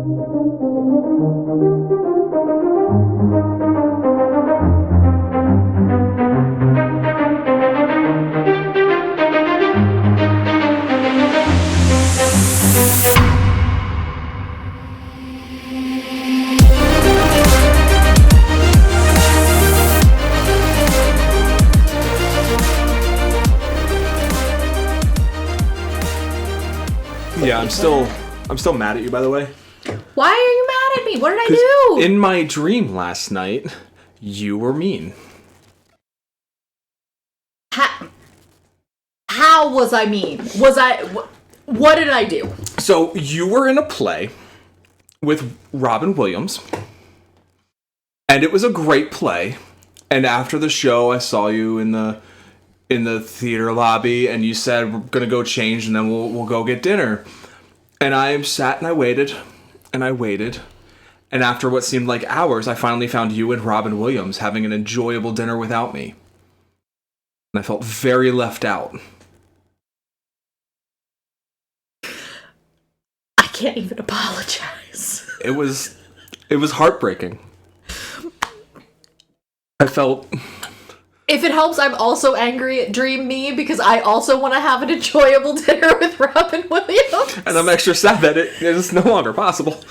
Yeah, I'm still mad at you, by the way. Why are you mad at me? What did I do? In my dream last night, you were mean. How was I mean? What did I do? So, you were in a play with Robin Williams, and it was a great play. And after the show, I saw you in the theater lobby, and you said, we're gonna go change, and then we'll go get dinner. And I sat and I waited, and I waited. And after what seemed like hours, I finally found you and Robin Williams having an enjoyable dinner without me. And I felt very left out. I can't even apologize. It was heartbreaking. I felt... If it helps, I'm also angry at Dream Me because I also want to have an enjoyable dinner with Robin Williams. And I'm extra sad that it is no longer possible.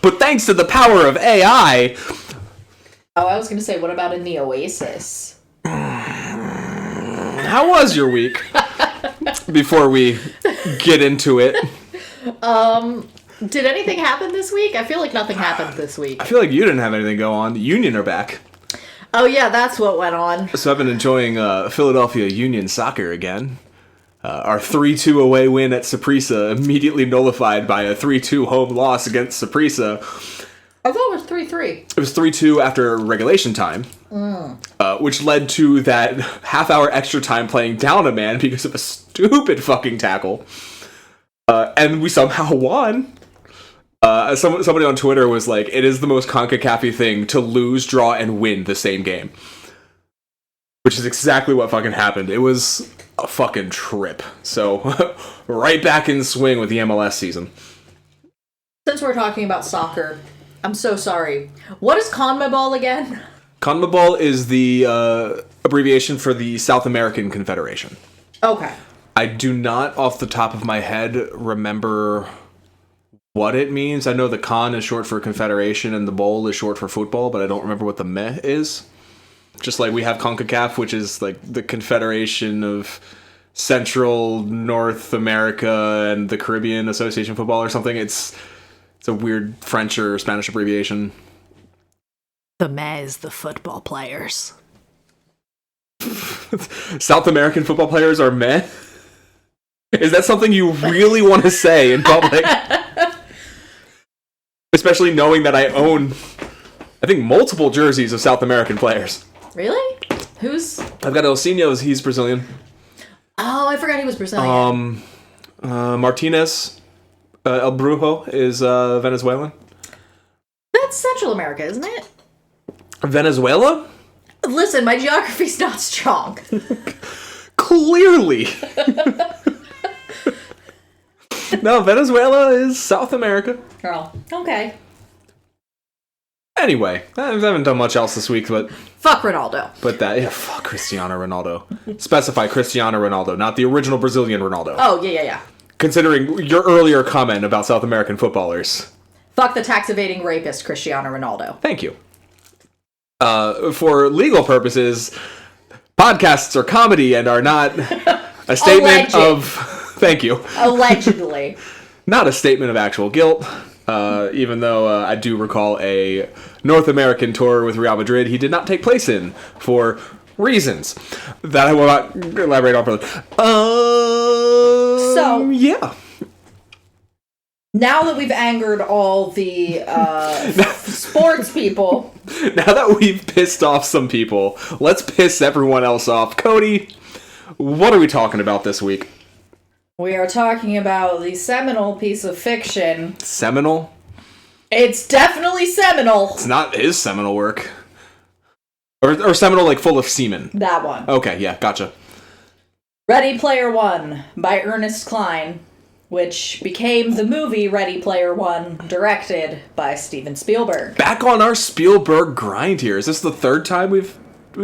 But thanks to the power of AI... Oh, I was going to say, what about in the Oasis? How was your week? Before we get into it. Did anything happen this week? I feel like nothing happened this week. I feel like you didn't have anything go on. The Union are back. Oh yeah, that's what went on. So I've been enjoying Philadelphia Union soccer again. Our 3-2 away win at Saprissa immediately nullified by a 3-2 home loss against Saprissa. I thought it was 3-3. It was 3-2 after regulation time, which led to that half-hour extra time playing down a man because of a stupid fucking tackle. And we somehow won. Somebody on Twitter was like, it is the most CONCACAF-y thing to lose, draw, and win the same game. Which is exactly what fucking happened. It was a fucking trip. So, right back in swing with the MLS season. Since we're talking about soccer, I'm so sorry. What is CONMEBOL again? CONMEBOL is the abbreviation for the South American Confederation. Okay. I do not, off the top of my head, remember what it means. I know the con is short for confederation and the bowl is short for football, but I don't remember what the meh is. Just like we have CONCACAF, which is like the Confederation of Central North America and the Caribbean Association Football or something. It's a weird French or Spanish abbreviation. The meh is the football players. South American football players are meh? Is that something you really want to say in public? Especially knowing that I own, I think, multiple jerseys of South American players. Really? Who's? I've got Elcinho's, he's Brazilian. Oh, I forgot he was Brazilian. Martinez, El Brujo is Venezuelan. That's Central America, isn't it? Venezuela? Listen, my geography's not strong. Clearly. No, Venezuela is South America. Oh, okay. Anyway, I haven't done much else this week, but... Fuck Ronaldo. But fuck Cristiano Ronaldo. Specify Cristiano Ronaldo, not the original Brazilian Ronaldo. Oh, yeah. Considering your earlier comment about South American footballers. Fuck the tax-evading rapist, Cristiano Ronaldo. Thank you. For legal purposes, podcasts are comedy and are not a statement of... Thank you. Allegedly. Not a statement of actual guilt, even though I do recall a North American tour with Real Madrid he did not take place in for reasons that I will not elaborate on further. So, yeah. Now that we've angered all the sports people. Now that we've pissed off some people, let's piss everyone else off. Cody, what are we talking about this week? We are talking about the seminal piece of fiction. Seminal? It's definitely seminal. It's not his seminal work. Or seminal, like full of semen. That one. Okay, yeah, gotcha. Ready Player One by Ernest Cline which became the movie Ready Player One, directed by Steven Spielberg. Back on our Spielberg grind here. Is this the third time we've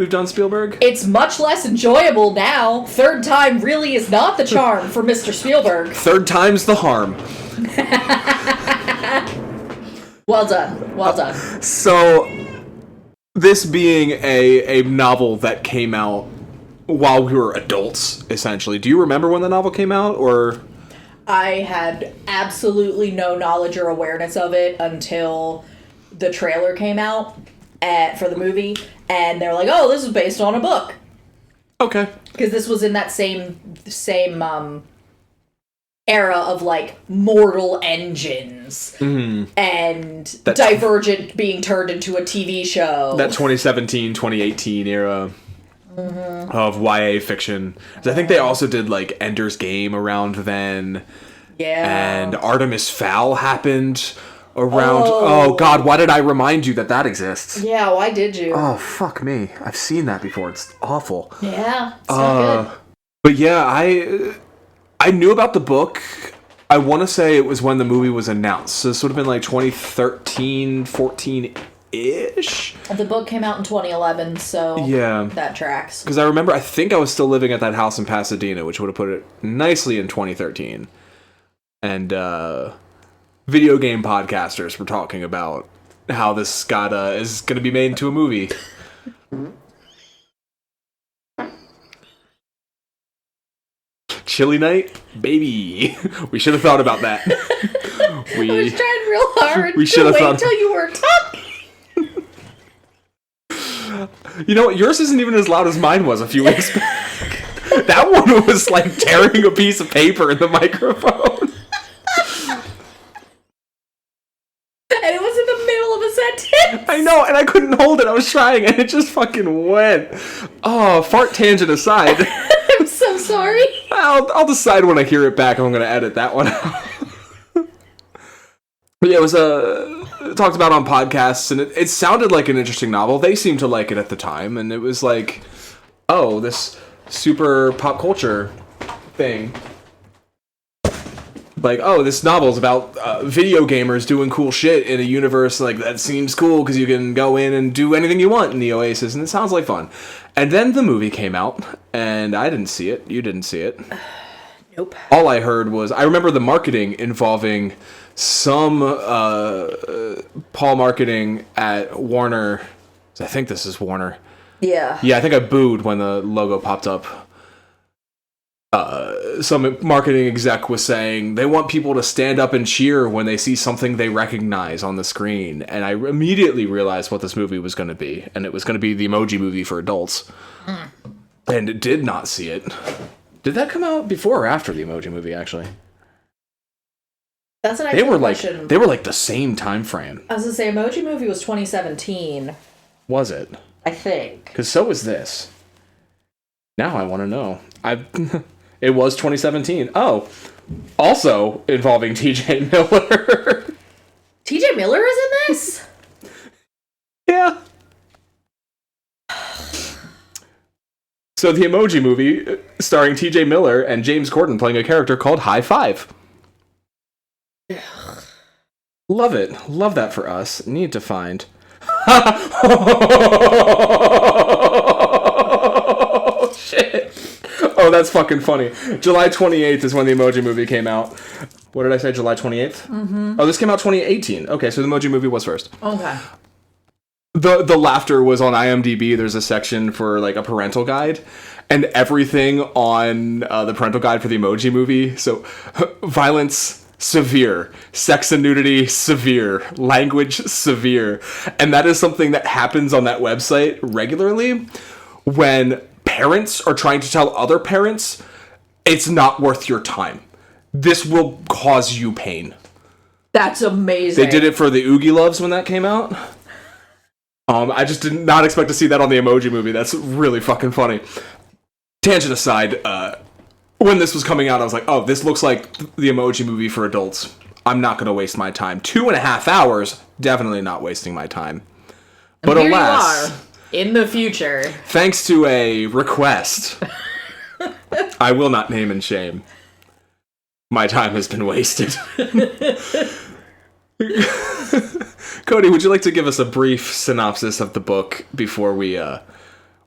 done Spielberg? It's much less enjoyable now. Third time really is not the charm for Mr. Spielberg. Third time's the harm. Well done. Well done. So, this being a novel that came out while we were adults, essentially. Do you remember when the novel came out, or? I had absolutely no knowledge or awareness of it until the trailer came out for the movie, and they're like, "Oh, this is based on a book." Okay. Because this was in that same era of, like, Mortal Engines and Divergent being turned into a TV show. That 2017, 2018 era of YA fiction. I think they also did, like, Ender's Game around then. Yeah. And Artemis Fowl happened around... Oh, God, why did I remind you that exists? Yeah, why did you? Oh, fuck me. I've seen that before. It's awful. Yeah, it's not good. But yeah, I knew about the book. I want to say it was when the movie was announced. So this would have been like 2013, 14-ish? The book came out in 2011, so yeah, that tracks. Because I think I was still living at that house in Pasadena, which would have put it nicely in 2013. And video game podcasters were talking about how this is going to be made into a movie. Chili night? Baby. We should have thought about that. I was trying real hard we should have wait thought until you were talking. You know what? Yours isn't even as loud as mine was a few weeks back. That one was like tearing a piece of paper in the microphone. And it was in the middle of a sentence. I know, and I couldn't hold it. I was trying, and it just fucking went. Oh, fart tangent aside. I'm so sorry. I'll decide when I hear it back if I'm going to edit that one out. But yeah, it was talked about on podcasts, and it sounded like an interesting novel. They seemed to like it at the time, and it was like, oh, this super pop culture thing. Like, oh, this novel's about video gamers doing cool shit in a universe like that seems cool because you can go in and do anything you want in the Oasis, and it sounds like fun. And then the movie came out, and I didn't see it. You didn't see it. Nope. All I heard was, I remember the marketing involving some Paul marketing at Warner. I think this is Warner. Yeah. Yeah, I think I booed when the logo popped up. Some marketing exec was saying they want people to stand up and cheer when they see something they recognize on the screen. And I immediately realized what this movie was going to be. And it was going to be the Emoji Movie for adults. And did not see it. Did that come out before or after the Emoji Movie, actually? That's an excellent question. They were like the same time frame. I was going to say, Emoji Movie was 2017. Was it? I think. Because so was this. Now I want to know. It was 2017. Oh, also involving TJ Miller. TJ Miller is in this? Yeah. So the Emoji Movie, starring TJ Miller and James Corden playing a character called High Five. Love it. Love that for us. Need to find. Oh, shit. Oh, that's fucking funny. July 28th is when the Emoji Movie came out. What did I say, July 28th? Mm-hmm. Oh, this came out 2018. Okay, so the Emoji Movie was first. Okay. The laughter was on IMDb. There's a section for, like, a parental guide. And everything on the parental guide for the Emoji Movie. So, violence, severe. Sex and nudity, severe. Language, severe. And that is something that happens on that website regularly when parents are trying to tell other parents it's not worth your time. This will cause you pain. That's amazing. They did it for the Oogie Loves when that came out. I just did not expect to see that on the Emoji Movie. That's really fucking funny. Tangent aside, when this was coming out, I was like, oh, this looks like the Emoji Movie for adults. I'm not going to waste my time. 2.5 hours, definitely not wasting my time. But here alas, you are, in the future. Thanks to a request, I will not name and shame. My time has been wasted. Cody, would you like to give us a brief synopsis of the book before we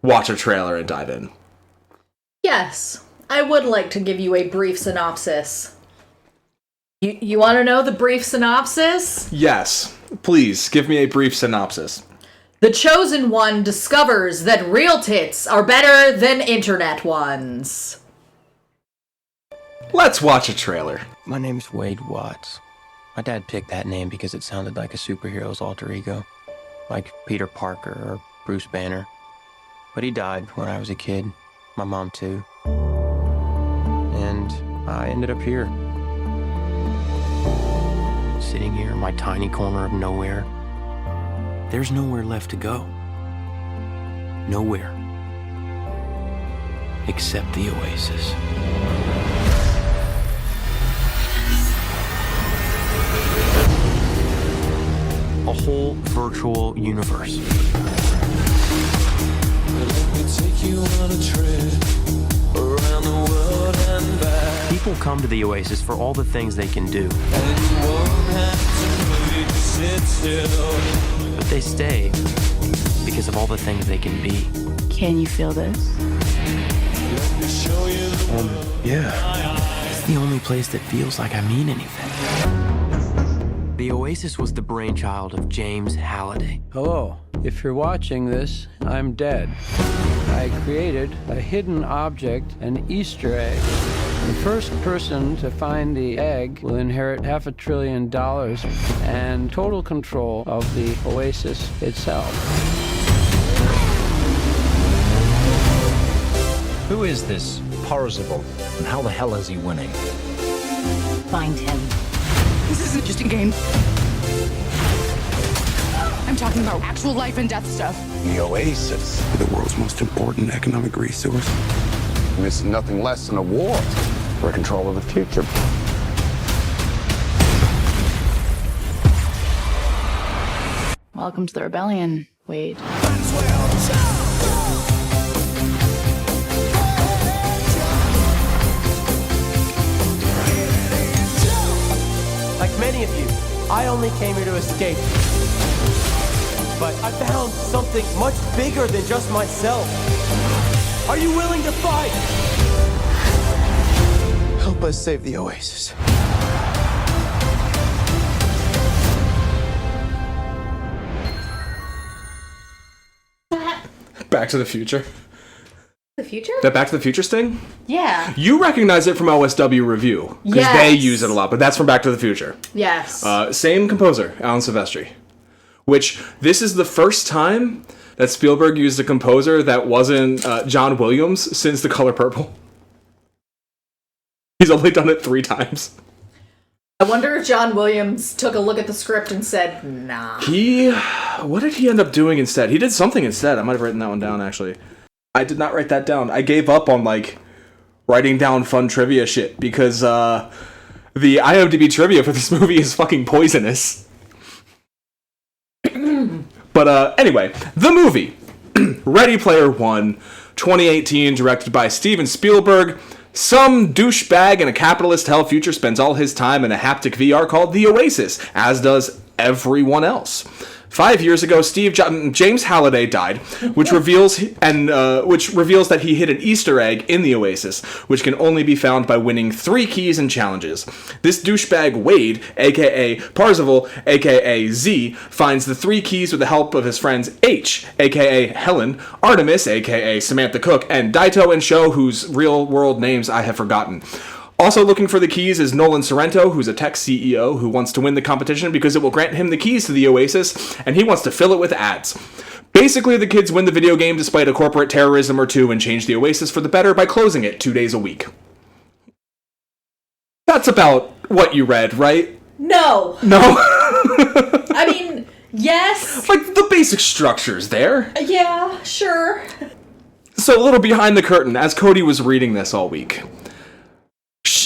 watch a trailer and dive in? Yes, I would like to give you a brief synopsis. You want to know the brief synopsis? Yes, please, give me a brief synopsis. The Chosen One discovers that real tits are better than internet ones. Let's watch a trailer. My name's Wade Watts. My dad picked that name because it sounded like a superhero's alter ego, like Peter Parker or Bruce Banner. But he died when I was a kid, my mom too. And I ended up here. Sitting here in my tiny corner of nowhere. There's nowhere left to go. Nowhere. Except the Oasis. A whole virtual universe. People come to the Oasis for all the things they can do. But they stay because of all the things they can be. Can you feel this? Yeah. It's the only place that feels like I mean anything. The Oasis was the brainchild of James Halliday. Hello. If you're watching this, I'm dead. I created a hidden object, an Easter egg. The first person to find the egg will inherit $500 billion and total control of the Oasis itself. Who is this Parzival, and how the hell is he winning? Find him. This isn't just a game. I'm talking about actual life and death stuff. The Oasis, the world's most important economic resource. And it's nothing less than a war for control of the future. Welcome to the rebellion, Wade. Like many of you, I only came here to escape. But I found something much bigger than just myself. Are you willing to fight? Help us save the Oasis. Back to the Future. The future? That Back to the Future sting? Yeah. You recognize it from OSW Review, because Yes. they use it a lot, but that's from Back to the Future. Yes. Same composer, Alan Silvestri. Which, this is the first time that Spielberg used a composer that wasn't John Williams since The Color Purple. He's only done it 3 times. I wonder if John Williams took a look at the script and said, nah. What did he end up doing instead? He did something instead. I might have written that one down, actually. I did not write that down. I gave up on, writing down fun trivia shit, because the IMDb trivia for this movie is fucking poisonous. But anyway, the movie. Ready Player One, 2018, directed by Steven Spielberg. Some douchebag in a capitalist hell future spends all his time in a haptic VR called the Oasis, as does everyone else. 5 years ago, James Halliday died, which reveals that he hid an Easter egg in the Oasis, which can only be found by winning 3 keys and challenges. This douchebag Wade, aka Parzival, aka Z, finds the 3 keys with the help of his friends H, aka Helen, Artemis, aka Samantha Cook, and Daito and Sho, whose real-world names I have forgotten. Also looking for the keys is Nolan Sorrento, who's a tech CEO who wants to win the competition because it will grant him the keys to the Oasis, and he wants to fill it with ads. Basically, the kids win the video game despite a corporate terrorism or 2 and change the Oasis for the better by closing it 2 days a week. That's about what you read, right? No. No? I mean, yes. The basic structure's there. Yeah, sure. So a little behind the curtain, as Cody was reading this all week.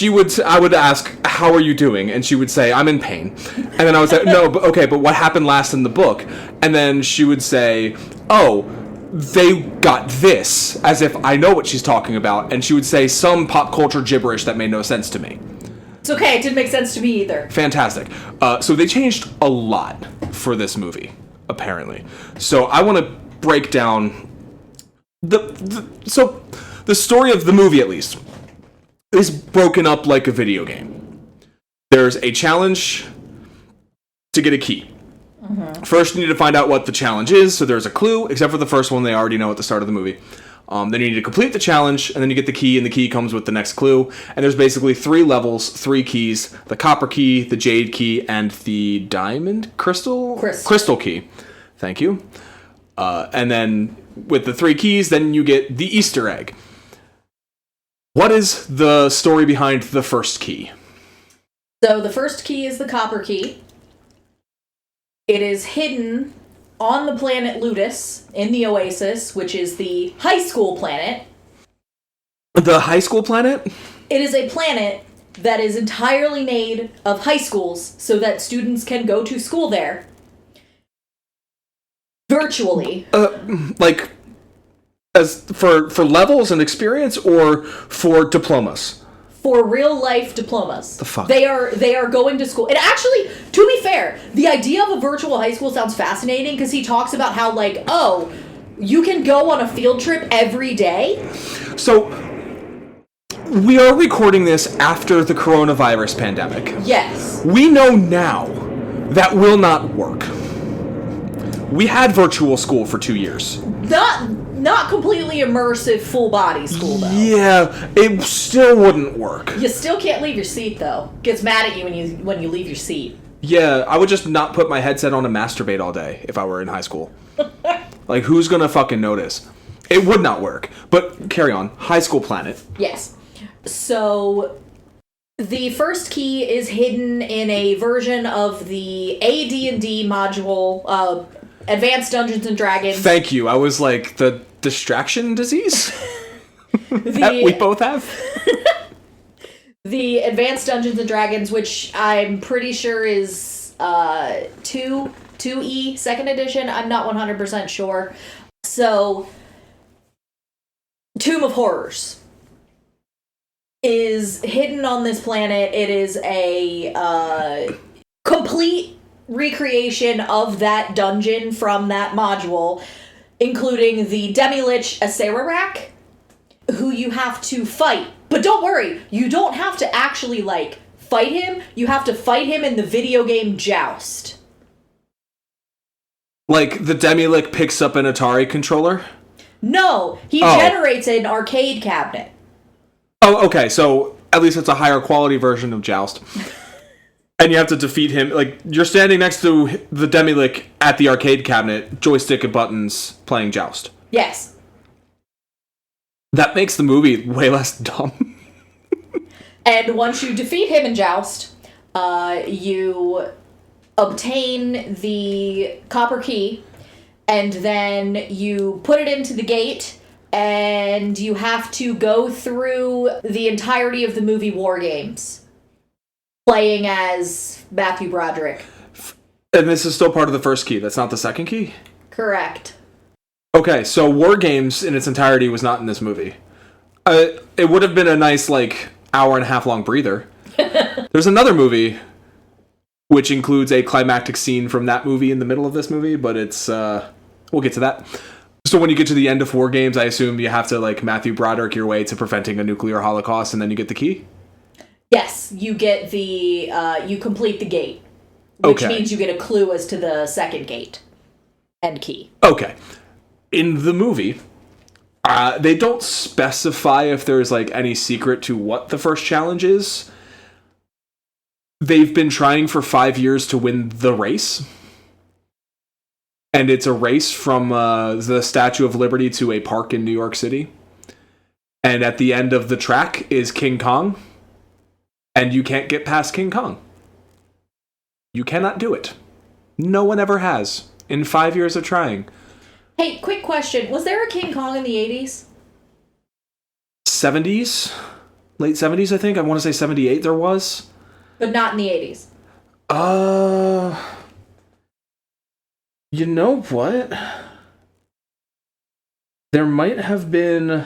I would ask, how are you doing? And she would say, I'm in pain. And then I would say, no, but okay, but what happened last in the book? And then she would say, oh, they got this, as if I know what she's talking about. And she would say some pop culture gibberish that made no sense to me. It's okay, it didn't make sense to me either. Fantastic. So they changed a lot for this movie, apparently. So I want to break down so the story of the movie, at least, is broken up like a video game. There's a challenge to get a key. First, you need to find out what the challenge is, so there's a clue, except for the first one they already know at the start of the movie. Then you need to complete the challenge, and then you get the key, and the key comes with the next clue. And there's basically 3 levels, 3 keys: the copper key, the jade key, and the diamond crystal key. Thank you. And then with the 3 keys, then you get the Easter egg. What is the story behind the first key? So the first key is the copper key. It is hidden on the planet Ludus in the Oasis, which is the high school planet. The high school planet? It is a planet that is entirely made of high schools so that students can go to school there. Virtually. Like, as for levels and experience, or for diplomas? For real life diplomas. The fuck? They are going to school. And actually, to be fair, the idea of a virtual high school sounds fascinating because he talks about how, like, oh, you can go on a field trip every day. So, we are recording this after the coronavirus pandemic. Yes. We know now that will not work. We had virtual school for 2 years. Not completely immersive full body school though. Yeah, it still wouldn't work. You still can't leave your seat though. Gets mad at you when you leave your seat. Yeah, I would just not put my headset on and masturbate all day if I were in high school. Like, who's gonna fucking notice? It would not work. But carry on. High school planet. Yes. So the first key is hidden in a version of the AD&D module, Advanced Dungeons and Dragons. Thank you. I was like, the distraction disease that we both have. The Advanced Dungeons and Dragons, which I'm pretty sure is 2E, second edition. I'm not 100% sure. So, Tomb of Horrors is hidden on this planet. It is a complete recreation of that dungeon from that module, including the Demi-Lich Acererak, who you have to fight. But don't worry, you don't have to actually, like, fight him. You have to fight him in the video game Joust. Like, the Demi-Lich picks up an Atari controller? No, he generates an arcade cabinet. Oh, okay, so at least it's a higher quality version of Joust. And you have to defeat him. Like, you're standing next to the Demi-Lich at the arcade cabinet, joystick and buttons, playing Joust. Yes. That makes the movie way less dumb. And once you defeat him in Joust, you obtain the copper key, and then you put it into the gate, and you have to go through the entirety of the movie War Games, playing as Matthew Broderick. And this is still part of the first key. That's not the second key? Correct. Okay, so War Games in its entirety was not in this movie. It would have been a nice, like, hour and a half long breather. There's another movie which includes a climactic scene from that movie in the middle of this movie, but it's, we'll get to that. So when you get to the end of War Games, I assume you have to, like, Matthew Broderick your way to preventing a nuclear holocaust, and then you get the key? Yes, you get the, you complete the gate. Which means you get a clue as to the second gate and key. Okay. In the movie, they don't specify if there's, like, any secret to what the first challenge is. They've been trying for 5 years to win the race. And it's a race from the Statue of Liberty to a park in New York City. And at the end of the track is King Kong. And you can't get past King Kong. You cannot do it. No one ever has. In 5 years of trying. Hey, quick question. Was there a King Kong in the 80s? 70s? Late 70s, I think. I want to say 78 there was. But not in the 80s. You know what? There might have been...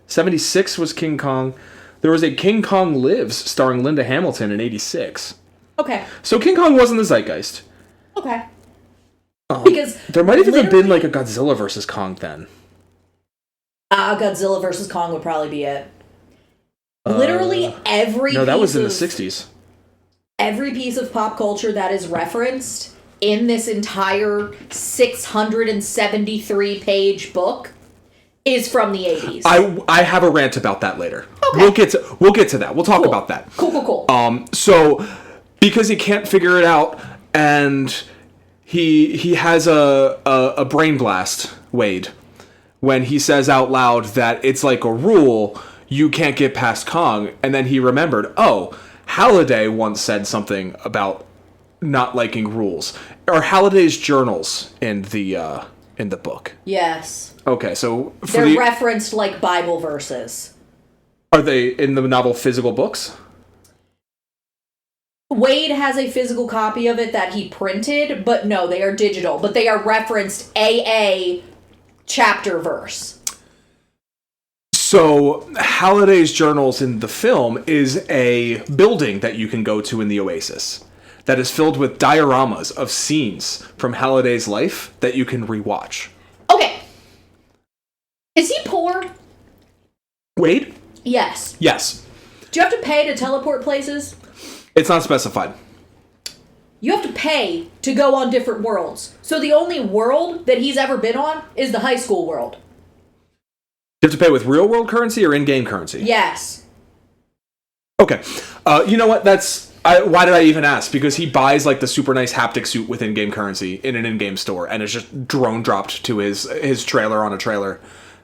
76 was King Kong. There was a King Kong Lives starring Linda Hamilton in 86. Okay. So King Kong wasn't the zeitgeist. Okay. Because there might have even been like a Godzilla versus Kong then. Godzilla versus Kong would probably be it. Literally every No, that piece was in the of- 60s. Every piece of pop culture that is referenced in this entire 673-page book is from the 80s. I have a rant about that later. Okay. We'll get to that. We'll talk about that. Cool. So because he can't figure it out and he has a brain blast, Wade, when he says out loud that it's like a rule, you can't get past Kong, and then he remembered, oh, Halliday once said something about not liking rules. Or Halliday's journals in the book. Yes. Okay, so They're referenced like Bible verses. Are they in the novel physical books? Wade has a physical copy of it that he printed, but no, they are digital. But they are referenced AA chapter verse. So, Halliday's journals in the film is a building that you can go to in the Oasis that is filled with dioramas of scenes from Halliday's life that you can rewatch. Okay. Is he poor? Wade? Yes. Yes. Do you have to pay to teleport places? It's not specified. You have to pay to go on different worlds. So the only world that he's ever been on is the high school world. You have to pay with real world currency or in-game currency? Yes. Okay. You know what? Why did I even ask? Because he buys like the super nice haptic suit with in-game currency in an in-game store, and it's just drone dropped to his trailer on a trailer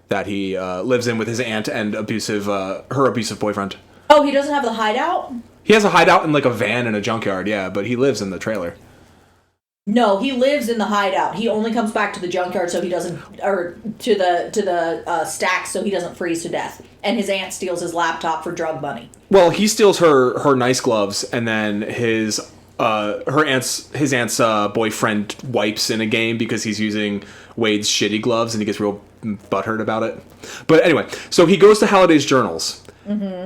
that he lives in with his aunt and her abusive boyfriend. Oh, he doesn't have the hideout? He has a hideout in like a van in a junkyard, yeah, but he lives in the trailer. No, he lives in the hideout. He only comes back to the junkyard so he doesn't, or to the stacks so he doesn't freeze to death. And his aunt steals his laptop for drug money. Well, he steals her nice gloves, and then his aunt's boyfriend wipes in a game because he's using Wade's shitty gloves, and he gets real butthurt about it. But anyway, so he goes to Halliday's journals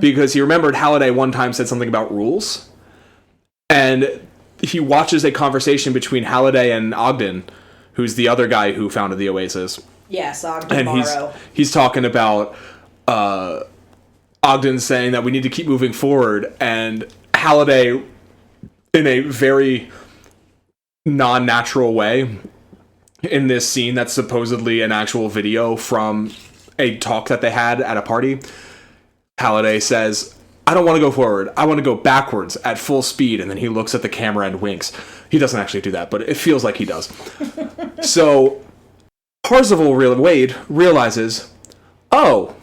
because he remembered Halliday one time said something about rules, and he watches a conversation between Halliday and Ogden, who's the other guy who founded the Oasis. Yes, Ogden And Morrow. he's talking about Ogden saying that we need to keep moving forward, and Halliday, in a very non-natural way, in this scene that's supposedly an actual video from a talk that they had at a party, Halliday says, I don't want to go forward. I want to go backwards at full speed. And then he looks at the camera and winks. He doesn't actually do that, but it feels like he does. So Parzival Wade realizes, oh,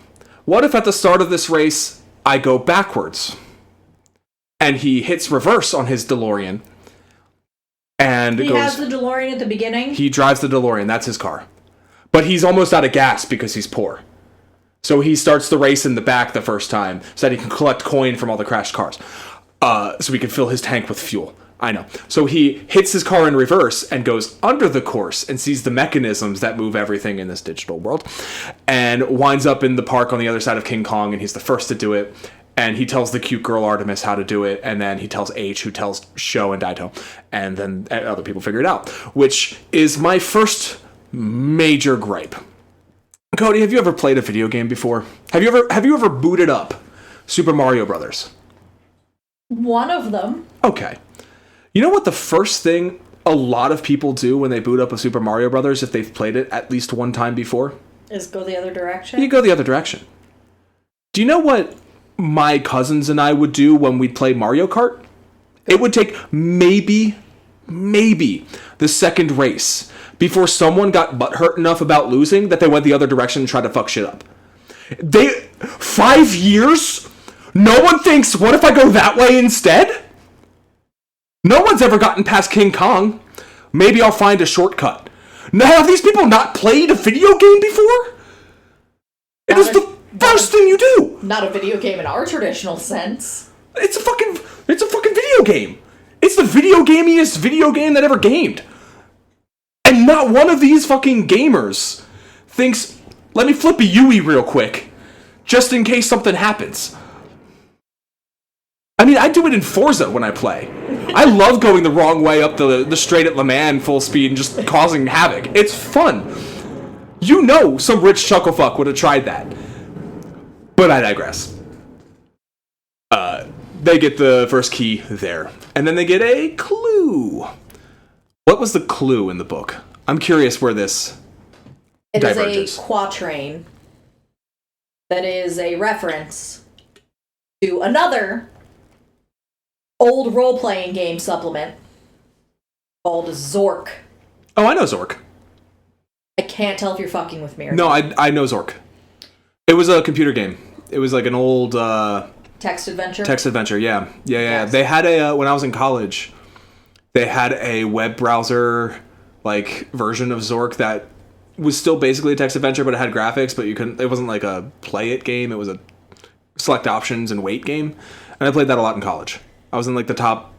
what if at the start of this race I go backwards? And he hits reverse on his DeLorean. And He has the DeLorean at the beginning? He drives the DeLorean. That's his car. But he's almost out of gas because he's poor. So he starts the race in the back the first time so that he can collect coin from all the crashed cars. So he can fill his tank with fuel. I know. So he hits his car in reverse and goes under the course and sees the mechanisms that move everything in this digital world. And winds up in the park on the other side of King Kong, and he's the first to do it. And he tells the cute girl Artemis how to do it, and then he tells H, who tells Sho and Daito. And then other people figure it out. Which is my first major gripe. Cody, have you ever played a video game before? Have you ever booted up Super Mario Brothers? One of them. Okay. You know what the first thing a lot of people do when they boot up a Super Mario Brothers if they've played it at least one time before? Is go the other direction? You go the other direction. Do you know what my cousins and I would do when we'd play Mario Kart? It would take maybe the second race before someone got butthurt enough about losing that they went the other direction and tried to fuck shit up. 5 years? No one thinks, what if I go that way instead? No one's ever gotten past King Kong. Maybe I'll find a shortcut. Now, have these people not played a video game before? It is the first thing you do. Not a video game in our traditional sense. It's a fucking video game. It's the video gamiest video game that ever gamed. And not one of these fucking gamers thinks, let me flip a Yui real quick, just in case something happens. I mean, I do it in Forza when I play. I love going the wrong way up the straight at Le Mans full speed and just causing havoc. It's fun. You know some rich chucklefuck would have tried that. But I digress. They get the first key there. And then they get a clue. What was the clue in the book? I'm curious where this diverges. It is a quatrain that is a reference to another old role-playing game supplement called Zork. Oh, I know Zork. I can't tell if you're fucking with me or No, not. I know Zork. It was a computer game. It was like an old... Text adventure? Text adventure, yeah. Yeah. Yes. They had a... when I was in college, they had a web browser, like, version of Zork that was still basically a text adventure, but it had graphics, but you couldn't... It wasn't like a play-it game. It was a select options and wait game. And I played that a lot in college. I was in, like, the top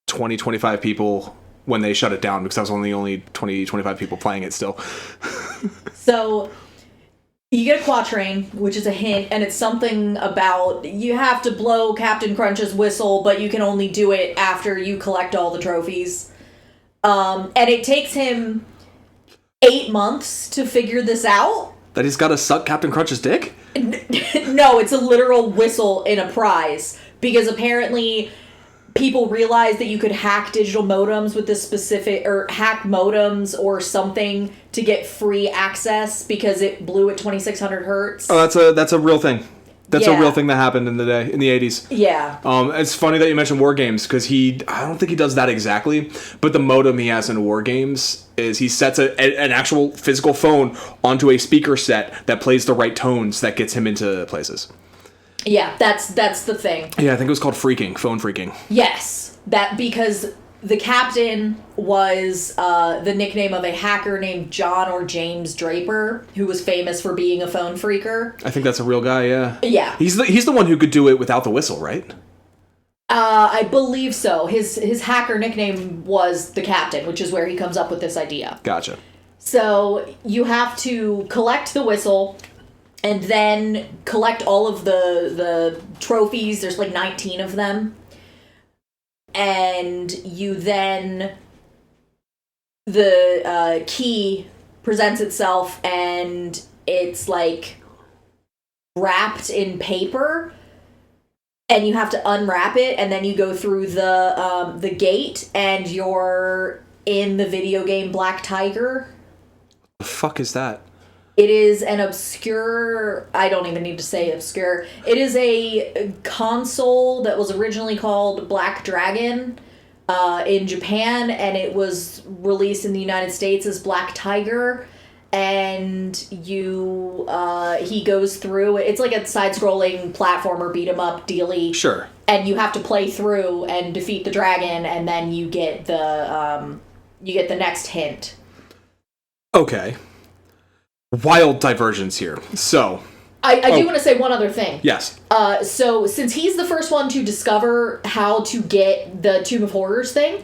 20, 25 people when they shut it down because I was only 20, 25 people playing it still. So... You get a quatrain, which is a hint, and it's something about you have to blow Captain Crunch's whistle, but you can only do it after you collect all the trophies. And it takes him 8 months to figure this out. That he's got to suck Captain Crunch's dick? No, it's a literal whistle in a prize. Because apparently people realized that you could hack digital modems with this specific, or hack modems or something to get free access because it blew at 2600 hertz. Oh, that's a real thing. That's Yeah. a real thing that happened in the 80s. Yeah. It's funny that you mentioned War Games because I don't think he does that exactly, but the modem he has in War Games is he sets an actual physical phone onto a speaker set that plays the right tones that gets him into places. Yeah, that's the thing. Yeah, I think it was called phone freaking. Yes, that because the captain was the nickname of a hacker named John or James Draper, who was famous for being a phone freaker. I think that's a real guy, yeah. Yeah. He's the one who could do it without the whistle, right? I believe so. His hacker nickname was the captain, which is where he comes up with this idea. Gotcha. So you have to collect the whistle and then collect all of the trophies. There's like 19 of them. And you then... The key presents itself and it's like wrapped in paper. And you have to unwrap it and then you go through the gate and you're in the video game Black Tiger. The fuck is that? It is an obscure... I don't even need to say obscure. It is a console that was originally called Black Dragon in Japan, and it was released in the United States as Black Tiger. And he goes through... It's like a side-scrolling platformer, beat-em-up, dealy. Sure. And you have to play through and defeat the dragon, and then you get the next hint. Okay. Wild divergence here. So... I do want to say one other thing. Yes. So, since he's the first one to discover how to get the Tomb of Horrors thing,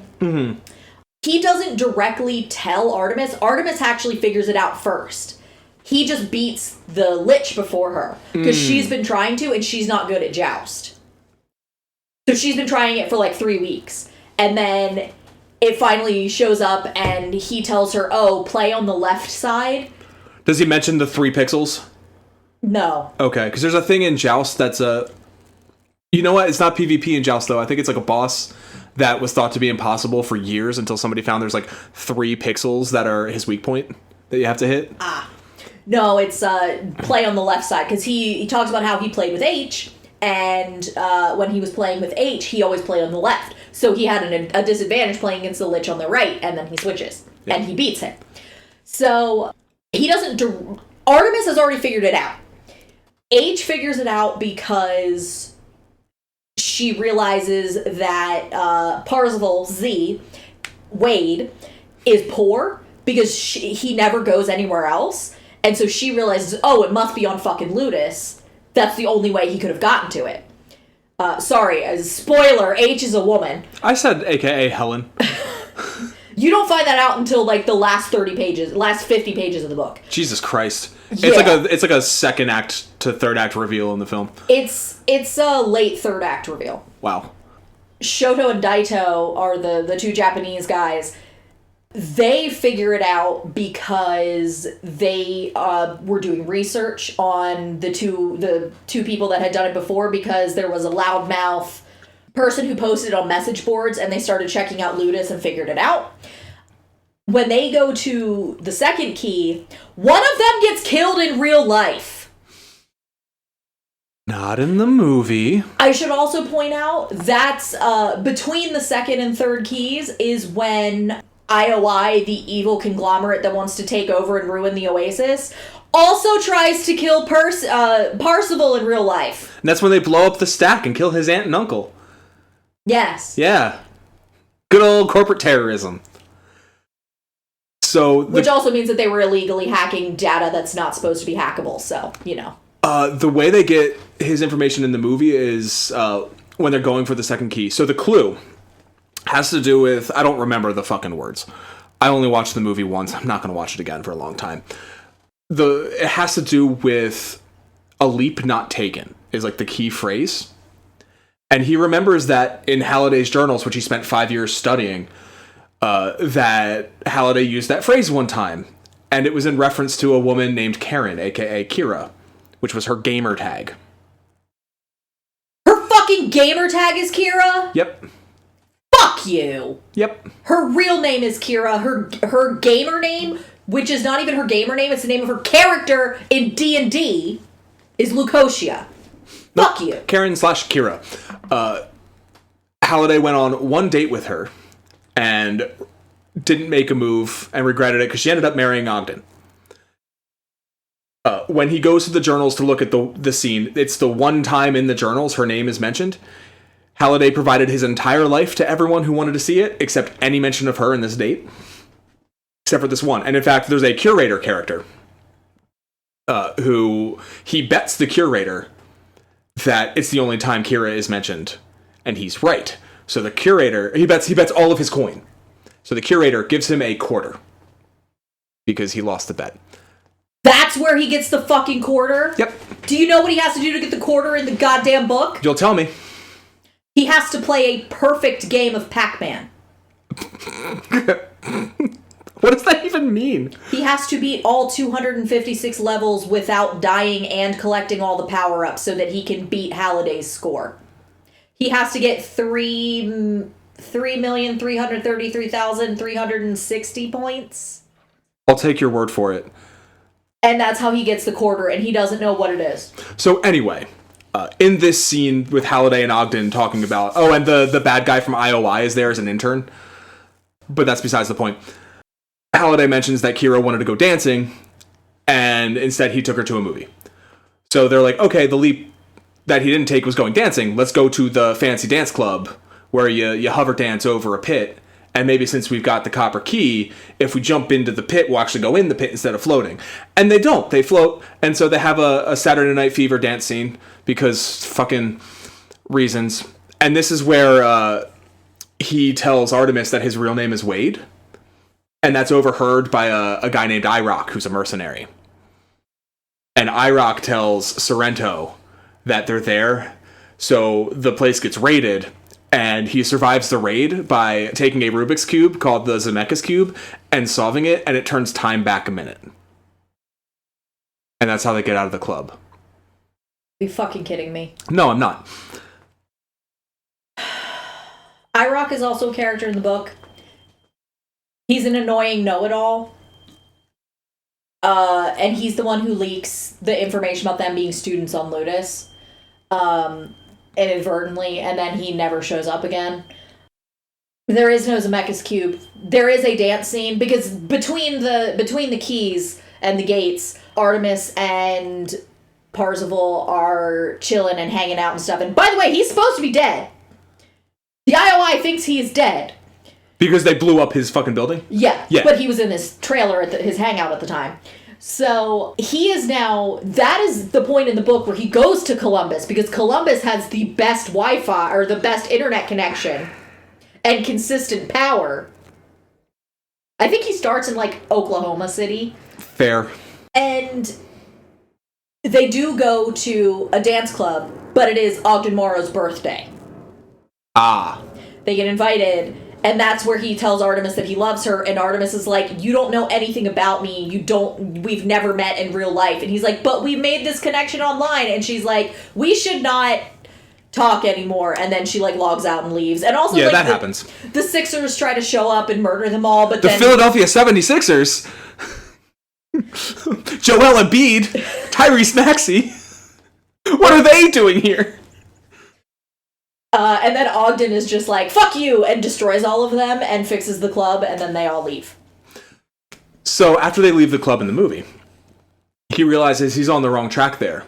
he doesn't directly tell Artemis. Artemis actually figures it out first. He just beats the Lich before her, because she's been trying to, and she's not good at Joust. So she's been trying it for like 3 weeks. And then it finally shows up, and he tells her, oh, play on the left side. Does he mention the 3 pixels? No. Okay, because there's a thing in Joust that's a... You know what? It's not PvP in Joust, though. I think it's like a boss that was thought to be impossible for years until somebody found there's like 3 pixels that are his weak point that you have to hit. No, it's play on the left side, because he talks about how he played with H, and when he was playing with H, he always played on the left. So he had a disadvantage playing against the Lich on the right, and then he switches, and he beats him. So he doesn't... Artemis has already figured it out. H figures it out because she realizes that Parzival Z, Wade, is poor because he never goes anywhere else. And so she realizes, oh, it must be on fucking Ludus. That's the only way he could have gotten to it. Sorry, as spoiler, H is a woman. I said AKA Helen. You don't find that out until like the last 50 pages of the book. Jesus Christ. Yeah. It's like a second act to third act reveal in the film. It's a late third act reveal. Wow. Shoto and Daito are the two Japanese guys. They figure it out because they were doing research on the two people that had done it before, because there was a loudmouth person who posted on message boards, and they started checking out Ludus and figured it out. When they go to the second key, one of them gets killed in real life. Not in the movie. I should also point out that's between the second and third keys is when IOI, the evil conglomerate that wants to take over and ruin the Oasis, also tries to kill Parzival in real life. And that's when they blow up the stack and kill his aunt and uncle. Yes. Yeah. Good old corporate terrorism. So which also means that they were illegally hacking data that's not supposed to be hackable, so, you know. The way they get his information in the movie is when they're going for the second key. So the clue has to do with, I don't remember the fucking words. I only watched the movie once. I'm not going to watch it again for a long time. It has to do with a leap not taken is like the key phrase. And he remembers that in Halliday's journals, which he spent 5 years studying, that Halliday used that phrase one time. And it was in reference to a woman named Karen, aka Kira, which was her gamer tag. Her fucking gamer tag is Kira? Yep. Fuck you. Yep. Her real name is Kira. Her gamer name, which is not even her gamer name, it's the name of her character in D&D, is Lucosia. Nope. Fuck you. Karen/Kira. Halliday went on one date with her and didn't make a move and regretted it because she ended up marrying Ogden. When he goes to the journals to look at the scene, it's the one time in the journals her name is mentioned. Halliday provided his entire life to everyone who wanted to see it, except any mention of her in this date. Except for this one. And in fact, there's a curator character who he bets the curator that it's the only time Kira is mentioned. And he's right. So the curator, he bets all of his coin. So the curator gives him a quarter. Because he lost the bet. That's where he gets the fucking quarter? Yep. Do you know what he has to do to get the quarter in the goddamn book? You'll tell me. He has to play a perfect game of Pac-Man. What does that even mean? He has to beat all 256 levels without dying and collecting all the power-ups so that he can beat Halliday's score. He has to get 3,333,360 points. I'll take your word for it. And that's how he gets the quarter, and he doesn't know what it is. So anyway, in this scene with Halliday and Ogden talking about... Oh, and the bad guy from IOI is there as an intern. But that's besides the point. Halliday mentions that Kira wanted to go dancing, and instead he took her to a movie. So they're like, okay, the leap that he didn't take was going dancing. Let's go to the fancy dance club where you hover dance over a pit. And maybe since we've got the copper key, if we jump into the pit, we'll actually go in the pit instead of floating. And they don't. They float. And so they have a Saturday Night Fever dance scene because fucking reasons. And this is where he tells Artemis that his real name is Wade. And that's overheard by a guy named IROC, who's a mercenary. And IROC tells Sorrento that they're there. So the place gets raided. And he survives the raid by taking a Rubik's Cube called the Zemeckis Cube and solving it, and it turns time back a minute. And that's how they get out of the club. Are you fucking kidding me? No, I'm not. IROC is also a character in the book. He's an annoying know-it-all. And he's the one who leaks the information about them being students on Ludus. Inadvertently, and then he never shows up again. There is no Zemeckis Cube. There is a dance scene because between the keys and the gates, Artemis and Parzival are chilling and hanging out and stuff. And by the way, he's supposed to be dead. The IOI thinks he is dead Because they blew up his fucking building? Yeah. Yeah. But he was in his trailer at his hangout at the time. So he is now, that is the point in the book where he goes to Columbus because Columbus has the best Wi-Fi or the best internet connection and consistent power. I think he starts in like Oklahoma City. Fair. And they do go to a dance club, but it is Ogden Morrow's birthday. Ah. They get invited, and that's where he tells Artemis that he loves her, and Artemis is like, you don't know anything about me, we've never met in real life. And he's like, but we made this connection online. And she's like, we should not talk anymore. And then she, like, logs out and leaves. And also, like, that happens. The Sixers try to show up and murder them all, but the then... Philadelphia 76ers... Joel Embiid, Tyrese Maxey. What are they doing here? And then Ogden is just like, fuck you, and destroys all of them and fixes the club, and then they all leave. So after they leave the club in the movie, he realizes he's on the wrong track there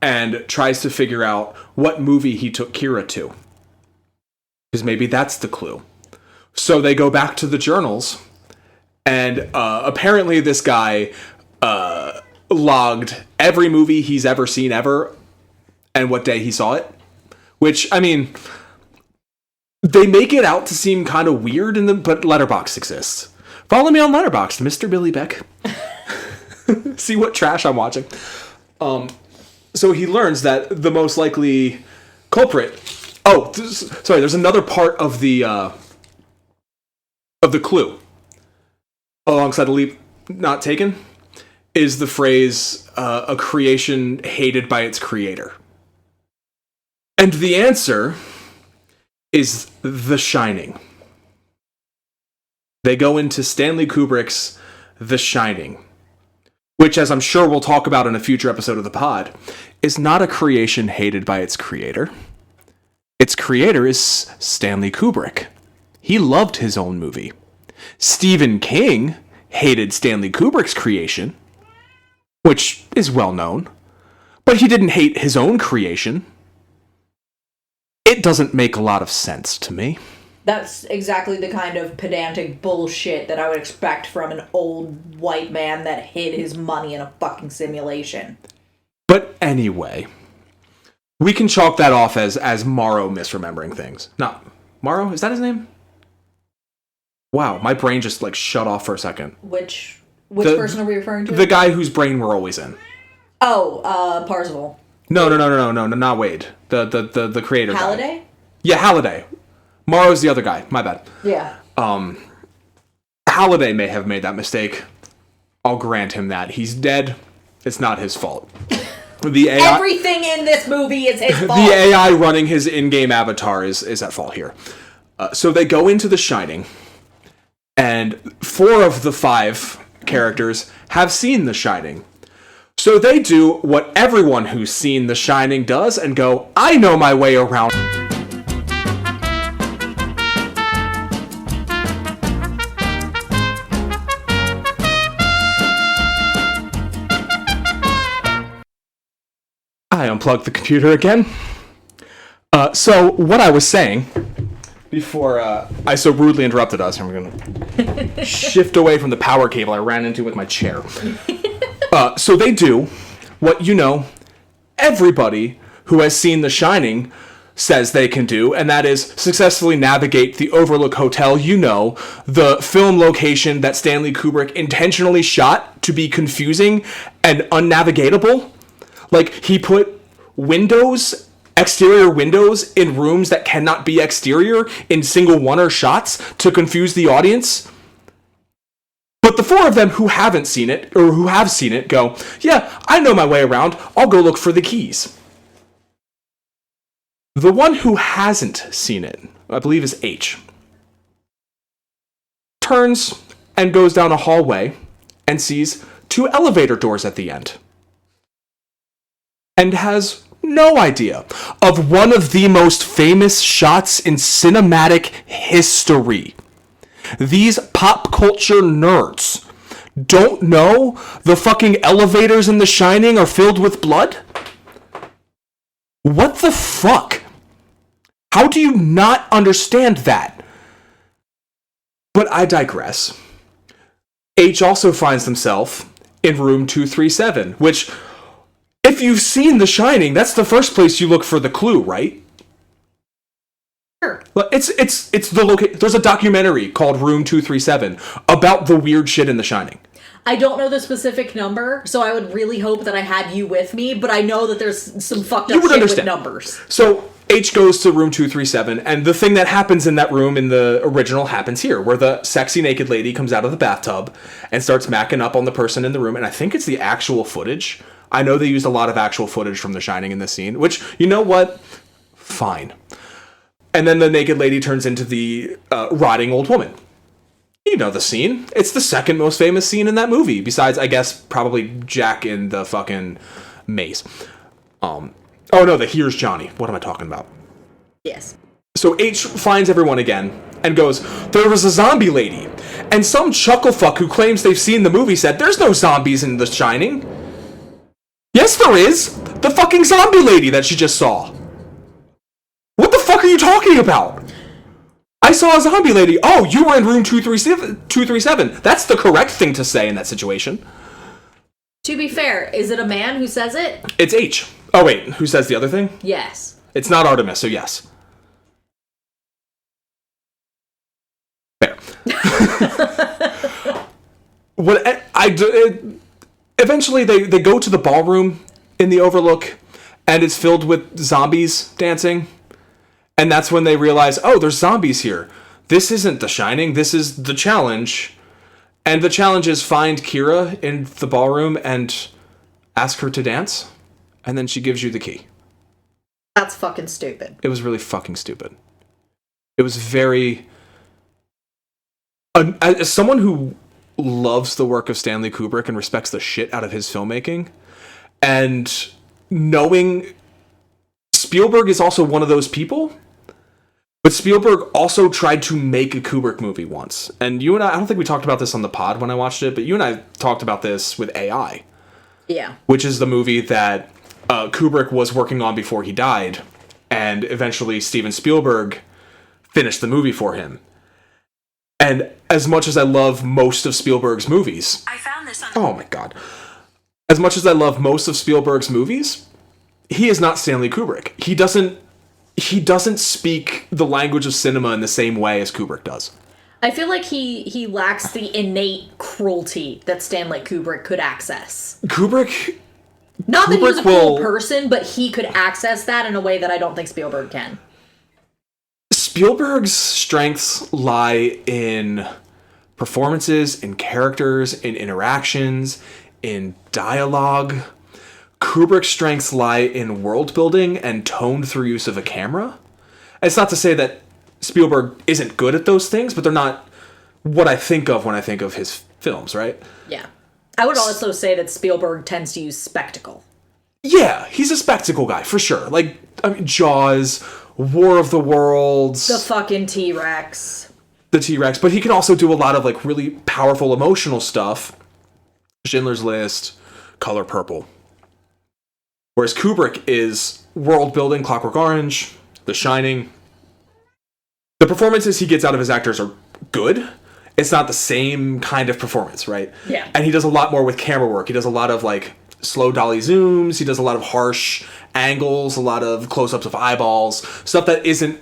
and tries to figure out what movie he took Kira to. Because maybe that's the clue. So they go back to the journals, and apparently this guy logged every movie he's ever seen ever and what day he saw it. Which, I mean, they make it out to seem kind of weird, but Letterboxd exists. Follow me on Letterboxd, Mr. Billy Beck. See what trash I'm watching. So he learns that the most likely culprit... Oh, sorry, there's another part of the clue. Alongside a leap not taken is the phrase, a creation hated by its creator. And the answer is The Shining. They go into Stanley Kubrick's The Shining, which, as I'm sure we'll talk about in a future episode of the pod, is not a creation hated by its creator. Its creator is Stanley Kubrick. He loved his own movie. Stephen King hated Stanley Kubrick's creation, which is well known, but he didn't hate his own creation. It doesn't make a lot of sense to me. That's exactly the kind of pedantic bullshit that I would expect from an old white man that hid his money in a fucking simulation. But anyway, we can chalk that off as Morrow misremembering things. Not Morrow? Is that his name? Wow, my brain just like shut off for a second. Which person are we referring to? The guy whose brain we're always in. Oh, Parzival. No, not Wade. The creator Halliday? guy. Yeah, Halliday. Morrow's the other guy. My bad. Yeah. Halliday may have made that mistake. I'll grant him that. He's dead. It's not his fault. The AI, everything in this movie is his fault. The AI running his in-game avatar is at fault here. So they go into The Shining, and 4 of the 5 characters have seen The Shining. So they do what everyone who's seen The Shining does and go, I know my way around. I unplugged the computer again. So what I was saying before I so rudely interrupted us, and we're going to shift away from the power cable I ran into with my chair. So they do what, everybody who has seen The Shining says they can do, and that is successfully navigate the Overlook Hotel, the film location that Stanley Kubrick intentionally shot to be confusing and unnavigatable. Like, he put exterior windows in rooms that cannot be exterior in single one-er shots to confuse the audience. But the 4 of them who haven't seen it, or who have seen it, go, yeah, I know my way around. I'll go look for the keys. The one who hasn't seen it, I believe is H, turns and goes down a hallway and sees 2 elevator doors at the end. And has no idea of one of the most famous shots in cinematic history. These pop culture nerds don't know the fucking elevators in The Shining are filled with blood? What the fuck? How do you not understand that? But I digress. H also finds himself in room 237, which, if you've seen The Shining, that's the first place you look for the clue, right? Sure. It's the location. There's a documentary called Room 237 about the weird shit in The Shining. I don't know the specific number, so I would really hope that I had you with me, but I know that there's some fucked up shit with numbers. So H goes to room 237, and the thing that happens in that room in the original happens here, where the sexy naked lady comes out of the bathtub and starts macking up on the person in the room, and I think it's the actual footage. I know they used a lot of actual footage from The Shining in this scene, which, you know what? Fine. And then the naked lady turns into the rotting old woman. You know the scene. It's the second most famous scene in that movie, besides, I guess, probably Jack in the fucking maze. Oh no, the Here's Johnny. What am I talking about? Yes. So H finds everyone again and goes, there was a zombie lady. And some chucklefuck who claims they've seen the movie said, there's no zombies in The Shining. Yes, there is. The fucking zombie lady that she just saw. What the fuck are you talking about? I saw a zombie lady. Oh, you were in room 237. That's the correct thing to say in that situation. To be fair, is it a man who says it? It's H. Oh, wait. Who says the other thing? Yes. It's not Artemis, so yes. Fair. Eventually, they go to the ballroom in the Overlook, and it's filled with zombies dancing. And that's when they realize, oh, there's zombies here. This isn't The Shining. This is the challenge. And the challenge is find Kira in the ballroom and ask her to dance. And then she gives you the key. That's fucking stupid. It was really fucking stupid. It was very... as someone who loves the work of Stanley Kubrick and respects the shit out of his filmmaking, and knowing Spielberg is also one of those people, but Spielberg also tried to make a Kubrick movie once. And you and I don't think we talked about this on the pod when I watched it, but you and I talked about this with AI. Yeah. Which is the movie that Kubrick was working on before he died, and eventually Steven Spielberg finished the movie for him. And as much as I love most of Spielberg's movies... I found this on... Oh my god. As much as I love most of Spielberg's movies, he is not Stanley Kubrick. He doesn't speak the language of cinema in the same way as Kubrick does. I feel like he lacks the innate cruelty that Stanley Kubrick could access. Not that he was a cool person, but he could access that in a way that I don't think Spielberg can. Spielberg's strengths lie in performances, in characters, in interactions, in dialogue. Kubrick's strengths lie in world building and toned through use of a camera. It's not to say that Spielberg isn't good at those things, but they're not what I think of when I think of his films, right? Yeah. I would also say that Spielberg tends to use spectacle. Yeah, he's a spectacle guy, for sure. Like, I mean, Jaws, War of the Worlds. The fucking T-Rex. The T-Rex. But he can also do a lot of, like, really powerful emotional stuff. Schindler's List, Color Purple. Whereas Kubrick is world building, Clockwork Orange, The Shining. The performances he gets out of his actors are good. It's not the same kind of performance, right? Yeah. And he does a lot more with camera work. He does a lot of, like, slow dolly zooms. He does a lot of harsh angles, a lot of close-ups of eyeballs, stuff that isn't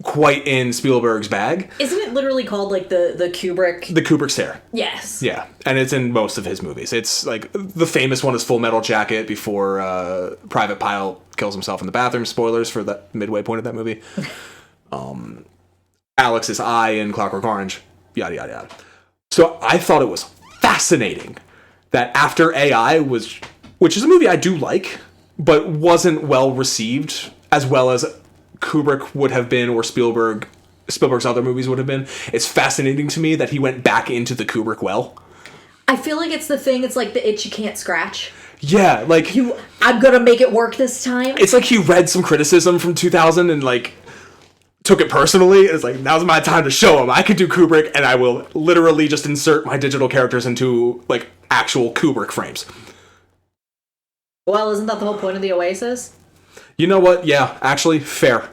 quite in Spielberg's bag. Isn't it literally called, like, the Kubrick? The Kubrick stare. Yes. Yeah, and it's in most of his movies. It's, like, the famous one is Full Metal Jacket before Private Pile kills himself in the bathroom. Spoilers for the midway point of that movie. Alex's eye in Clockwork Orange. Yada, yada, yada. So I thought it was fascinating that after AI was... Which is a movie I do like, but wasn't well received as well as Kubrick would have been or Spielberg's other movies would have been. It's fascinating to me that he went back into the Kubrick well. I feel like it's the thing, it's like the itch you can't scratch. Yeah, like... I'm gonna make it work this time. It's like he read some criticism from 2000 and, like, took it personally. It's like, now's my time to show him. I could do Kubrick, and I will literally just insert my digital characters into, like, actual Kubrick frames. Well, isn't that the whole point of the Oasis? You know what? Yeah, actually, fair.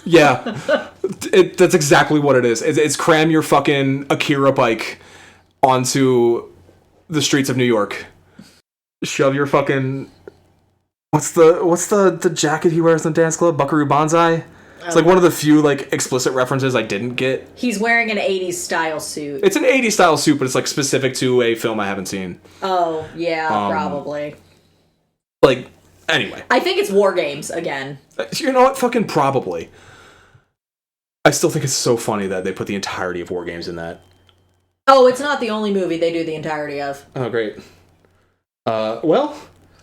Yeah. That's exactly what it is. It's cram your fucking Akira bike onto the streets of New York. Shove your fucking... What's the jacket he wears in the dance club? Buckaroo Banzai? It's like one of the few, like, explicit references I didn't get. He's wearing an 80s style suit. It's an 80s style suit, but it's, like, specific to a film I haven't seen. Oh, yeah, probably. Like, Anyway. I think it's War Games again. You know what? Fucking probably. I still think it's so funny that they put the entirety of War Games in that. Oh, it's not the only movie they do the entirety of. Oh, great. Well,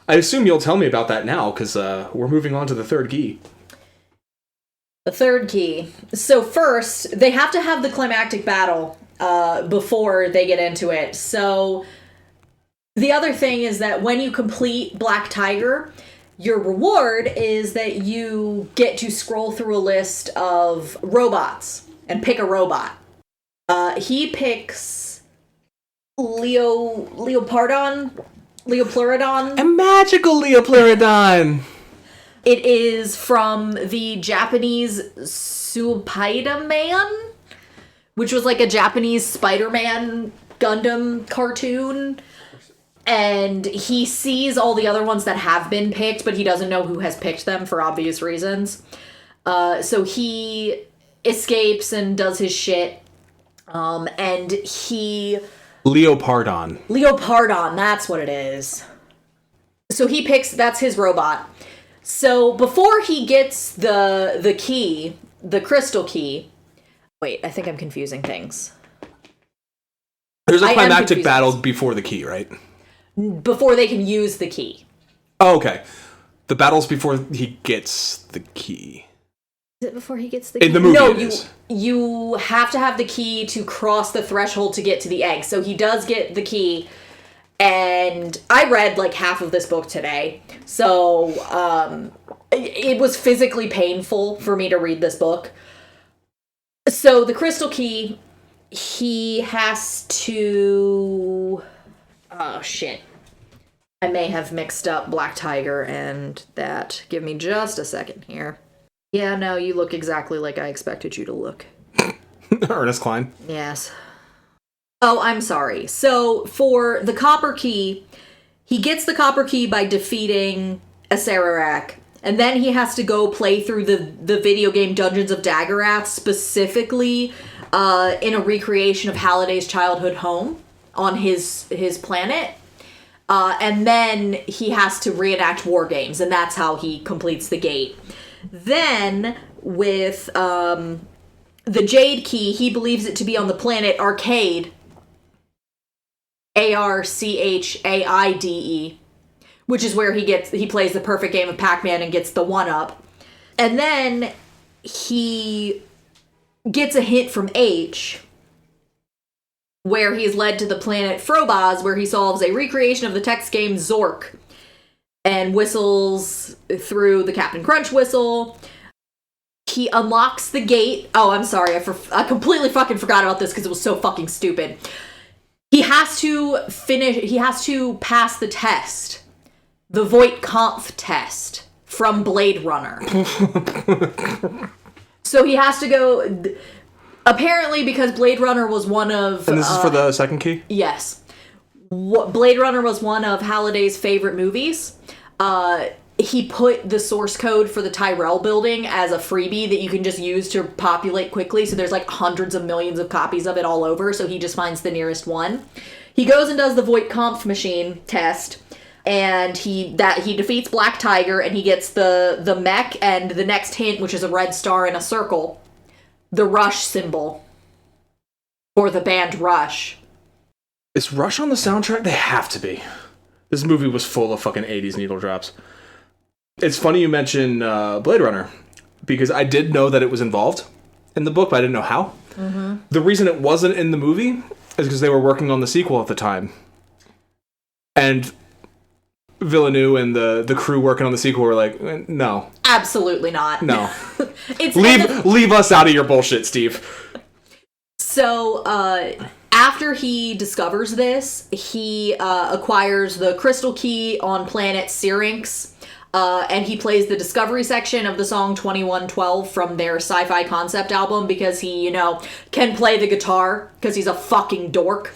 I assume you'll tell me about that now, because we're moving on to the third key. The third key. So first, they have to have the climactic battle before they get into it. So the other thing is that when you complete Black Tiger, your reward is that you get to scroll through a list of robots and pick a robot. He picks Leopardon? A magical Leoplerodon! It is from the Japanese Spider-Man, which was like a Japanese Spider-Man Gundam cartoon. And he sees all the other ones that have been picked, but he doesn't know who has picked them for obvious reasons. So he escapes and does his shit. And he... Leopardon, that's what it is. So he picks... That's his robot. So before he gets the key, the crystal key... Wait, I think I'm confusing things. There's a climactic battle before the key, right? Before they can use the key. Oh, okay. The battle's before he gets the key. Is it before he gets the key? In the movie, no, you have to have the key to cross the threshold to get to the egg. So he does get the key, and I read like half of this book today. So it was physically painful for me to read this book. So the crystal key, he has to... Oh, shit. I may have mixed up Black Tiger and that. Give me just a second here. Yeah, no, you look exactly like I expected you to look. Ernest Cline. Yes. Oh, I'm sorry. So, for the copper key, he gets the copper key by defeating Acererak, and then he has to go play through the video game Dungeons of Daggerath, specifically in a recreation of Halliday's childhood home on his planet. And then he has to reenact War Games, and that's how he completes the gate. Then, with the Jade Key, he believes it to be on the planet Arcade, Archaide, which is where he plays the perfect game of Pac-Man and gets the 1-up. And then he gets a hint from H, where he's led to the planet Frobaz, where he solves a recreation of the text game Zork and whistles through the Captain Crunch whistle. He unlocks the gate. Oh, I'm sorry. I completely fucking forgot about this because it was so fucking stupid. He has to pass the test. The Voight-Kampff test from Blade Runner. So he has to go... Apparently, because Blade Runner was one of... And this is for the second key? Yes. Blade Runner was one of Halliday's favorite movies. He put the source code for the Tyrell building as a freebie that you can just use to populate quickly. So there's like hundreds of millions of copies of it all over. So he just finds the nearest one. He goes and does the Voight-Kampff machine test. And he defeats Black Tiger, and he gets the mech and the next hint, which is a red star in a circle. The Rush symbol. For the band Rush. Is Rush on the soundtrack? They have to be. This movie was full of fucking 80s needle drops. It's funny you mention Blade Runner, because I did know that it was involved in the book, but I didn't know how. Mm-hmm. The reason it wasn't in the movie is because they were working on the sequel at the time. And Villeneuve and the crew working on the sequel were like, no. Absolutely not. No. Leave us out of your bullshit, Steve. So, after he discovers this, he acquires the crystal key on planet Syrinx, and he plays the Discovery section of the song 2112 from their sci-fi concept album because he, can play the guitar because he's a fucking dork.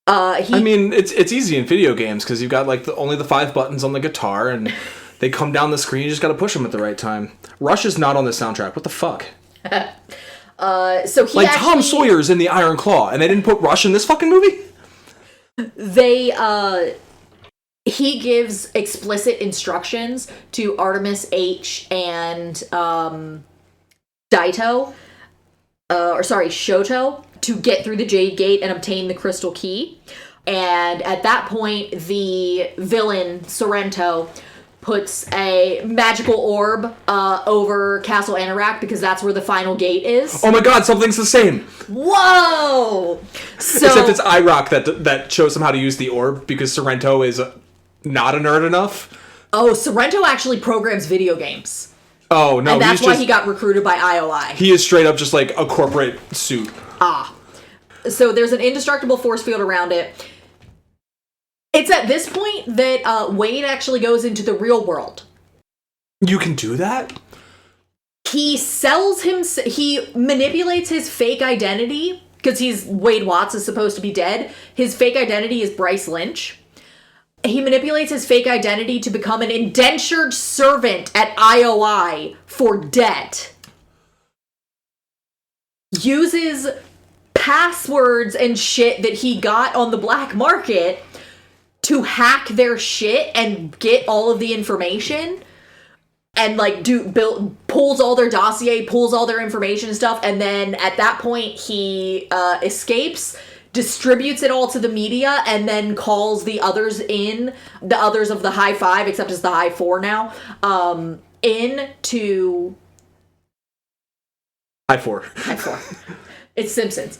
It's easy in video games because you've got only the 5 buttons on the guitar and they come down the screen. You just got to push them at the right time. Rush is not on this soundtrack. What the fuck? So he Tom Sawyer's in the Iron Claw, and they didn't put Rush in this fucking movie? he gives explicit instructions to Artemis H and Shoto to get through the Jade Gate and obtain the crystal key. And at that point, the villain, Sorrento, puts a magical orb over Castle Anorak because that's where the final gate is. Oh my god, something's the same! Whoa! So, except it's IROC that shows him how to use the orb because Sorrento is not a nerd enough. Oh, Sorrento actually programs video games. Oh, no. And that's why he got recruited by IOI. He is straight up just like a corporate suit. So there's an indestructible force field around it. It's at this point that Wade actually goes into the real world. You can do that? He manipulates his fake identity, because Wade Watts is supposed to be dead. His fake identity is Bryce Lynch. He manipulates his fake identity to become an indentured servant at IOI for debt. Uses passwords and shit that he got on the black market to hack their shit and get all of the information. And pulls all their dossier, pulls all their information and stuff, and then at that point he escapes, distributes it all to the media, and then calls the others of the High Five, except it's the High Four now, in to... High Four. It's Simpsons.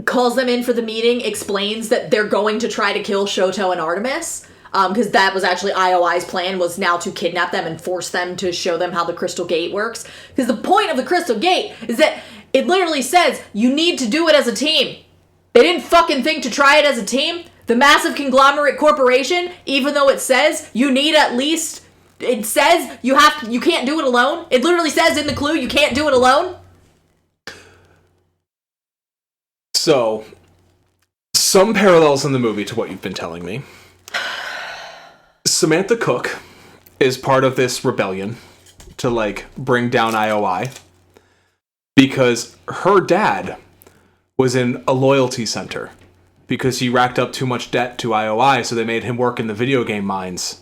Calls them in for the meeting, explains that they're going to try to kill Shoto and Artemis, because that was actually IOI's plan, was now to kidnap them and force them to show them how the Crystal Gate works. Because the point of the Crystal Gate is that it literally says you need to do it as a team. They didn't fucking think to try it as a team. The massive conglomerate corporation, even though it says you need at least... It says you can't do it alone. It literally says in the clue you can't do it alone. So, some parallels in the movie to what you've been telling me. Samantha Cook is part of this rebellion to, bring down IOI because her dad was in a loyalty center because he racked up too much debt to IOI, so they made him work in the video game mines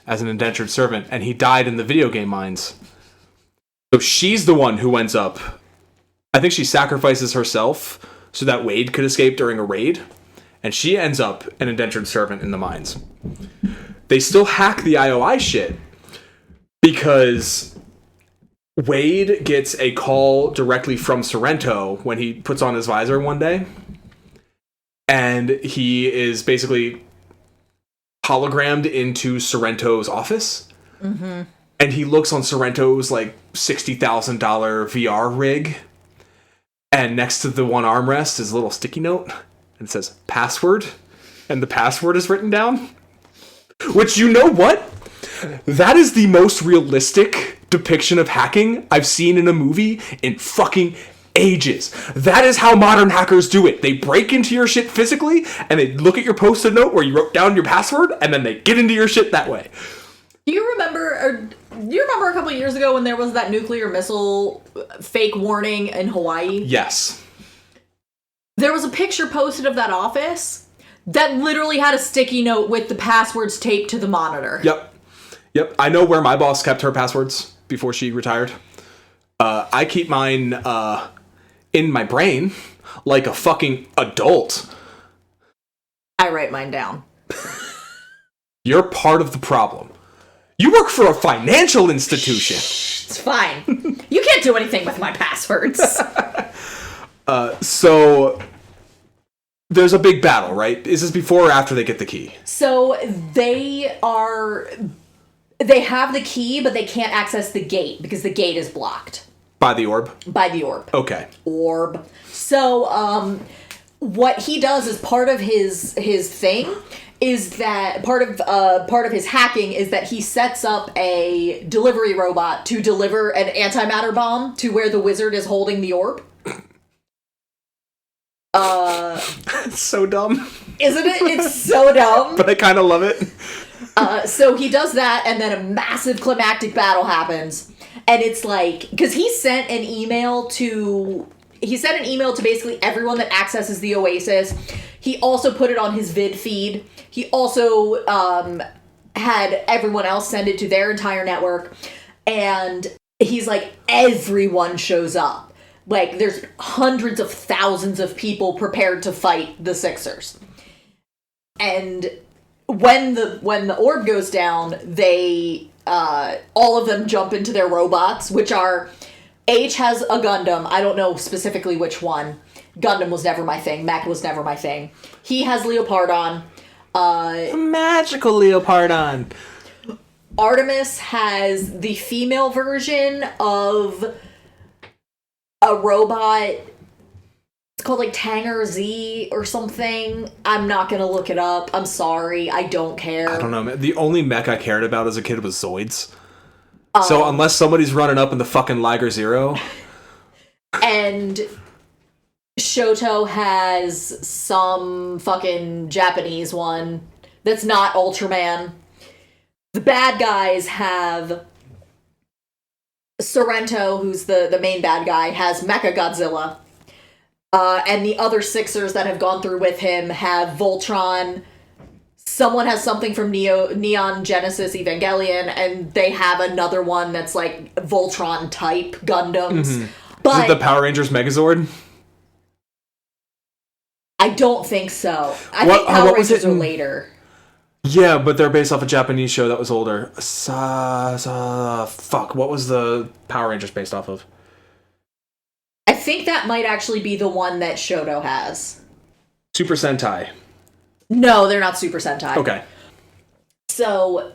as an indentured servant, and he died in the video game mines. So she's the one who ends up... I think she sacrifices herself so that Wade could escape during a raid, and she ends up an indentured servant in the mines. They still hack the IOI shit because Wade gets a call directly from Sorrento when he puts on his visor one day, and he is basically hologrammed into Sorrento's office. Mm-hmm. And he looks on Sorrento's $60,000 VR rig, and next to the one armrest is a little sticky note, and it says password, and the password is written down. Which, you know what? That is the most realistic depiction of hacking I've seen in a movie in fucking ages. That is how modern hackers do it. They break into your shit physically, and they look at your post-it note where you wrote down your password, and then they get into your shit that way. Do you remember a couple of years ago when there was that nuclear missile fake warning in Hawaii? Yes. There was a picture posted of that office that literally had a sticky note with the passwords taped to the monitor. Yep. I know where my boss kept her passwords before she retired. I keep mine in my brain like a fucking adult. I write mine down. You're part of the problem. You work for a financial institution. It's fine. You can't do anything with my passwords. So there's a big battle, right? Is this before or after they get the key? So they have the key, but they can't access the gate because the gate is blocked. By the orb? By the orb. Okay. Orb. So, what he does as part of his thing is that part of his hacking is that he sets up a delivery robot to deliver an antimatter bomb to where the wizard is holding the orb. It's so dumb. Isn't it? It's so dumb. But I kind of love it. So he does that, and then a massive climactic battle happens. And it's because he sent an email to basically everyone that accesses the Oasis. He also put it on his vid feed. He also had everyone else send it to their entire network. And he's like, everyone shows up. Like, there's hundreds of thousands of people prepared to fight the Sixers. And when the orb goes down, they all of them jump into their robots, which are... H has a Gundam. I don't know specifically which one. Gundam was never my thing. Mech was never my thing. He has Leopardon. Magical Leopardon. Artemis has the female version of a robot. It's called like Tanger Z or something. I'm not gonna look it up. I'm sorry. I don't care. I don't know, man. The only mech I cared about as a kid was Zoids. So unless somebody's running up in the fucking Liger Zero. And Shoto has some fucking Japanese one that's not Ultraman. The bad guys have Sorrento, who's the main bad guy, has Mechagodzilla. And the other Sixers that have gone through with him have Voltron. Someone has something from Neon Genesis Evangelion, and they have another one that's like Voltron type Gundams. Mm-hmm. But is it the Power Rangers Megazord? I don't think so. I think Power Rangers are later. Yeah, but they're based off a Japanese show that was older. Fuck, what was the Power Rangers based off of? I think that might actually be the one that Shoto has. Super Sentai. No, they're not Super Sentai. Okay. So,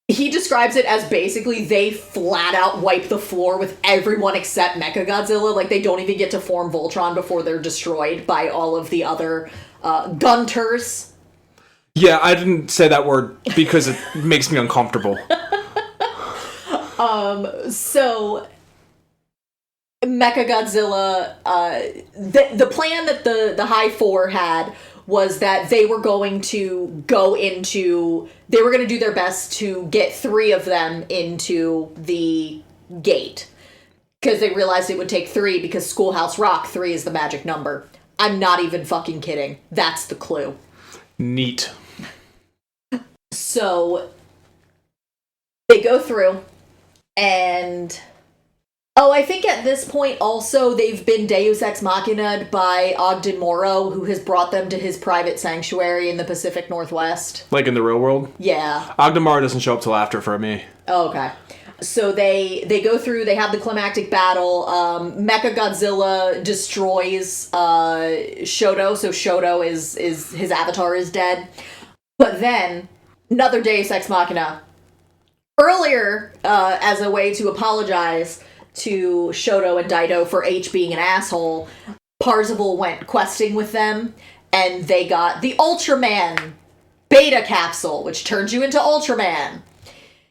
he describes it as basically they flat out wipe the floor with everyone except Mechagodzilla. Like, they don't even get to form Voltron before they're destroyed by all of the other Gunters. Yeah, I didn't say that word because it makes me uncomfortable. So... Mechagodzilla, the plan that the High Four had was that they were going to they were going to do their best to get 3 of them into the gate. Because they realized it would take 3 because Schoolhouse Rock, 3 is the magic number. I'm not even fucking kidding. That's the clue. Neat. So, they go through, and... Oh, I think at this point also they've been Deus Ex Machina'd by Ogden Morrow, who has brought them to his private sanctuary in the Pacific Northwest. Like in the real world? Yeah. Ogden Morrow doesn't show up till after for me. Oh, okay. So they go through, they have the climactic battle. Mechagodzilla destroys Shoto, so Shoto is his avatar is dead. But then, another Deus Ex Machina. Earlier, as a way to apologize to Shoto and Daito for H being an asshole, Parzival went questing with them, and they got the Ultraman beta capsule, which turns you into Ultraman.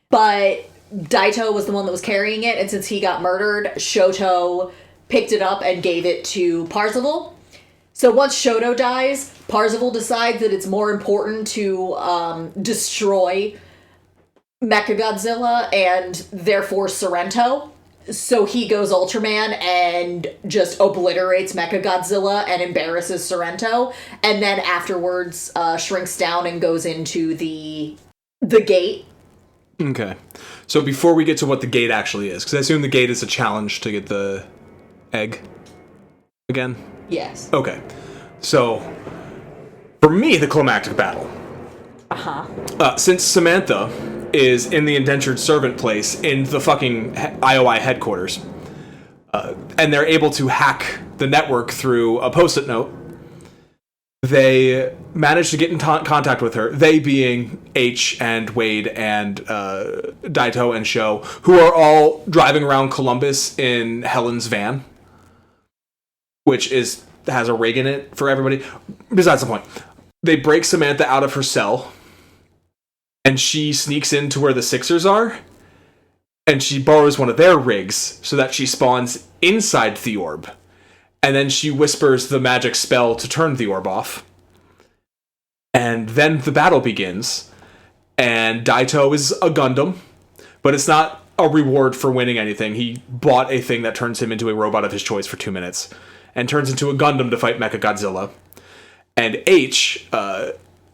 But Daito was the one that was carrying it, and since he got murdered, Shoto picked it up and gave it to Parzival. So once Shoto dies, Parzival decides that it's more important to destroy Mechagodzilla and therefore Sorrento. So he goes Ultraman and just obliterates Mechagodzilla and embarrasses Sorrento, and then afterwards shrinks down and goes into the gate. Okay. So before we get to what the gate actually is, because I assume the gate is a challenge to get the egg again? Yes. Okay. So, for me, the climactic battle. Since Samantha is in the indentured servant place in the fucking IOI headquarters, and they're able to hack the network through a post-it note, they manage to get in contact with her, they being H and Wade and Daito and Sho, who are all driving around Columbus in Helen's van, which has a rig in it for everybody. Besides the point. They break Samantha out of her cell, and she sneaks into where the Sixers are, and she borrows one of their rigs so that she spawns inside the orb. And then she whispers the magic spell to turn the orb off. And then the battle begins. And Daito is a Gundam, but it's not a reward for winning anything. He bought a thing that turns him into a robot of his choice for 2 minutes, and turns into a Gundam to fight Mechagodzilla. And H,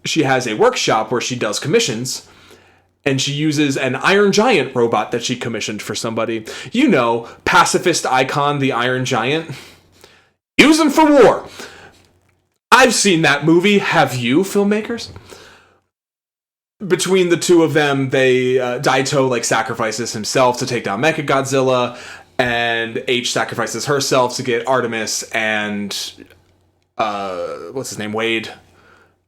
she has a workshop where she does commissions, and she uses an Iron Giant robot that she commissioned for somebody. You know, pacifist icon, the Iron Giant. Use him for war. I've seen that movie. Have you, filmmakers? Between the two of them, they Daito like sacrifices himself to take down Mechagodzilla, and H sacrifices herself to get Artemis and what's his name, Wade,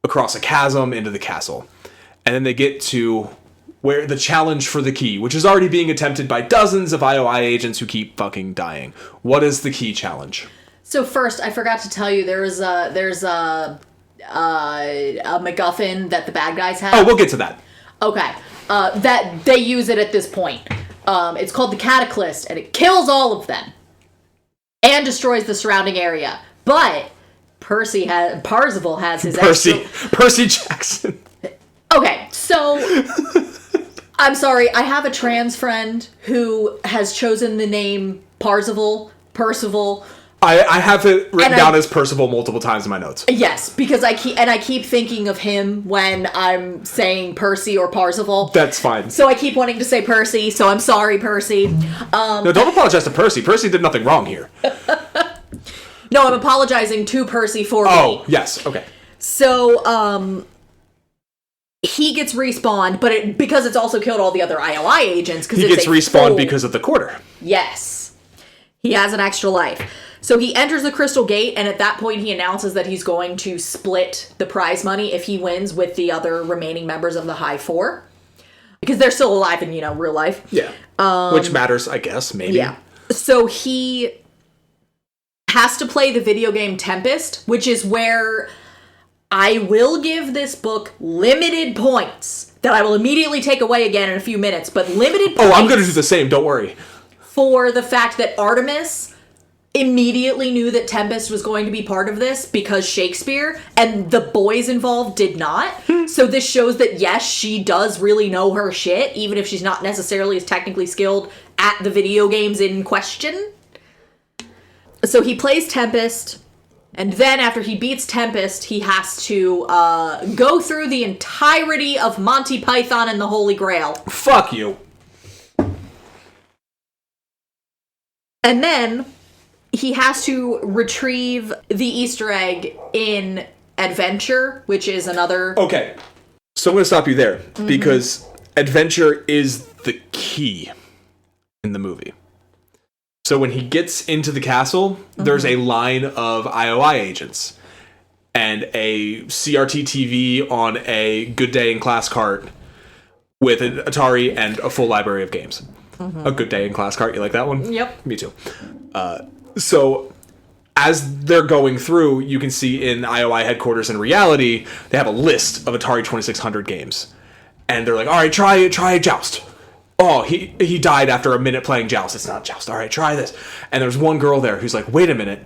across a chasm into the castle. And then they get to where the challenge for the key, which is already being attempted by dozens of IOI agents who keep fucking dying. What is the key challenge? So first, I forgot to tell you there's a MacGuffin that the bad guys have. Oh, we'll get to that. Okay. That they use it at this point. It's called the Cataclysm, and it kills all of them and destroys the surrounding area. But Parzival has his Percy Jackson. Okay, so I'm sorry. I have a trans friend who has chosen the name Percival. I have it written down as Percival multiple times in my notes. Yes, because I keep thinking of him when I'm saying Percy or Parzival. That's fine. So I keep wanting to say Percy, so I'm sorry, Percy. No, don't apologize to Percy. Percy did nothing wrong here. No, I'm apologizing to Percy for me. Oh, yes, okay. So, he gets respawned, but because it's also killed all the other IOI agents. He gets respawned because of the quarter. Yes. He has an extra life. So he enters the Crystal Gate, and at that point he announces that he's going to split the prize money if he wins with the other remaining members of the High Four. Because they're still alive in, real life. Yeah. Which matters, I guess, maybe. Yeah. So he has to play the video game Tempest, which is where I will give this book limited points that I will immediately take away again in a few minutes, but limited points. Oh, I'm going to do the same, don't worry. For the fact that Artemis immediately knew that Tempest was going to be part of this because Shakespeare, and the boys involved did not. So this shows that, yes, she does really know her shit, even if she's not necessarily as technically skilled at the video games in question. So he plays Tempest, and then after he beats Tempest, he has to go through the entirety of Monty Python and the Holy Grail. Fuck you. And then he has to retrieve the Easter egg in Adventure, which is another... Okay, so I'm going to stop you there, because Adventure is the key in the movie. So when he gets into the castle, there's a line of IOI agents, and a CRT TV on a Good Day in Class cart with an Atari and a full library of games. A Good Day in Class cart, you like that one? Yep. Me too. So as they're going through, you can see in IOI headquarters in reality, they have a list of Atari 2600 games. And they're like, all right, try Joust. Oh, he died after a minute playing Joust. It's not Joust. All right, try this. And there's one girl there who's like, wait a minute.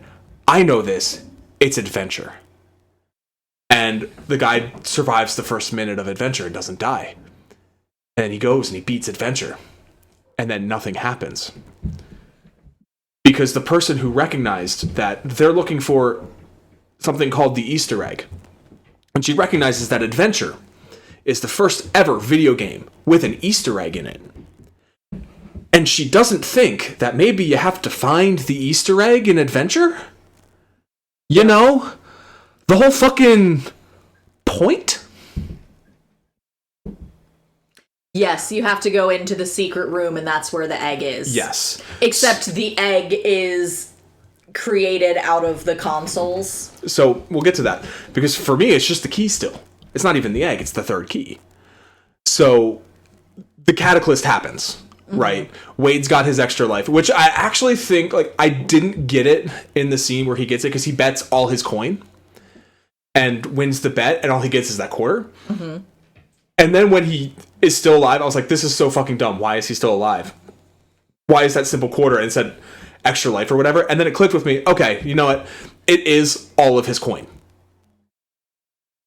I know this. It's Adventure. And the guy survives the first minute of Adventure and doesn't die. And he goes and he beats Adventure. And then nothing happens. Because the person who recognized that they're looking for something called the Easter egg. And she recognizes that Adventure is the first ever video game with an Easter egg in it. And she doesn't think that maybe you have to find the Easter egg in Adventure? You know? The whole fucking point? Yes, you have to go into the secret room, and that's where the egg is. Yes. Except the egg is created out of the consoles. So we'll get to that. Because for me, it's just the key still. It's not even the egg, it's the third key. So the Cataclysm happens, right? Wade's got his extra life, which I actually think, like, I didn't get it in the scene where he gets it, because he bets all his coin and wins the bet, and all he gets is that quarter. And then when he is still alive, I was like, this is so fucking dumb. Why is he still alive? Why is that simple quarter instead extra life or whatever? And then it clicked with me, okay, you know what? It is all of his coin.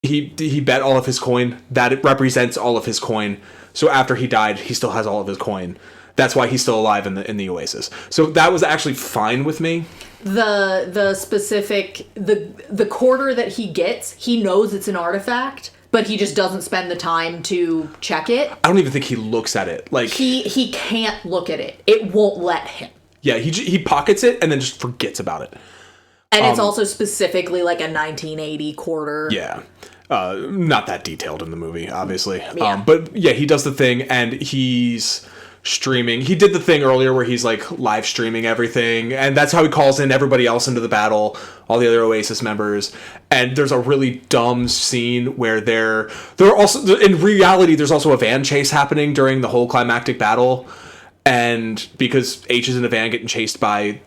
He bet all of his coin. That it represents all of his coin. So after he died, he still has all of his coin. That's why he's still alive in the Oasis. So that was actually fine with me. The specific the quarter that he gets, he knows it's an artifact, but he just doesn't spend the time to check it. I don't even think he looks at it. Like he can't look at it. It won't let him. Yeah, he pockets it and then just forgets about it. And it's also specifically like a 1980 quarter. Yeah. Not that detailed in the movie, obviously. Yeah. But yeah, he does the thing and he's streaming. He did the thing earlier where he's like live streaming everything, and that's how he calls in everybody else into the battle, all the other Oasis members. And there's a really dumb scene where they're also, in reality, there's also a van chase happening during the whole climactic battle. And because H is in a van getting chased by,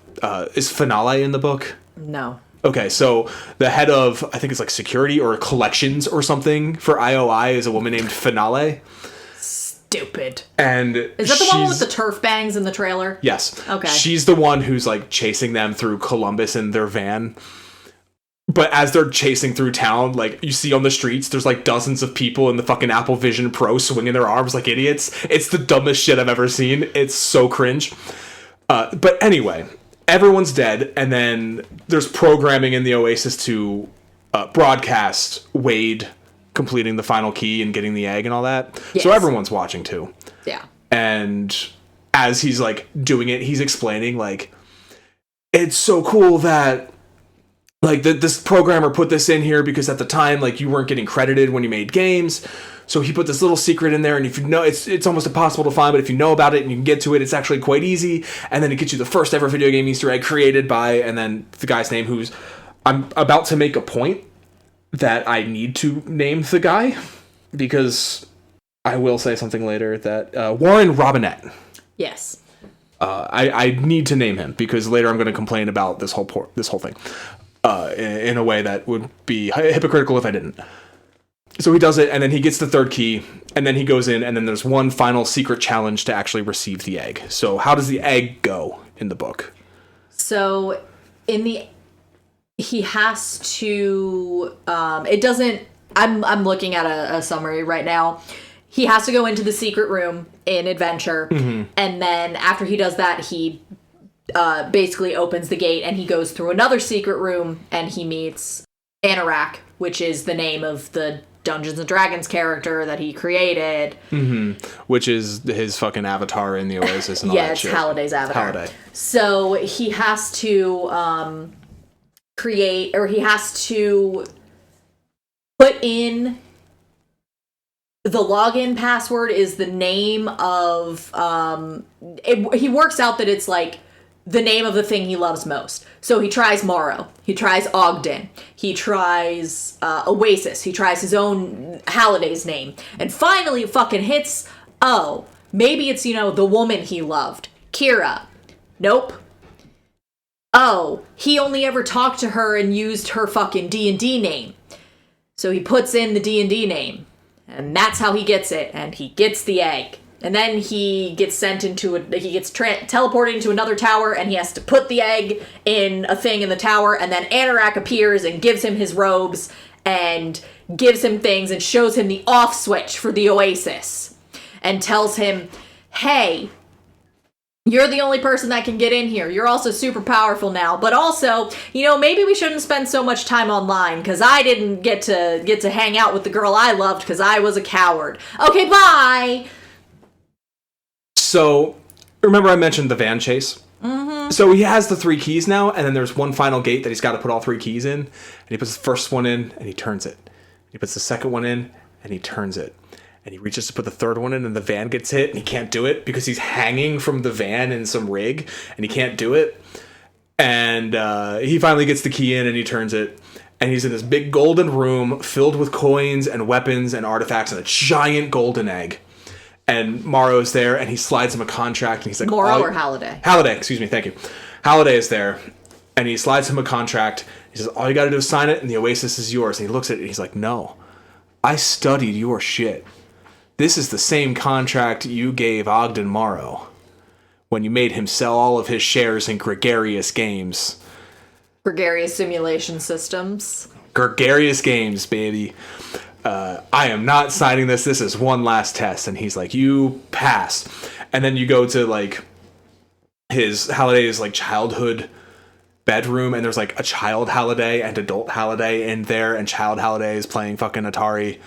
is Finale in the book? No. Okay, so the head of, I think it's like security or collections or something for IOI is a woman named Finale. Stupid. And is that the one with the turf bangs in the trailer? Yes. Okay. She's the one who's like chasing them through Columbus in their van. But as they're chasing through town, like you see on the streets, there's like dozens of people in the fucking Apple Vision Pro swinging their arms like idiots. It's the dumbest shit I've ever seen. It's so cringe. But anyway, everyone's dead, and then there's programming in the Oasis to broadcast Wade completing the final key and getting the egg and all that. Yes. So everyone's watching too. Yeah. And as he's like doing it, he's explaining like, it's so cool that like this programmer put this in here because at the time like you weren't getting credited when you made games. So he put this little secret in there, and if you know, it's almost impossible to find, but if you know about it and you can get to it, it's actually quite easy. And then it gets you the first ever video game Easter egg created by, and then the guy's name who's, I'm about to make a point that I need to name the guy, because I will say something later that Warren Robinette. Yes. I need to name him because later I'm going to complain about this whole thing in a way that would be hypocritical if I didn't. So he does it, and then he gets the third key, and then he goes in, and then there's one final secret challenge to actually receive the egg. So how does the egg go in the book? So he has to, it doesn't, I'm looking at a summary right now. He has to go into the secret room in Adventure, and then after he does that, he basically opens the gate, and he goes through another secret room, and he meets Anorak, which is the name of the Dungeons and Dragons character that he created. Which is his fucking avatar in the Oasis and all that shit. Yeah, it's Halliday's avatar. Halliday. So he has to create, or he has to put in the login password is the name of, he works out that it's like the name of the thing he loves most. So he tries Morrow. He tries Ogden. He tries Oasis. He tries his own Halliday's name. And finally it fucking hits, oh, maybe it's, the woman he loved. Kira. Nope. Oh, he only ever talked to her and used her fucking D&D name. So he puts in the D&D name. And that's how he gets it. And he gets the egg. And then he gets sent into teleported into another tower, and he has to put the egg in a thing in the tower, and then Anorak appears and gives him his robes and gives him things and shows him the off switch for the Oasis and tells him, hey, you're the only person that can get in here. You're also super powerful now, but also, maybe we shouldn't spend so much time online because I didn't get to hang out with the girl I loved because I was a coward. Okay, bye. So, remember I mentioned the van chase? So he has the 3 keys now, and then there's one final gate that he's got to put all 3 keys in. And he puts the first one in, and he turns it. He puts the second one in, and he turns it. And he reaches to put the third one in, and the van gets hit, and he can't do it because he's hanging from the van in some rig, and he can't do it. And he finally gets the key in, and he turns it. And he's in this big golden room filled with coins and weapons and artifacts and a giant golden egg. And Morrow's there, and he slides him a contract, and he's like... Morrow or Halliday? Halliday, excuse me, thank you. Halliday is there, and he slides him a contract. He says, all you gotta do is sign it, and the Oasis is yours. And he looks at it, and he's like, no, I studied your shit. This is the same contract you gave Ogden Morrow when you made him sell all of his shares in Gregarious Games. Gregarious Simulation Systems. Gregarious Games, baby. I am not signing this. This is one last test. And he's like, you passed. And then you go to like his Halliday's like childhood bedroom, and there's like a child Halliday and adult Halliday in there, and child Halliday is playing fucking Atari,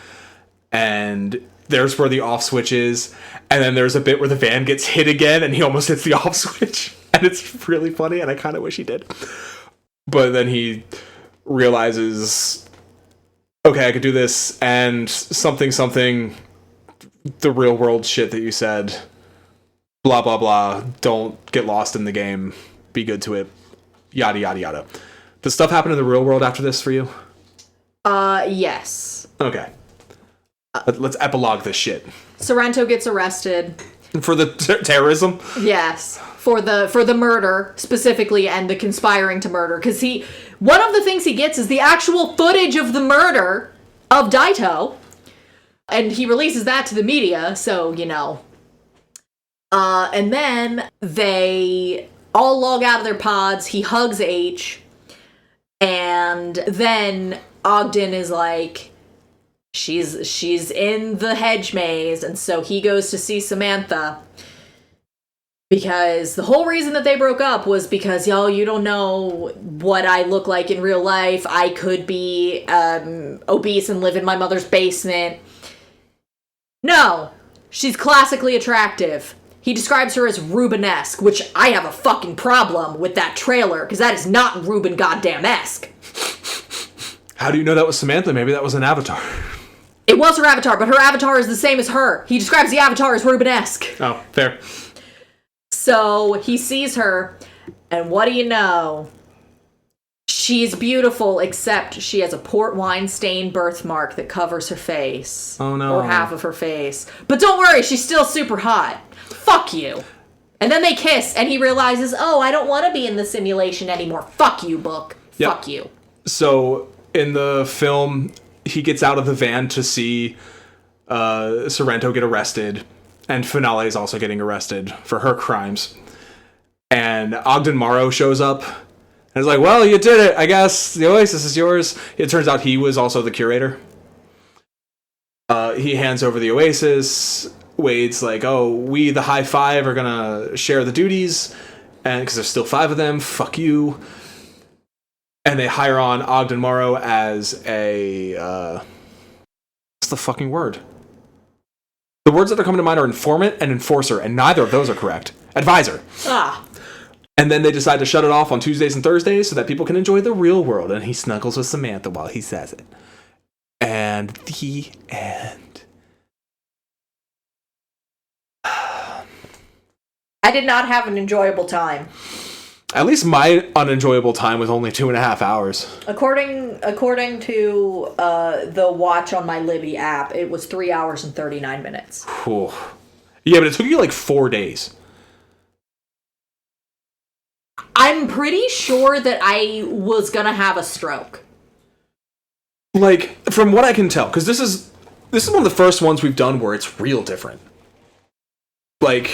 and there's where the off switch is. And then there's a bit where the van gets hit again and he almost hits the off switch, and it's really funny, and I kind of wish he did. But then he realizes, okay, I could do this, and something, the real world shit that you said, blah, blah, blah, don't get lost in the game, be good to it, yada, yada, yada. Does stuff happen in the real world after this for you? Yes. Okay. Let's epilogue this shit. Sorrento gets arrested. For the terrorism? Yes. For the murder, specifically, and the conspiring to murder. Because one of the things he gets is the actual footage of the murder of Daito. And he releases that to the media, so, you know. And then they all log out of their pods. He hugs H. And then Ogden is like, she's in the hedge maze. And so he goes to see Samantha. Because the whole reason that they broke up was because, y'all, you don't know what I look like in real life. I could be obese and live in my mother's basement. No, she's classically attractive. He describes her as Rubenesque, which I have a fucking problem with that trailer, because that is not Ruben goddamn-esque. How do you know that was Samantha? Maybe that was an avatar. It was her avatar, but her avatar is the same as her. He describes the avatar as Rubenesque. Oh, fair. So he sees her, and what do you know? She's beautiful, except she has a port wine stained birthmark that covers her face. Oh no. Or half of her face. But don't worry, she's still super hot. Fuck you. And then they kiss, and he realizes, oh, I don't want to be in the simulation anymore. Fuck you, book. Yep. Fuck you. So, in the film, he gets out of the van to see Sorrento get arrested, and Finale is also getting arrested for her crimes. And Ogden Morrow shows up, and is like, well, you did it, I guess. The Oasis is yours. It turns out he was also the curator. He hands over the Oasis. Wade's like, oh, we, the High Five, are gonna share the duties, and because there's still 5 of them, fuck you. And they hire on Ogden Morrow as a, what's the fucking word? The words that are coming to mind are informant and enforcer, and neither of those are correct. Advisor. Ah. And then they decide to shut it off on Tuesdays and Thursdays so that people can enjoy the real world, and he snuggles with Samantha while he says it. And the end. I did not have an enjoyable time. At least my unenjoyable time was only 2.5 hours. According to the watch on my Libby app, it was 3 hours and 39 minutes. Whew. Yeah, but it took you like 4 days. I'm pretty sure that I was gonna have a stroke. Like, from what I can tell, because this is one of the first ones we've done where it's real different. Like,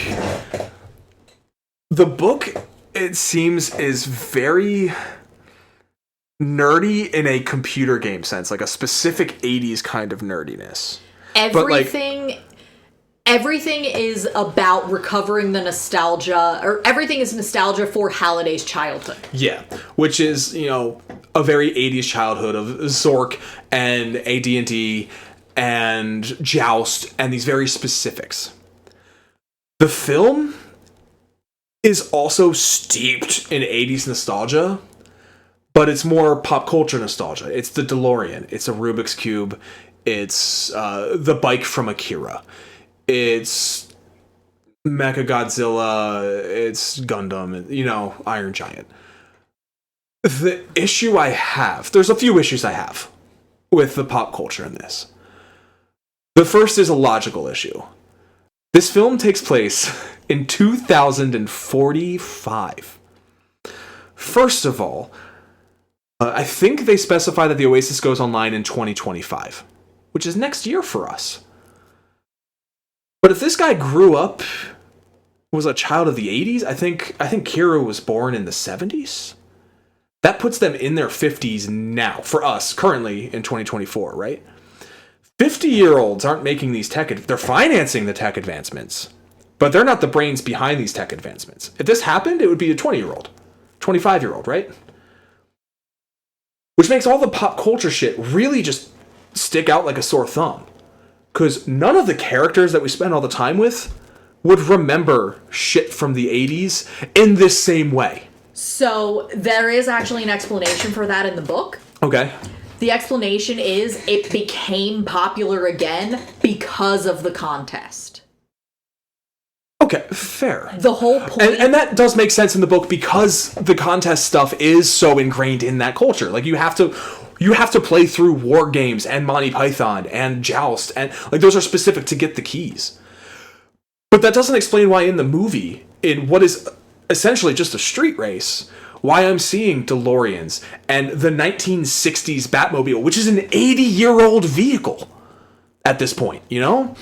the book, it seems, is very nerdy in a computer game sense, like a specific 80s kind of nerdiness. Everything is about recovering the nostalgia, or everything is nostalgia for Halliday's childhood. Yeah, which is, you know, a very 80s childhood of Zork and AD&D and Joust and these very specifics. The film is also steeped in 80s nostalgia, but it's more pop culture nostalgia. It's the DeLorean. It's a Rubik's Cube. It's the bike from Akira. It's Mechagodzilla. It's Gundam. You know, Iron Giant. The issue I have... There's a few issues I have with the pop culture in this. The first is a logical issue. This film takes place in 2045. First of all, I think they specify that the Oasis goes online in 2025, which is next year for us. But if this guy grew up, was a child of the 80s, I think Kira was born in the 70s. That puts them in their 50s now, for us, currently in 2024, right? 50-year-olds aren't making these they're financing the tech advancements, but they're not the brains behind these tech advancements. If this happened, it would be a 20-year-old, 25-year-old, right? Which makes all the pop culture shit really just stick out like a sore thumb. Because none of the characters that we spend all the time with would remember shit from the 80s in this same way. So there is actually an explanation for that in the book. Okay. The explanation is it became popular again because of the contest. Okay, fair. The whole point... And that does make sense in the book because the contest stuff is so ingrained in that culture. Like, you have to play through War Games and Monty Python and Joust, and like those are specific to get the keys. But that doesn't explain why in the movie, in what is essentially just a street race, why I'm seeing DeLoreans and the 1960s Batmobile, which is an 80-year-old vehicle at this point, you know?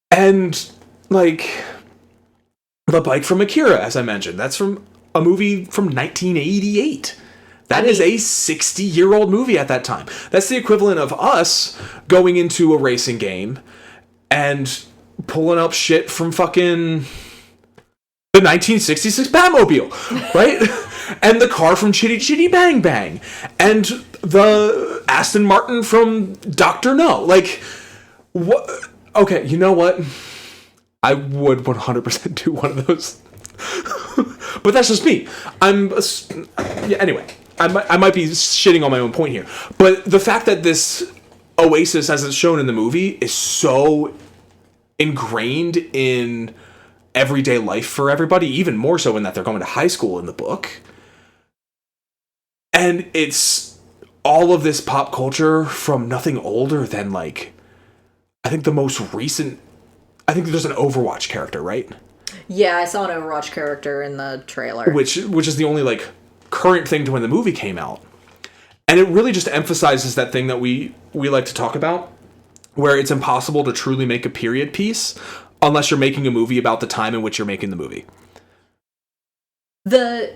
And, like, the bike from Akira, as I mentioned, that's from a movie from 1988. That is a 60-year-old movie at that time. That's the equivalent of us going into a racing game and pulling up shit from fucking the 1966 Batmobile, right? And the car from Chitty Chitty Bang Bang. And the Aston Martin from Dr. No. Like, what? Okay, you know what? I would 100% do one of those. But that's just me. Anyway, I might be shitting on my own point here. But the fact that this Oasis, as it's shown in the movie, is so ingrained in everyday life for everybody, even more so in that they're going to high school in the book. And it's all of this pop culture from nothing older than, like, I think the most recent... I think there's an Overwatch character, right? Yeah, I saw an Overwatch character in the trailer. Which is the only, like, current thing to when the movie came out. And it really just emphasizes that thing that we like to talk about, where it's impossible to truly make a period piece unless you're making a movie about the time in which you're making the movie. The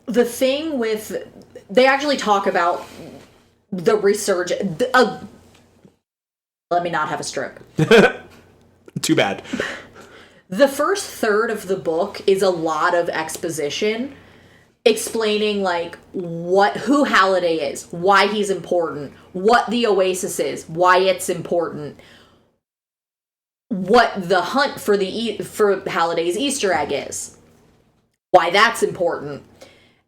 thing with... They actually talk about the resurgence... let me not have a stroke. Too bad. The first third of the book is a lot of exposition explaining, like, who Halliday is, why he's important, what the Oasis is, why it's important, what the hunt for Halliday's Easter egg is, why that's important.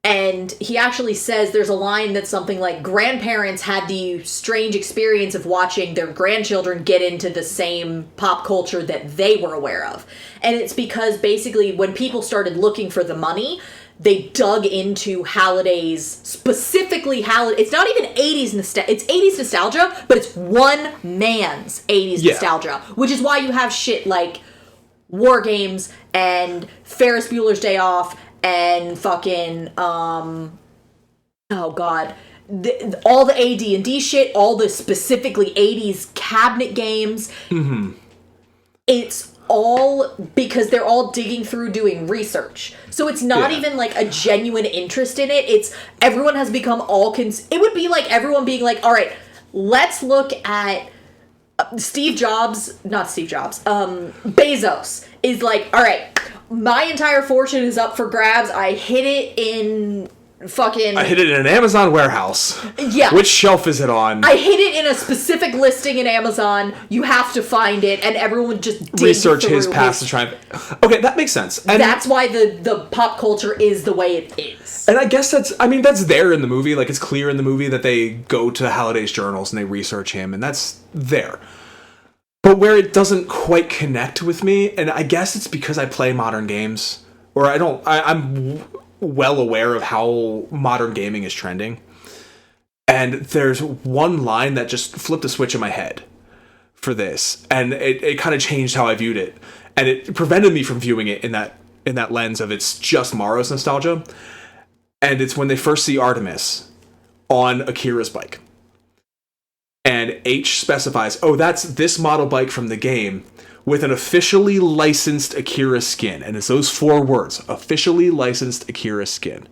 And he actually says there's a line that's something like, grandparents had the strange experience of watching their grandchildren get into the same pop culture that they were aware of. And it's because basically when people started looking for the money, they dug into Halliday's, specifically Halliday. It's not even 80s nostalgia. It's 80s nostalgia, but it's one man's 80s nostalgia, which is why you have shit like War Games and Ferris Bueller's Day Off and fucking, oh god, all the AD&D shit, all the specifically 80s cabinet games. Mm-hmm. It's all because they're all digging through doing research. So it's not even like a genuine interest in it. It's everyone has become it would be like everyone being like, all right, let's look at Bezos is like, all right, my entire fortune is up for grabs. I hid it in an Amazon warehouse. Yeah. Which shelf is it on? I hid it in a specific listing in Amazon. You have to find it, and everyone just research his past to try and... Okay, that makes sense. And that's why the pop culture is the way it is. And I guess that's there in the movie. Like, it's clear in the movie that they go to Halliday's journals and they research him, and that's there. But where it doesn't quite connect with me, and I guess it's because I play modern games, or I'm well aware of how modern gaming is trending. And there's one line that just flipped a switch in my head for this, and it kind of changed how I viewed it. And it prevented me from viewing it in that lens of it's just Morrow's nostalgia. And it's when they first see Artemis on Akira's bike. And H specifies, oh, that's this model bike from the game with an officially licensed Akira skin. And it's those 4 words, officially licensed Akira skin.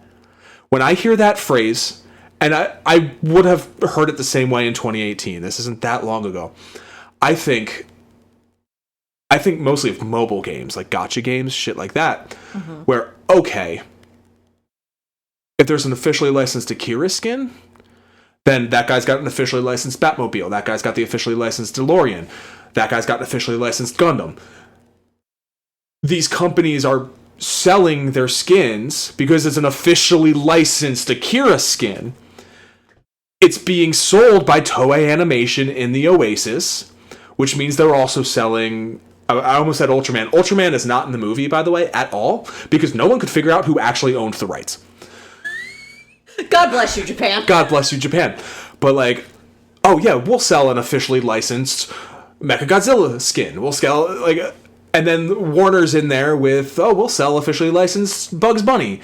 When I hear that phrase, and I would have heard it the same way in 2018, this isn't that long ago, I think I think mostly of mobile games, like gacha games, shit like that, where, okay, if there's an officially licensed Akira skin, then that guy's got an officially licensed Batmobile. That guy's got the officially licensed DeLorean. That guy's got an officially licensed Gundam. These companies are selling their skins because it's an officially licensed Akira skin. It's being sold by Toei Animation in the Oasis, which means they're also selling... I almost said Ultraman. Ultraman is not in the movie, by the way, at all, because no one could figure out who actually owned the rights. God bless you, Japan. God bless you, Japan. But like, oh yeah, we'll sell an officially licensed Mechagodzilla skin. We'll sell like, and then Warner's in there with, oh, we'll sell officially licensed Bugs Bunny.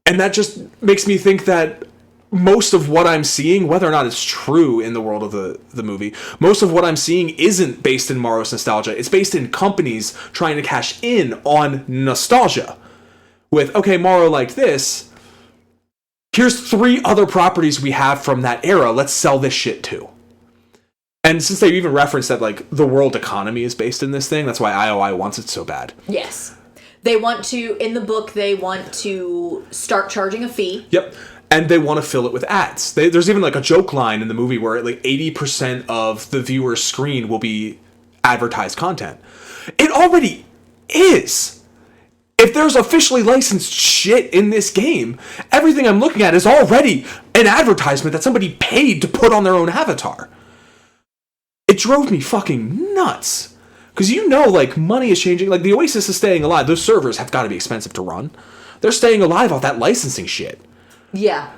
And that just makes me think that most of what I'm seeing, whether or not it's true in the world of the movie, most of what I'm seeing isn't based in Morrow's nostalgia. It's based in companies trying to cash in on nostalgia. With, okay, Morrow liked this. Here's 3 other properties we have from that era. Let's sell this shit too. And since they even referenced that, like, the world economy is based in this thing, that's why IOI wants it so bad. Yes. They want to, in the book, they want to start charging a fee. Yep. And they want to fill it with ads. There's even, like, a joke line in the movie where, like, 80% of the viewer's screen will be advertised content. It already is. If there's officially licensed shit in this game, everything I'm looking at is already an advertisement that somebody paid to put on their own avatar. It drove me fucking nuts. Because like, money is changing. Like, the Oasis is staying alive. Those servers have got to be expensive to run. They're staying alive off that licensing shit. Yeah,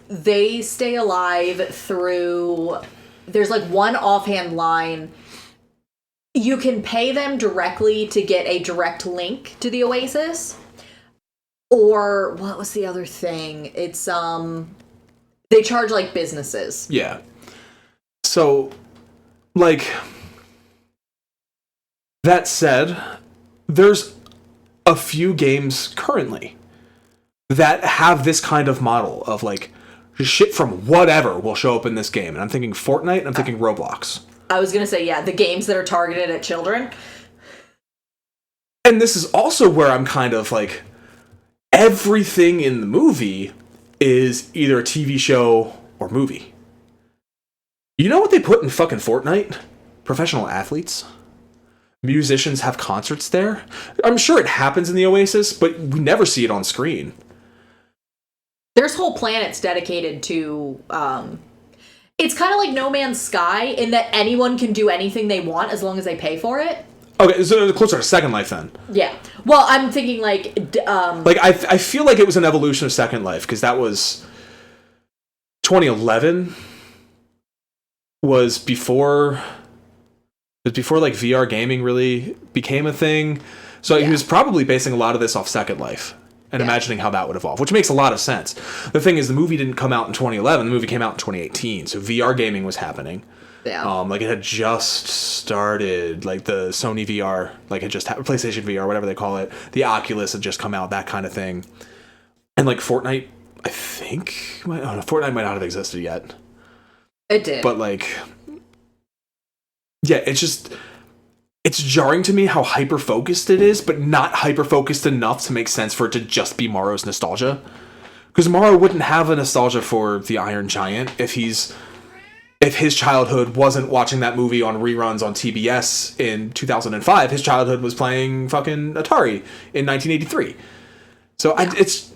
they stay alive through, there's like one offhand line. You can pay them directly to get a direct link to the Oasis. Or what was the other thing? It's they charge like businesses. Yeah. So, like, that said, there's a few games currently that have this kind of model of, like, shit from whatever will show up in this game. And I'm thinking Fortnite and I'm thinking Roblox. I was going to say, yeah, the games that are targeted at children. And this is also where I'm kind of like, everything in the movie is either a TV show or movie. You know what they put in fucking Fortnite? Professional athletes. Musicians have concerts there. I'm sure it happens in the Oasis, but we never see it on screen. There's whole planets dedicated to... It's kind of like No Man's Sky in that anyone can do anything they want as long as they pay for it. Okay, so closer to Second Life then. Yeah. Well, I'm thinking like... Like, I feel like it was an evolution of Second Life, because that was... 2011 was before... It was before, like, VR gaming really became a thing. So he was probably basing a lot of this off Second Life and imagining how that would evolve, which makes a lot of sense. The thing is, the movie didn't come out in 2011. The movie came out in 2018, so VR gaming was happening. Yeah. Like, it had just started, like, the Sony VR, like, it just had PlayStation VR, whatever they call it. The Oculus had just come out, that kind of thing. And, like, Fortnite, I think... I don't know, Fortnite might not have existed yet. It did. But, like... Yeah, it's jarring to me how hyper-focused it is, but not hyper-focused enough to make sense for it to just be Morrow's nostalgia. Because Morrow wouldn't have a nostalgia for the Iron Giant if his childhood wasn't watching that movie on reruns on TBS in 2005. His childhood was playing fucking Atari in 1983. So it's...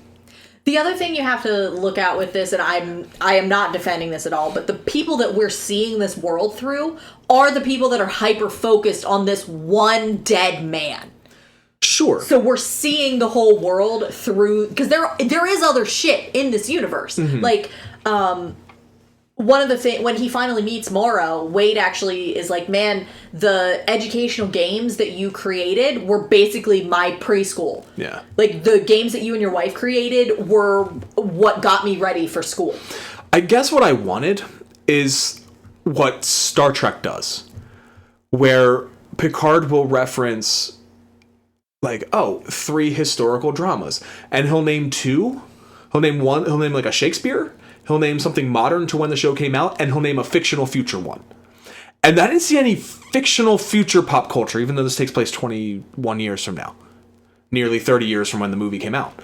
The other thing you have to look out with this, and I am not defending this at all, but the people that we're seeing this world through are the people that are hyper-focused on this one dead man. Sure. So we're seeing the whole world through... Because there is other shit in this universe. Mm-hmm. Like, one of the things... When he finally meets Morrow, Wade actually is like, man, the educational games that you created were basically my preschool. Yeah. Like, the games that you and your wife created were what got me ready for school. I guess what I wanted is what Star Trek does, where Picard will reference, like, 3 historical dramas, and he'll name 2. He'll name one. He'll name, like, a Shakespeare. He'll name something modern to when the show came out, and he'll name a fictional future one. And I didn't see any fictional future pop culture, even though this takes place 21 years from now. Nearly 30 years from when the movie came out.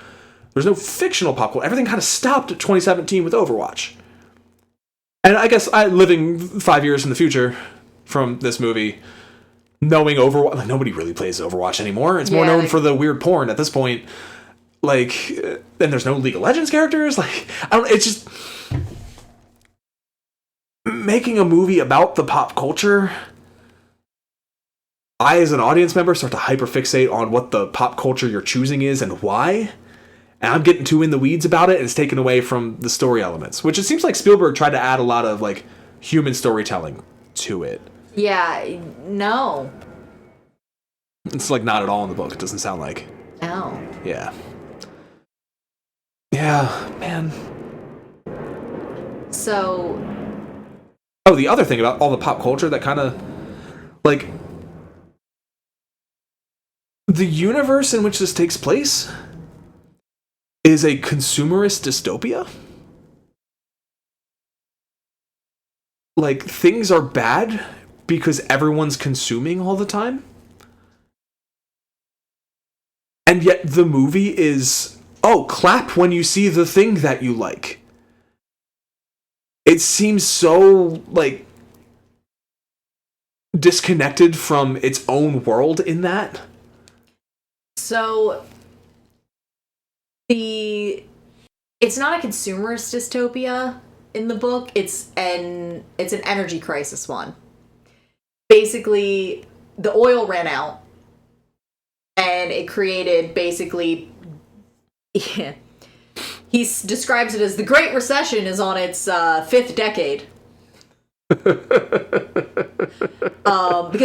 There's no fictional pop culture. Everything kind of stopped at 2017 with Overwatch. And I guess living 5 years in the future from this movie, knowing Overwatch, like, nobody really plays Overwatch anymore. It's more known for the weird porn at this point. Like, and there's no League of Legends characters. Like, it's just making a movie about the pop culture. I, as an audience member, start to hyperfixate on what the pop culture you're choosing is and why. And I'm getting too in the weeds about it, and it's taken away from the story elements, which it seems like Spielberg tried to add a lot of like human storytelling to it. Yeah, no. It's like not at all in the book. It doesn't sound like. No. Yeah. Yeah, man. So. Oh, the other thing about all the pop culture that kind of like the universe in which this takes place is a consumerist dystopia. Like, things are bad because everyone's consuming all the time. And yet the movie is, oh, clap when you see the thing that you like. It seems so, like, disconnected from its own world in that. So, it's not a consumerist dystopia in the book. It's an energy crisis one. Basically, the oil ran out, and it created basically. Yeah, he describes it as the Great Recession is on its fifth decade. Because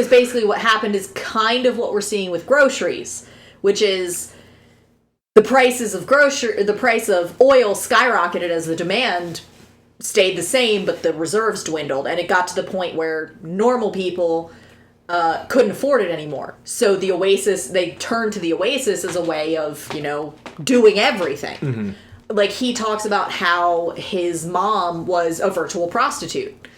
basically what happened is kind of what we're seeing with groceries, which is the price of oil skyrocketed as the demand stayed the same, but the reserves dwindled, and it got to the point where normal people couldn't afford it anymore. So they turned to the Oasis as a way of, doing everything. Mm-hmm. Like, he talks about how his mom was a virtual prostitute.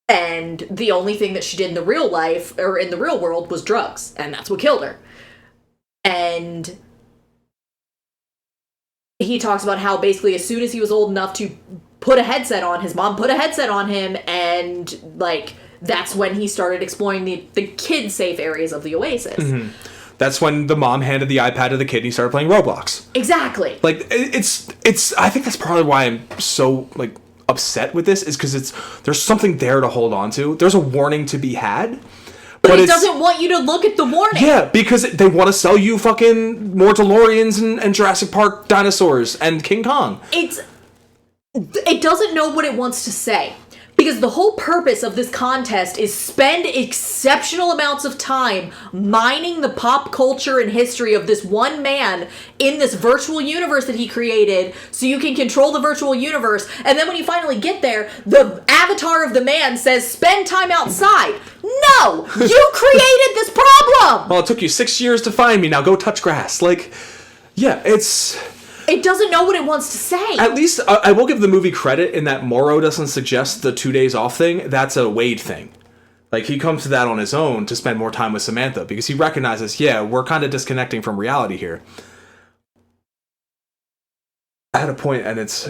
And the only thing that she did in the real life, or in the real world, was drugs. And that's what killed her. And he talks about how basically as soon as he was old enough to put a headset on, his mom put a headset on him, and, like, that's when he started exploring the kid-safe areas of the Oasis. Mm-hmm. That's when the mom handed the iPad to the kid and he started playing Roblox. Exactly. Like, it's I think that's probably why I'm so, like, upset with this, is because there's something there to hold on to. There's a warning to be had. But it doesn't want you to look at the warning. Yeah, because they want to sell you fucking more DeLoreans and Jurassic Park dinosaurs and King Kong. It doesn't know what it wants to say. Because the whole purpose of this contest is spend exceptional amounts of time mining the pop culture and history of this one man in this virtual universe that he created, so you can control the virtual universe. And then when you finally get there, the avatar of the man says, spend time outside. No! You created this problem! Well, it took you 6 years to find me. Now go touch grass. Like, yeah, It doesn't know what it wants to say. At least, I will give the movie credit in that Morrow doesn't suggest the 2 days off thing. That's a Wade thing. Like, he comes to that on his own to spend more time with Samantha, because he recognizes, yeah, we're kind of disconnecting from reality here. I had a point, and it's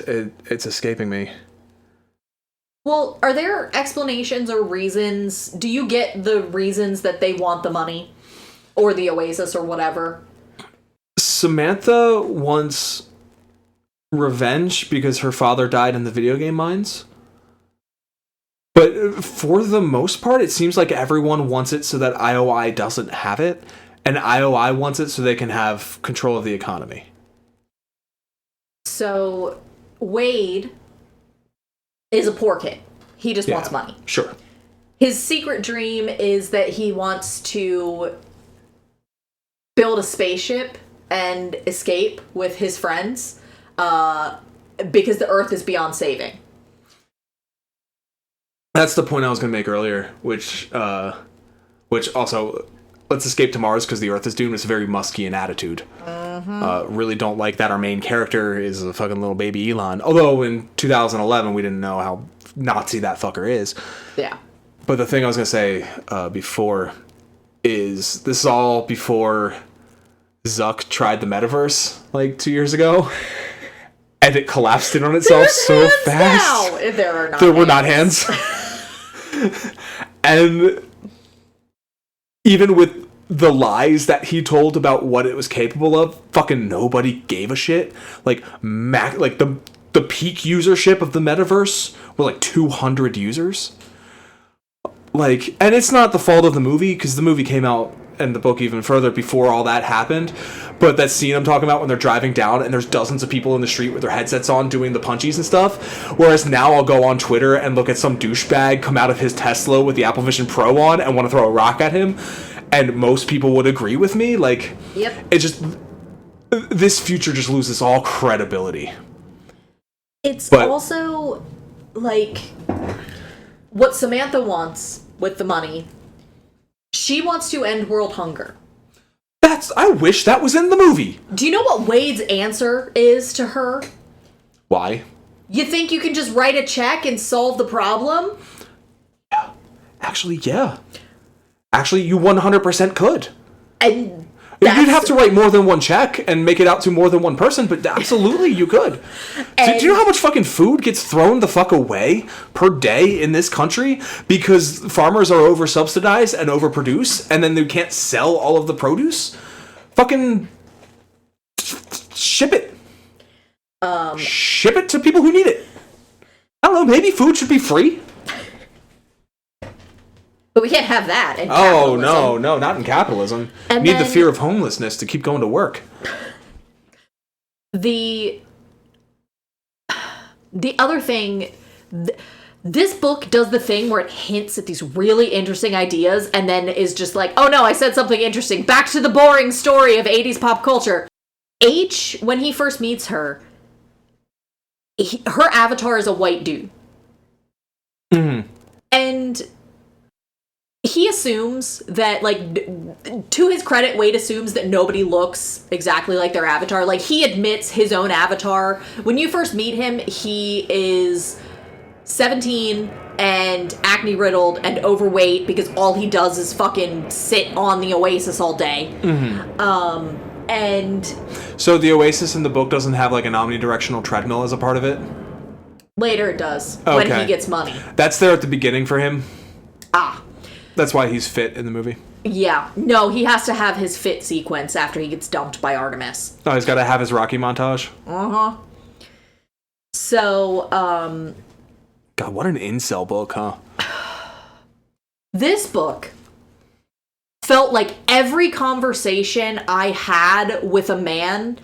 escaping me. Well, are there explanations or reasons? Do you get the reasons that they want the money? Or the Oasis or whatever? Samantha wants revenge because her father died in the video game mines. But for the most part, it seems like everyone wants it so that IOI doesn't have it, and IOI wants it so they can have control of the economy. So, Wade is a poor kid. He just wants money. Sure. His secret dream is that he wants to build a spaceship and escape with his friends, because the Earth is beyond saving. That's the point I was going to make earlier, which also, let's escape to Mars because the Earth is doomed. It's very musky in attitude. Mm-hmm. Really don't like that our main character is a fucking little baby Elon. Although in 2011 we didn't know how Nazi that fucker is. Yeah. But the thing I was going to say before is this is all before Zuck tried the metaverse like 2 years ago. And it collapsed in on itself so fast. Now. There were not hands. And even with the lies that he told about what it was capable of, fucking nobody gave a shit. Like the peak usership of the metaverse were like 200 users. Like, and it's not the fault of the movie, because the movie came out and the book even further before all that happened. But that scene I'm talking about when they're driving down and there's dozens of people in the street with their headsets on doing the punchies and stuff. Whereas now I'll go on Twitter and look at some douchebag come out of his Tesla with the Apple Vision Pro on and want to throw a rock at him. And most people would agree with me. Like, yep. It just, this future just loses all credibility. It's also like what Samantha wants with the money. She wants to end world hunger. I wish that was in the movie. Do you know what Wade's answer is to her? Why? You think you can just write a check and solve the problem? Yeah. Actually, yeah. Actually, you 100% could. And you'd have to write more than one check and make it out to more than one person, but absolutely you could. Do you know how much fucking food gets thrown the fuck away per day in this country because farmers are over-subsidized and overproduce, and then they can't sell all of the produce? Fucking ship it. Ship it to people who need it. I don't know, maybe food should be free? But we can't have that in capitalism. Oh, no, not in capitalism. And need the fear of homelessness to keep going to work. The other thing, this book does the thing where it hints at these really interesting ideas and then is just like, oh no, I said something interesting. Back to the boring story of 80s pop culture. H, when he first meets her, her avatar is a white dude. Mm-hmm. And he assumes that, like, to his credit, Wade assumes that nobody looks exactly like their avatar. Like, he admits his own avatar. When you first meet him, he is 17 and acne-riddled and overweight because all he does is fucking sit on the Oasis all day. Mm-hmm. And so the Oasis in the book doesn't have, like, an omnidirectional treadmill as a part of it? Later it does, okay. When he gets money. That's there at the beginning for him? Ah. That's why he's fit in the movie. Yeah. No, he has to have his fit sequence after he gets dumped by Artemis. Oh, he's got to have his Rocky montage? Uh-huh. So, God, what an incel book, huh? This book felt like every conversation I had with a man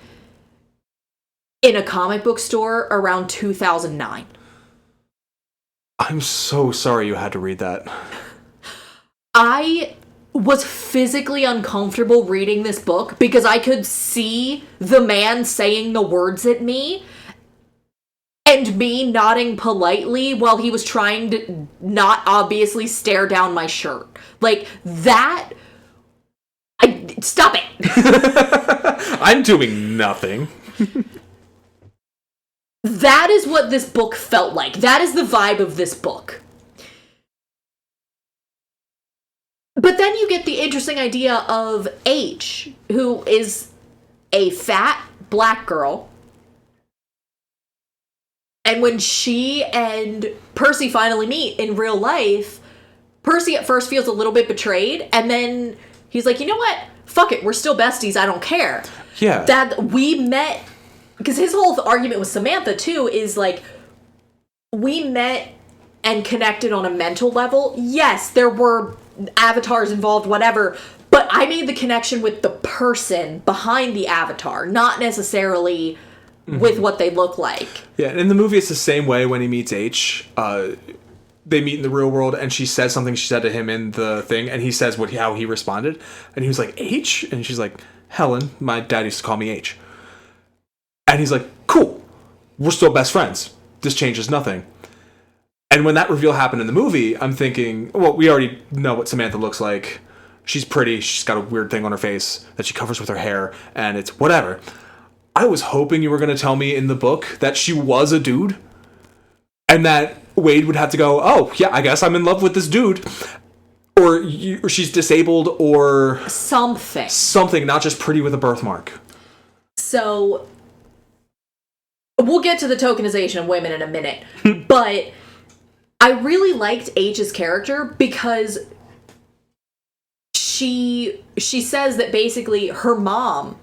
in a comic book store around 2009. I'm so sorry you had to read that. I was physically uncomfortable reading this book because I could see the man saying the words at me and me nodding politely while he was trying to not obviously stare down my shirt. Like, that... Stop it! I'm doing nothing. That is what this book felt like. That is the vibe of this book. But then you get the interesting idea of H, who is a fat black girl. And when she and Percy finally meet in real life, Percy at first feels a little bit betrayed, and then he's like, you know what? Fuck it, we're still besties, I don't care. Yeah. That we met, because his whole argument with Samantha, too, is like, we met and connected on a mental level. Yes, there were avatars involved, whatever, but I made the connection with the person behind the avatar, not necessarily with what they look like. Yeah, in the movie it's the same way when he meets H. They meet in the real world and she says something she said to him in the thing and he says how he responded and he was like, H? And she's like, Helen, my dad used to call me H. And he's like, cool, we're still best friends. This changes nothing. And when that reveal happened in the movie, I'm thinking, well, we already know what Samantha looks like. She's pretty. She's got a weird thing on her face that she covers with her hair. And it's whatever. I was hoping you were going to tell me in the book that she was a dude. And that Wade would have to go, oh, yeah, I guess I'm in love with this dude. Or she's disabled or... Something, not just pretty with a birthmark. So, we'll get to the tokenization of women in a minute. But I really liked H's character because she says that basically her mom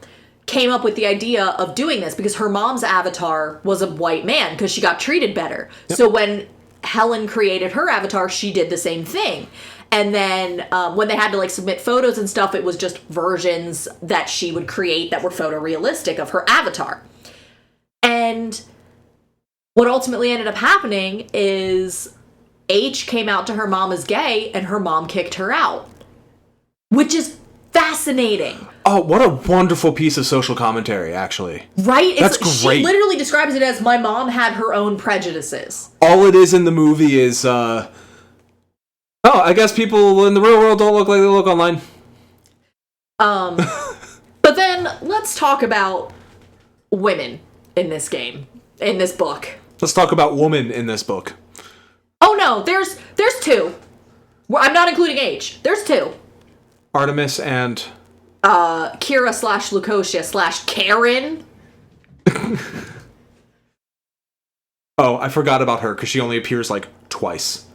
came up with the idea of doing this because her mom's avatar was a white man because she got treated better. Yep. So when Helen created her avatar, she did the same thing. And then when they had to like submit photos and stuff, it was just versions that she would create that were photorealistic of her avatar. And what ultimately ended up happening is H came out to her mom as gay and her mom kicked her out. Which is fascinating. Oh, what a wonderful piece of social commentary, actually. Right? That's great. She literally describes it as, my mom had her own prejudices. All it is in the movie is, I guess people in the real world don't look like they look online. But then, let's talk about women in this game, in this book. Let's talk about woman in this book. Oh no, there's two. I'm not including H. There's two. Artemis and... Kira / Lucosia / Karen. Oh, I forgot about her, because she only appears, like, twice.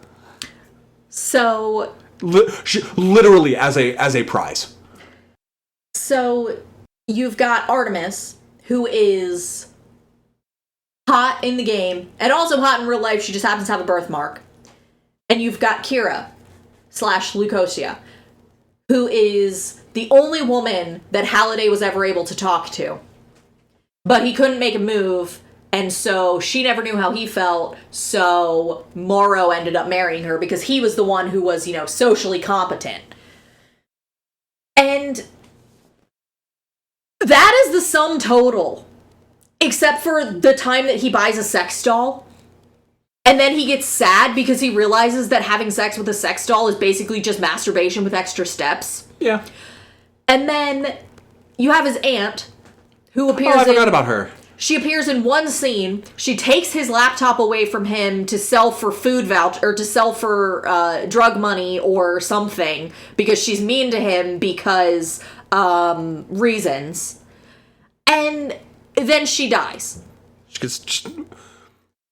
So... literally as a prize. So, you've got Artemis, who is hot in the game, and also hot in real life. She just happens to have a birthmark. And you've got Kira / Lucosia, who is the only woman that Halliday was ever able to talk to. But he couldn't make a move, and so she never knew how he felt, so Morrow ended up marrying her because he was the one who was, socially competent. And that is the sum total. Except for the time that he buys a sex doll. And then he gets sad because he realizes that having sex with a sex doll is basically just masturbation with extra steps. Yeah. And then you have his aunt, who appears I forgot about her. She appears in one scene. She takes his laptop away from him to sell for food voucher, or to sell for drug money or something, because she's mean to him because reasons. And then she dies. She gets just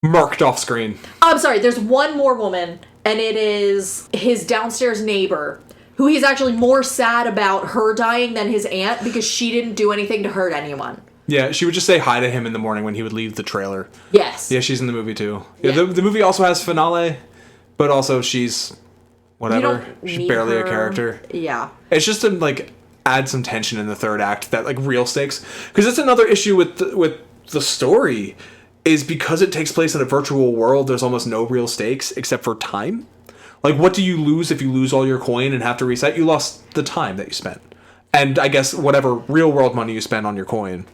murked off screen. I'm sorry, there's one more woman, and it is his downstairs neighbor, who he's actually more sad about her dying than his aunt because she didn't do anything to hurt anyone. Yeah, she would just say hi to him in the morning when he would leave the trailer. Yes. Yeah, she's in the movie too. Yeah. The movie also has finale, but also she's whatever. She's barely a character. Yeah. It's just to like add some tension in the third act, that like real stakes, because that's another issue with the story, is because it takes place in a virtual world. There's almost no real stakes except for time. Like, what do you lose if you lose all your coin and have to reset? You lost the time that you spent, and I guess whatever real world money you spend on your coin.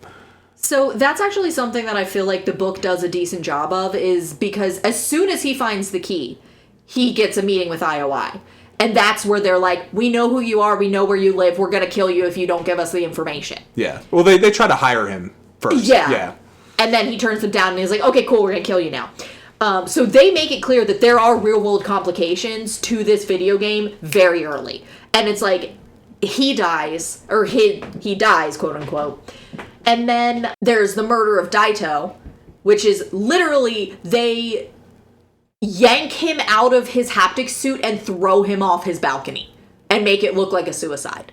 So that's actually something that I feel like the book does a decent job of, is because as soon as he finds the key, he gets a meeting with IOI. And that's where they're like, we know who you are, we know where you live, we're going to kill you if you don't give us the information. Yeah. Well, they try to hire him first. Yeah. And then he turns them down and he's like, okay, cool, we're going to kill you now. So they make it clear that there are real-world complications to this video game very early. And it's like, he dies, or he dies, quote-unquote. And then there's the murder of Daito, which is literally, they yank him out of his haptics suit and throw him off his balcony and make it look like a suicide.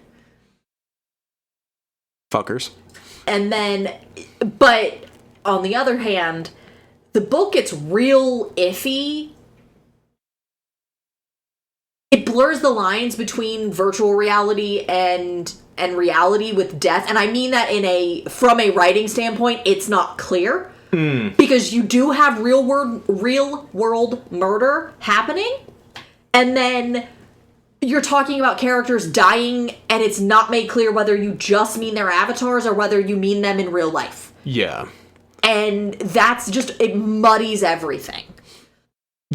Fuckers. And then, but on the other hand, the book gets real iffy. It blurs the lines between virtual reality and reality with death, and I mean that from a writing standpoint, it's not clear. Because you do have real world murder happening, and then you're talking about characters dying, and it's not made clear whether you just mean their avatars or whether you mean them in real life. Yeah. And that's just, it muddies everything.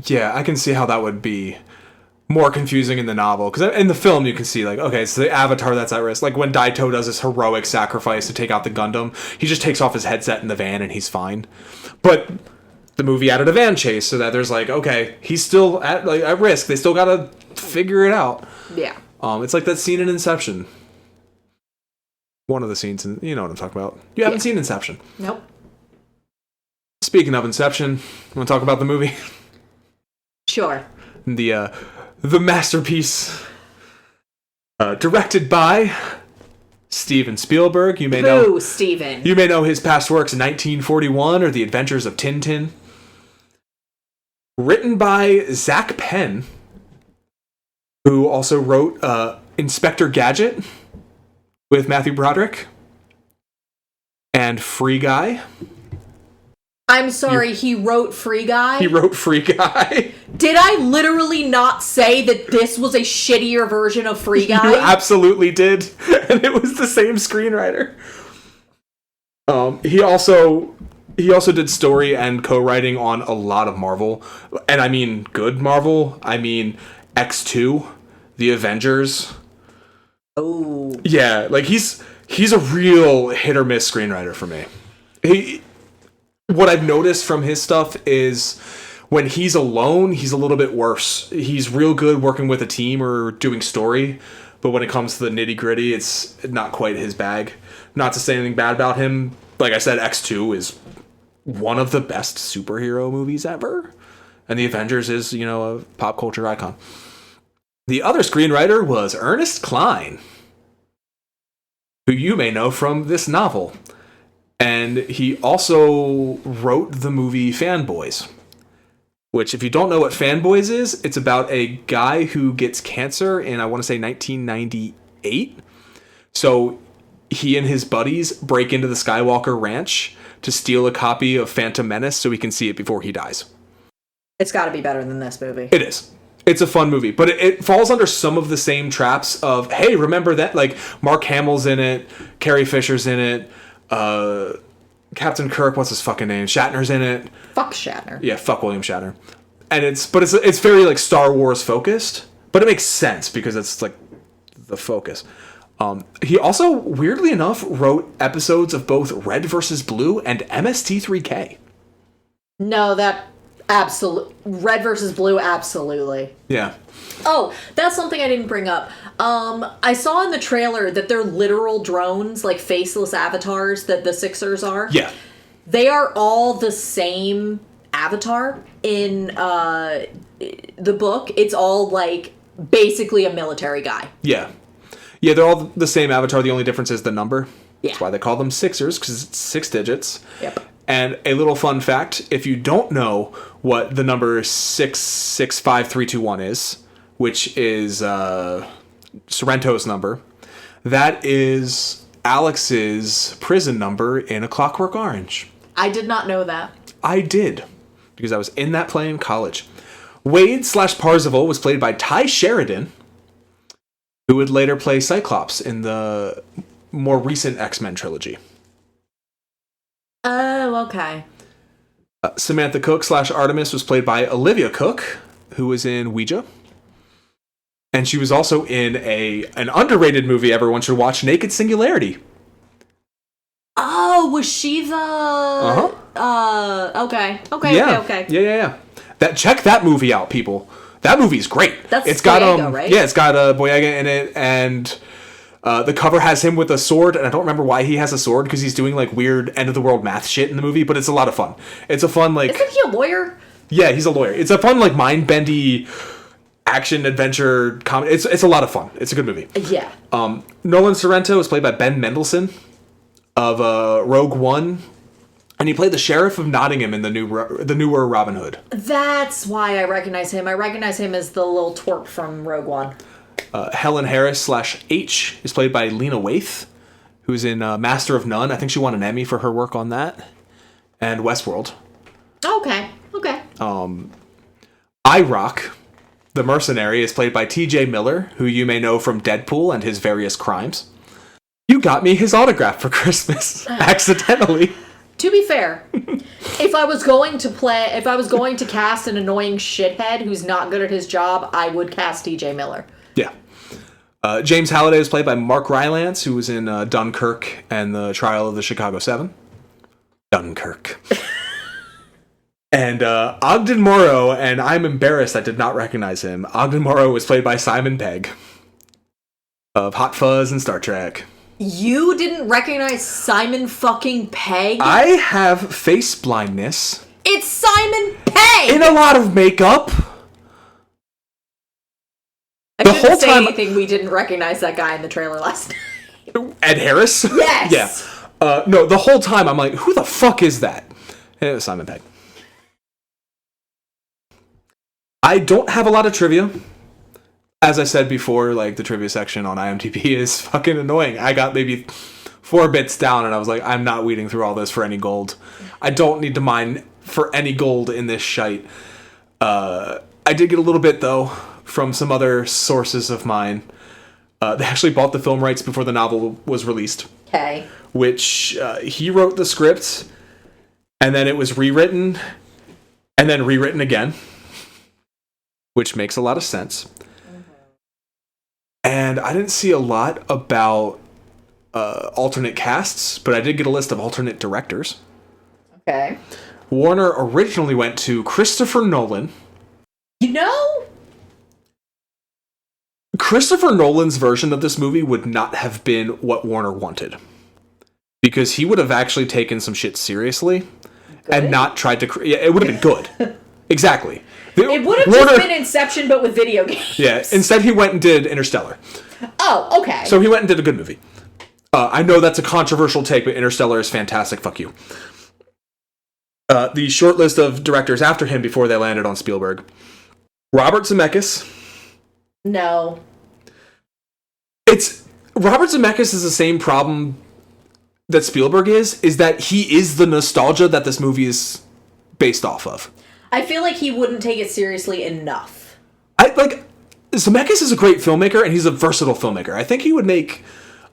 Yeah, I can see how that would be more confusing in the novel, because in the film you can see, like, okay, it's the avatar that's at risk. Like when Daito does this heroic sacrifice to take out the Gundam, he just takes off his headset in the van and he's fine. But the movie added a van chase so that there's like, okay, he's still at risk. They still gotta figure it out. Yeah. It's like that scene in Inception. One of the scenes, you know what I'm talking about. You haven't seen Inception. Nope. Speaking of Inception, want to talk about the movie? Sure. The masterpiece, directed by Steven Spielberg. You may know Steven. You may know his past works, 1941 or The Adventures of Tintin. Written by Zach Penn, who also wrote Inspector Gadget with Matthew Broderick and Free Guy. I'm sorry, he wrote Free Guy? He wrote Free Guy. Did I literally not say that this was a shittier version of Free Guy? You absolutely did. And it was the same screenwriter. He also did story and co-writing on a lot of Marvel. And I mean good Marvel. I mean X2, The Avengers. Oh. Yeah, like he's a real hit or miss screenwriter for me. What I've noticed from his stuff is when he's alone, he's a little bit worse. He's real good working with a team or doing story, but when it comes to the nitty gritty, it's not quite his bag. Not to say anything bad about him. Like I said, X2 is one of the best superhero movies ever. And The Avengers is, a pop culture icon. The other screenwriter was Ernest Cline, who you may know from this novel. And he also wrote the movie Fanboys, which, if you don't know what Fanboys is, it's about a guy who gets cancer in, I want to say, 1998. So he and his buddies break into the Skywalker Ranch to steal a copy of Phantom Menace so he can see it before he dies. It's got to be better than this movie. It is. It's a fun movie, but it falls under some of the same traps of, hey, remember that? Like, Mark Hamill's in it, Carrie Fisher's in it, Captain Kirk, what's his fucking name? Shatner's in it. Fuck Shatner. Yeah, fuck William Shatner. And it's very like Star Wars focused, but it makes sense because it's like the focus. He also, weirdly enough, wrote episodes of both Red vs. Blue and MST3K. No, that Red vs. Blue, absolutely. Yeah. Oh, that's something I didn't bring up. I saw in the trailer that they're literal drones, like faceless avatars that the Sixers are. Yeah. They are all the same avatar in the book. It's all like basically a military guy. Yeah. Yeah, they're all the same avatar. The only difference is the number. Yeah. That's why they call them Sixers, because it's 6 digits. Yep. And a little fun fact, if you don't know what the number 665321 is, which is Sorrento's number, that is Alex's prison number in A Clockwork Orange. I did not know that. I did, because I was in that play in college. Wade/Parzival was played by Ty Sheridan, who would later play Cyclops in the more recent X-Men trilogy. Oh, okay. Samantha Cook/Artemis was played by Olivia Cook, who was in Ouija. And she was also in an underrated movie everyone should watch, Naked Singularity. Oh, was she the... Okay. Yeah. Check that movie out, people. That movie's great. It's Boyega, right? Yeah, it's got Boyega in it, and the cover has him with a sword, and I don't remember why he has a sword, because he's doing, like, weird end-of-the-world math shit in the movie, but it's a lot of fun. It's a fun, like... Isn't he a lawyer? Yeah, he's a lawyer. It's a fun, like, mind-bendy action adventure comedy. It's a lot of fun. It's a good movie. Yeah. Nolan Sorrento was played by Ben Mendelsohn of Rogue One, and he played the Sheriff of Nottingham in the newer Robin Hood. That's why I recognize him. I recognize him as the little twerp from Rogue One. Helen Harris/H is played by Lena Waithe, who's in Master of None. I think she won an Emmy for her work on that. And Westworld. Okay. I-Rock, the mercenary, is played by T.J. Miller, who you may know from Deadpool and his various crimes. You got me his autograph for Christmas, accidentally. To be fair, if I was going to cast an annoying shithead who's not good at his job, I would cast T.J. Miller. Yeah. James Halliday is played by Mark Rylance, who was in Dunkirk and the Trial of the Chicago 7. Dunkirk. And Ogden Morrow, and I'm embarrassed I did not recognize him. Ogden Morrow was played by Simon Pegg of Hot Fuzz and Star Trek. You didn't recognize Simon fucking Pegg? I have face blindness. It's Simon Pegg! In a lot of makeup. I The shouldn't whole say time- anything. We didn't recognize that guy in the trailer last night. Ed Harris? Yes! Yeah. No, the whole time I'm like, who the fuck is that? And it was Simon Pegg. I don't have a lot of trivia. As I said before, like, the trivia section on IMDb is fucking annoying. I got maybe 4 bits down, and I was like, I'm not weeding through all this for any gold. I don't need to mine for any gold in this shite. I did get a little bit, though, from some other sources of mine. They actually bought the film rights before the novel was released. Okay. Which, he wrote the script, and then it was rewritten, and then rewritten again. Which makes a lot of sense. And I didn't see a lot about alternate casts, but I did get a list of alternate directors. Okay. Warner originally went to Christopher Nolan. You know? Christopher Nolan's version of this movie would not have been what Warner wanted. Because he would have actually taken some shit seriously and not tried to... Yeah, it would have been good. Exactly. It would have just been Inception, but with video games. Yeah, instead he went and did Interstellar. Oh, okay. So he went and did a good movie. I know that's a controversial take, but Interstellar is fantastic. Fuck you. The short list of directors after him before they landed on Spielberg. Robert Zemeckis. No. Robert Zemeckis is the same problem that Spielberg is that he is the nostalgia that this movie is based off of. I feel like he wouldn't take it seriously enough. Zemeckis is a great filmmaker, and he's a versatile filmmaker. I think he would make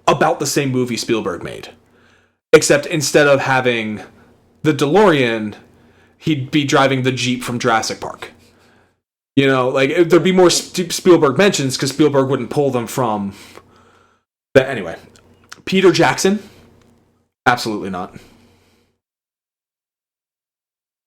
about the same movie Spielberg made. Except instead of having the DeLorean, he'd be driving the Jeep from Jurassic Park. You know, like, there'd be more Spielberg mentions, because Spielberg wouldn't pull them from... Anyway. Peter Jackson? Absolutely not.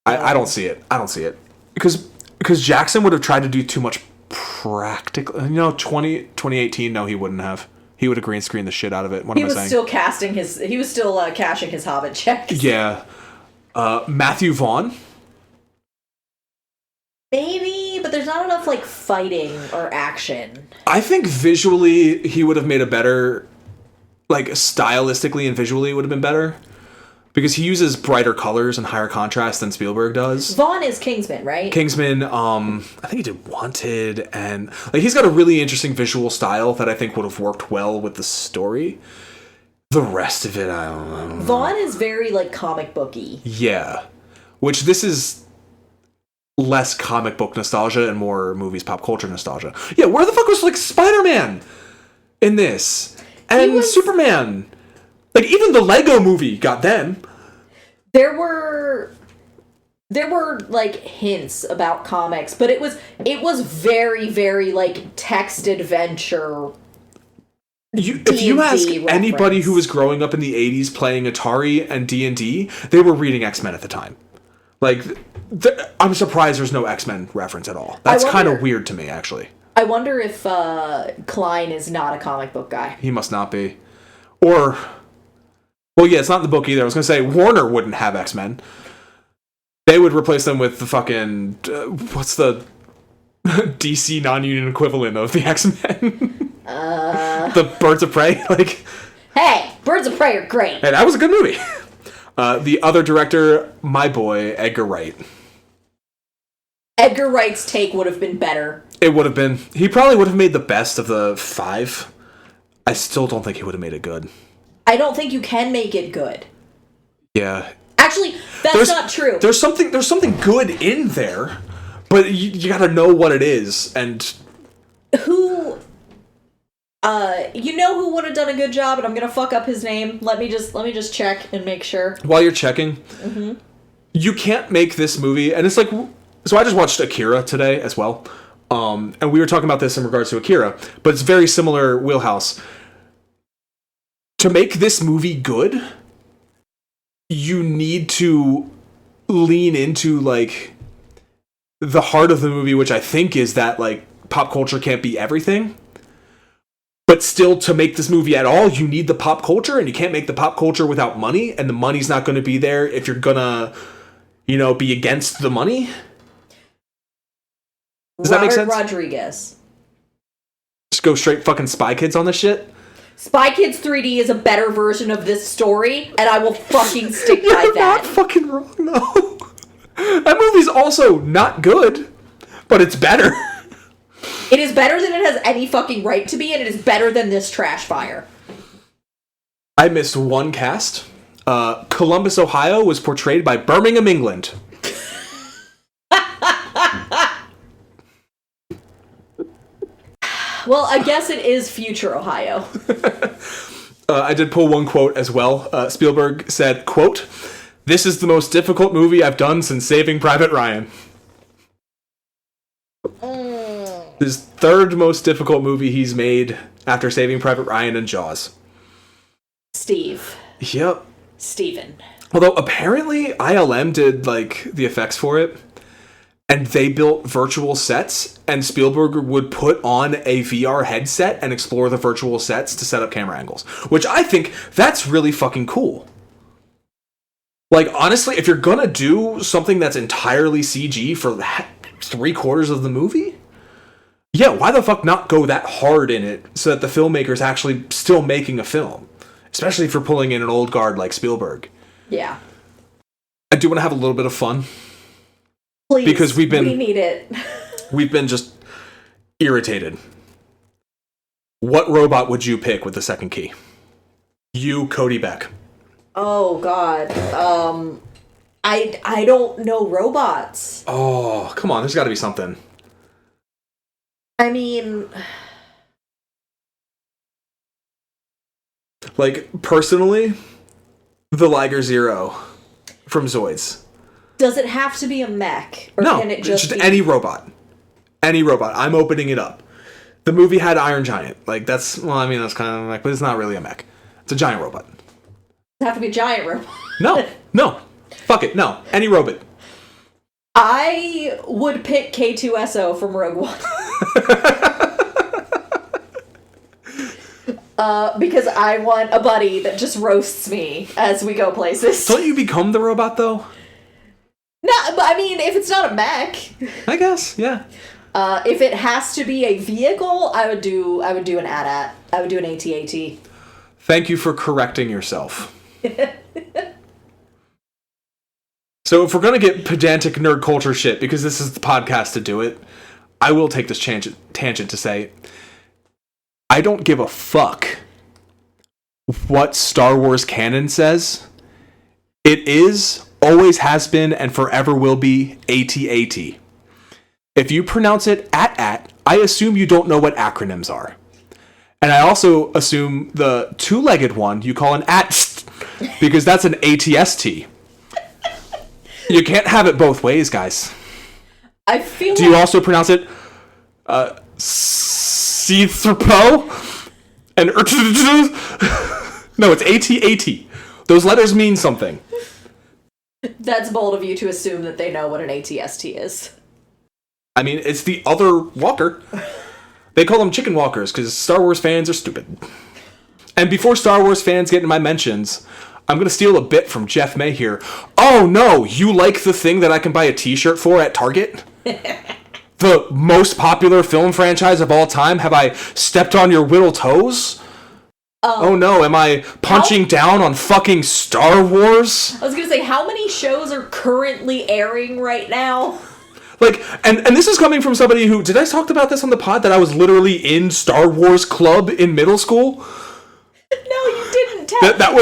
I don't see it. I don't see it. Because Jackson would have tried to do too much practical... 2018, no, he wouldn't have. He would have green screened the shit out of it. What am I saying? He was still cashing his Hobbit checks. Yeah. Matthew Vaughn? Maybe, but there's not enough, fighting or action. I think visually he would have made a better... stylistically and visually it would have been better. Because he uses brighter colors and higher contrast than Spielberg does. Vaughn is Kingsman, right? Kingsman, I think he did Wanted, and he's got a really interesting visual style that I think would have worked well with the story. The rest of it, I don't know. Vaughn is very, comic booky. Yeah. Which this is less comic book nostalgia and more movies pop culture nostalgia. Yeah, where the fuck was, Spider-Man in this? And Superman. Even the Lego movie got them. There were hints about comics, but it was very, very text adventure. If you ask anybody who was growing up in the 80s playing Atari and D&D, they were reading X-Men at the time. I'm surprised there's no X-Men reference at all. That's kind of weird to me, actually. I wonder if Klein is not a comic book guy. He must not be. Or... Well, yeah, it's not in the book either. I was going to say, Warner wouldn't have X-Men. They would replace them with the fucking... what's the DC non-union equivalent of the X-Men? The Birds of Prey? Hey, Birds of Prey are great. Hey, that was a good movie. The other director, my boy, Edgar Wright. Edgar Wright's take would have been better. It would have been. He probably would have made the best of the 5. I still don't think he would have made it good. I don't think you can make it good. Yeah. Actually, that's not true. There's something good in there, but you got to know what it is. And who who would have done a good job, and I'm gonna fuck up his name. Let me just check and make sure. While you're checking, you can't make this movie, and it's so I just watched Akira today as well, and we were talking about this in regards to Akira, but it's very similar wheelhouse. To make this movie good, you need to lean into, like, the heart of the movie, which I think is that, like, pop culture can't be everything. But still, to make this movie at all, you need the pop culture, and you can't make the pop culture without money, and the money's not going to be there if you're gonna, you know, be against the money. Does that make sense? Rodriguez. Just go straight fucking Spy Kids on this shit? Spy Kids 3D is a better version of this story, and I will fucking stick by You're that. not fucking wrong, though. That movie's also not good, but it's better. It is better than it has any fucking right to be, and it is better than this trash fire. I missed one cast. Columbus, Ohio was portrayed by Birmingham, England. Well, I guess it is future Ohio. I did pull one quote as well. Spielberg said, quote, "This is the most difficult movie I've done since Saving Private Ryan." His third most difficult movie he's made after Saving Private Ryan and Jaws. Steve. Yep. Steven. Although apparently ILM did, like, the effects for it, and they built virtual sets, and Spielberg would put on a VR headset and explore the virtual sets to set up camera angles, which I think that's really fucking cool. Like, honestly, if you're gonna do something that's entirely CG for 3/4 of the movie, yeah, why the fuck not go that hard in it so that the filmmaker's actually still making a film? Especially if you're pulling in an old guard like Spielberg. Yeah. I do want to have a little bit of fun. Please, because we need it. We've been just irritated. What robot would you pick with the second key? You, Cody Beck. Oh, God. I don't know robots. Oh, come on. There's got to be something. I mean... Like, personally, the Liger Zero from Zoids. Does it have to be a mech? Or No, can it it's just just be... any robot. Any robot. I'm opening it up. The movie had Iron Giant. Like, that's, well, I mean, that's kind of like, but it's not really a mech. It's a giant robot. Does it have to be a giant robot? No. Fuck it. No. Any robot. I would pick K2SO from Rogue One. Because I want a buddy that just roasts me as we go places. Don't you become the robot, though? No, but I mean, if it's not a mech. I guess, yeah. If it has to be a vehicle, I would do an AT-AT. I would do an AT-AT. Thank you for correcting yourself. So if we're going to get pedantic nerd culture shit, because this is the podcast to do it, I will take this tangent to say, I don't give a fuck what Star Wars canon says. It is, always has been, and forever will be AT-AT. If you pronounce it AT-AT, I assume you don't know what acronyms are. And I also assume the two-legged one you call an AT, because that's an ATST. You can't have it both ways, guys. I feel Do you also pronounce it C-3PO? And no, it's AT-AT. Those letters mean something. That's bold of you to assume that they know what an ATST is. I mean, it's the other walker. They call them chicken walkers because Star Wars fans are stupid. And before Star Wars fans get into my mentions, I'm going to steal a bit from Jeff May here. Oh no, you like the thing that I can buy a t-shirt for at Target? The most popular film franchise of all time? Have I stepped on your little toes? Oh no, am I punching down on fucking Star Wars? I was going to say, how many shows are currently airing right now? Like, and this is coming from somebody who, did I talk about this on the pod, that I was literally in Star Wars Club in middle school? No, you didn't tell That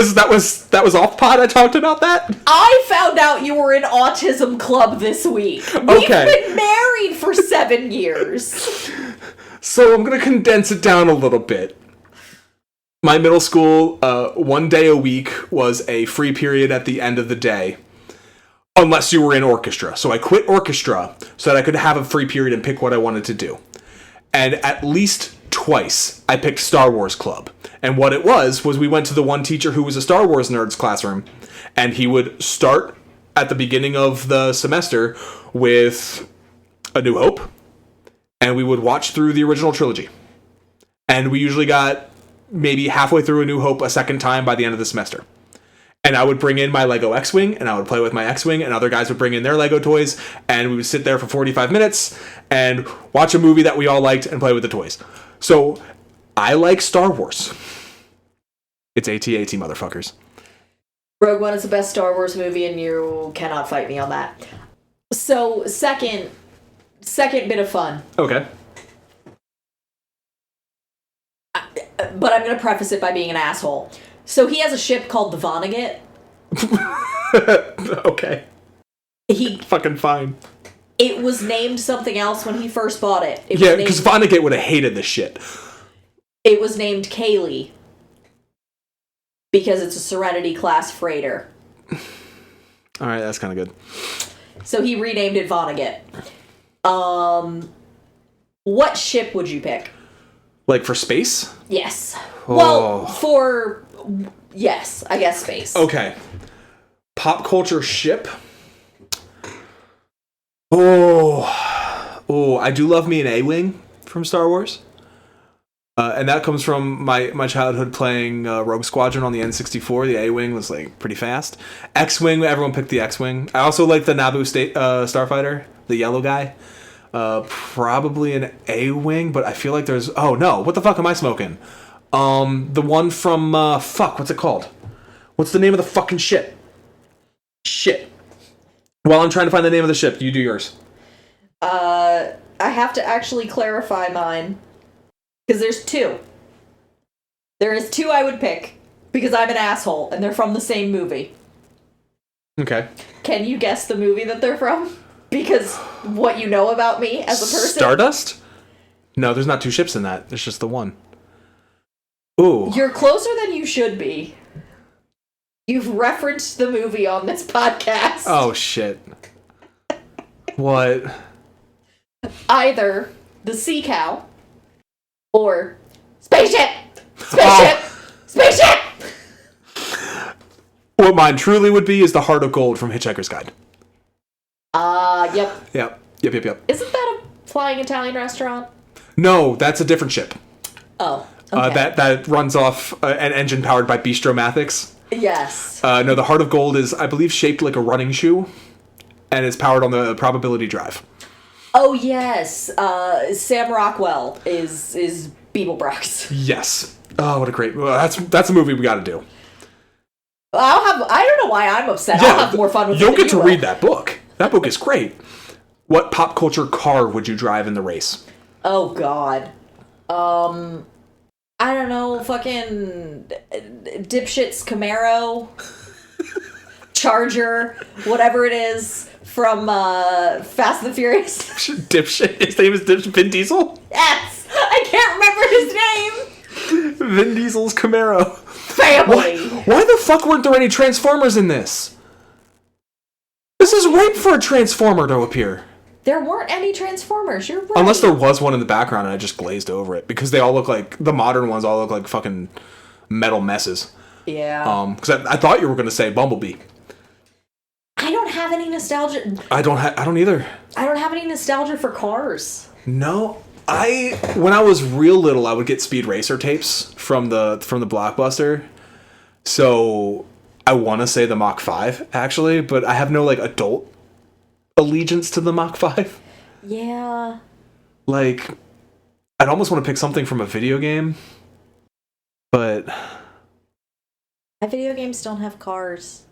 was off pod. I talked about that. I found out you were in autism club this week. We've been married for 7 years. So I'm gonna condense it down a little bit. My middle school, 1 day a week was a free period at the end of the day, unless you were in orchestra. So I quit orchestra so that I could have a free period and pick what I wanted to do. And at least twice, I picked Star Wars Club. And what it was we went to the one teacher who was a Star Wars nerd's classroom, and he would start at the beginning of the semester with A New Hope, and we would watch through the original trilogy. And we usually got maybe halfway through A New Hope a second time by the end of the semester. And I would bring in my Lego X-Wing, and I would play with my X-Wing, and other guys would bring in their Lego toys, and we would sit there for 45 minutes and watch a movie that we all liked and play with the toys. So, I like Star Wars. It's AT-AT, motherfuckers. Rogue One is the best Star Wars movie, and you cannot fight me on that. So, second bit of fun. Okay. But I'm going to preface it by being an asshole. So he has a ship called the Vonnegut. Okay. He fucking fine. It was named something else when he first bought it. Yeah, because Vonnegut would have hated this shit. It was named Kaylee. Because it's a Serenity class freighter. Alright, that's kind of good. So he renamed it Vonnegut. What ship would you pick? Like for space? Yes. Oh. Well, yes, I guess space. Okay. Pop culture ship. Oh, I do love me an A-Wing from Star Wars. And that comes from my childhood playing Rogue Squadron on the N64. The A-Wing was like pretty fast. X-Wing, everyone picked the X-Wing. I also like the Naboo Starfighter, the yellow guy. Probably an A-Wing, but I feel like there's... Oh, no. What the fuck am I smoking? The one from... what's it called? What's the name of the fucking ship? Shit. While I'm trying to find the name of the ship, you do yours. I have to actually clarify mine. Because there's two. There is two I would pick. Because I'm an asshole, and they're from the same movie. Okay. Can you guess the movie that they're from? Because what you know about me as a person... Stardust? No, there's not two ships in that. There's just the one. Ooh. You're closer than you should be. You've referenced the movie on this podcast. Oh, shit. What? Either The Sea Cow or Spaceship! Spaceship! Spaceship! What mine truly would be is the Heart of Gold from Hitchhiker's Guide. Yep. Yep. Isn't that a flying Italian restaurant? No, that's a different ship. Oh, okay. That runs off an engine powered by Bistro-Mathics. Yes. No, the Heart of Gold is, I believe, shaped like a running shoe, and it's powered on the probability drive. Oh, yes. Sam Rockwell is Beeblebrox. Yes. Oh, what a great... Well, that's a movie we gotta do. I don't know why I'm upset. I'll have more fun with it. You'll get to read that book. That book is great. What pop culture car would you drive in the race? Oh, God. I don't know, fucking dipshit's Camaro, Charger, whatever it is from Fast and the Furious. Dipshit? His name is Vin Diesel? Yes! I can't remember his name! Vin Diesel's Camaro. Family! Why the fuck weren't there any Transformers in this? This is ripe for a Transformer to appear. There weren't any Transformers, you're right. Unless there was one in the background and I just glazed over it. Because they all look like... The modern ones all look like fucking metal messes. Yeah. Because I thought you were going to say Bumblebee. I don't have any nostalgia... I don't either. I don't have any nostalgia for cars. No. When I was real little, I would get Speed Racer tapes from the Blockbuster. So... I want to say the Mach 5, actually, but I have no, like, adult allegiance to the Mach 5. Yeah. Like, I'd almost want to pick something from a video game, but... My video games don't have cars.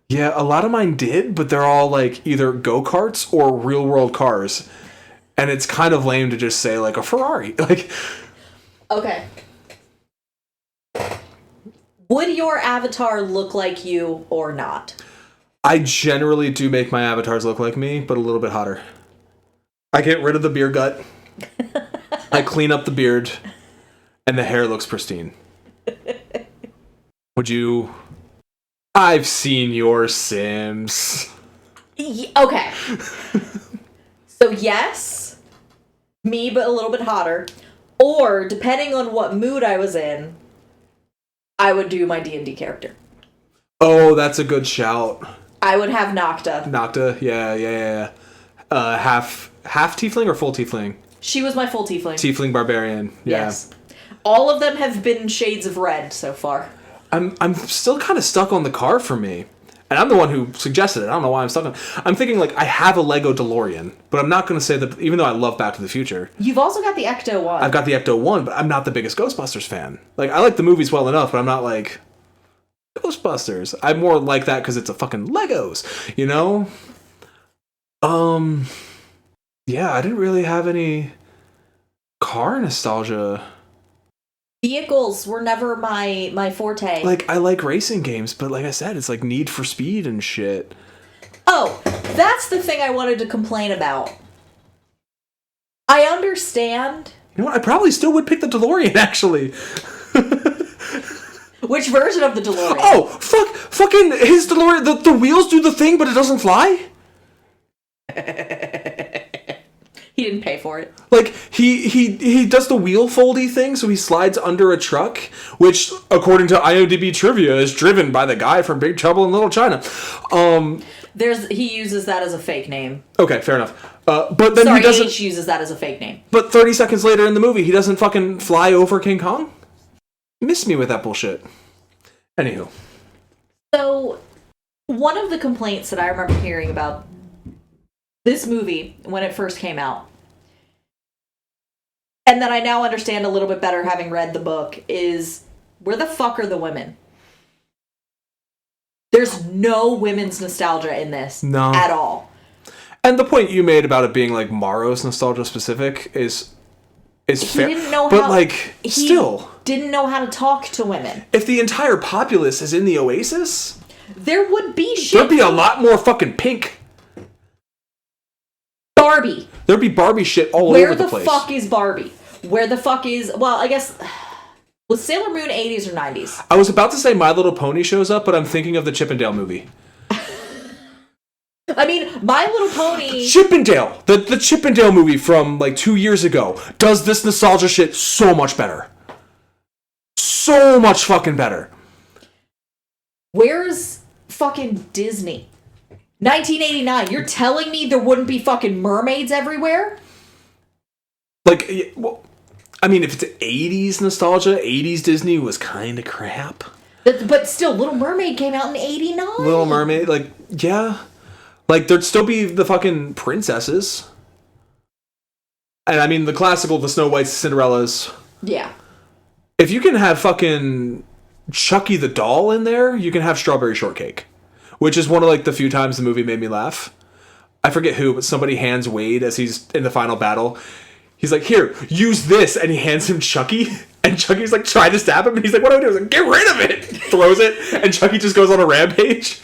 Yeah, a lot of mine did, but they're all, like, either go-karts or real-world cars. And it's kind of lame to just say, like, a Ferrari. Like... Okay. Would your avatar look like you or not? I generally do make my avatars look like me, but a little bit hotter. I get rid of the beer gut. I clean up the beard. And the hair looks pristine. Would you... I've seen your Sims. Okay. So yes, me but a little bit hotter. Or, depending on what mood I was in, I would do my D&D character. Oh, that's a good shout. I would have Nocta. Nocta, yeah. Half tiefling or full tiefling? She was my full tiefling. Tiefling barbarian, yeah. Yes. All of them have been shades of red so far. I'm still kind of stuck on the car for me. And I'm the one who suggested it. I don't know why I'm stuck on. I'm thinking, like, I have a Lego DeLorean, but I'm not going to say that, even though I love Back to the Future. You've also got the Ecto 1. I've got the Ecto 1, but I'm not the biggest Ghostbusters fan. Like, I like the movies well enough, but I'm not like, Ghostbusters. I'm more like that because it's a fucking Legos, you know? Yeah, I didn't really have any car nostalgia. Vehicles were never my forte. Like, I like racing games, but like I said, it's like Need for Speed and shit. Oh, that's the thing I wanted to complain about. I understand. You know what? I probably still would pick the DeLorean, actually. Which version of the DeLorean? Oh, fucking his DeLorean, the wheels do the thing, but it doesn't fly? He didn't pay for it. Like, he does the wheel foldy thing, so he slides under a truck, which, according to IMDb trivia, is driven by the guy from Big Trouble in Little China. He uses that as a fake name. Okay, fair enough. But then Sorry, he doesn't. H uses that as a fake name. But 30 seconds later in the movie, he doesn't fucking fly over King Kong? Miss me with that bullshit. Anywho. So, one of the complaints that I remember hearing about this movie when it first came out, and that I now understand a little bit better having read the book, is where the fuck are the women? There's no women's nostalgia in this at all. And the point you made about it being like Morrow's nostalgia specific is fair. Didn't know but how, like, he still didn't know how to talk to women. If the entire populace is in the Oasis, there would be shit. There'd be a lot more fucking pink. Barbie. There'd be Barbie shit all Where over the place. Where the fuck is Barbie? Where the fuck is... Well, I guess... Was Sailor Moon 80s or 90s? I was about to say My Little Pony shows up, but I'm thinking of the Chippendale movie. I mean, My Little Pony... Chippendale! The Chippendale movie from, like, 2 years ago does this nostalgia shit so much better. So much fucking better. Where's fucking Disney? 1989. You're telling me there wouldn't be fucking mermaids everywhere? Like, well, I mean, if it's 80s nostalgia, 80s Disney was kind of crap. But still, Little Mermaid came out in 89. Little Mermaid, like, yeah. Like, there'd still be the fucking princesses. And I mean, the classical, the Snow Whites, Cinderellas. Yeah. If you can have fucking Chucky the doll in there, you can have Strawberry Shortcake. Which is one of, like, the few times the movie made me laugh. I forget who, but somebody hands Wade as he's in the final battle. He's like, here, use this. And he hands him Chucky. And Chucky's like, trying to stab him. And he's like, what do I do? He's like, get rid of it. Throws it. And Chucky just goes on a rampage.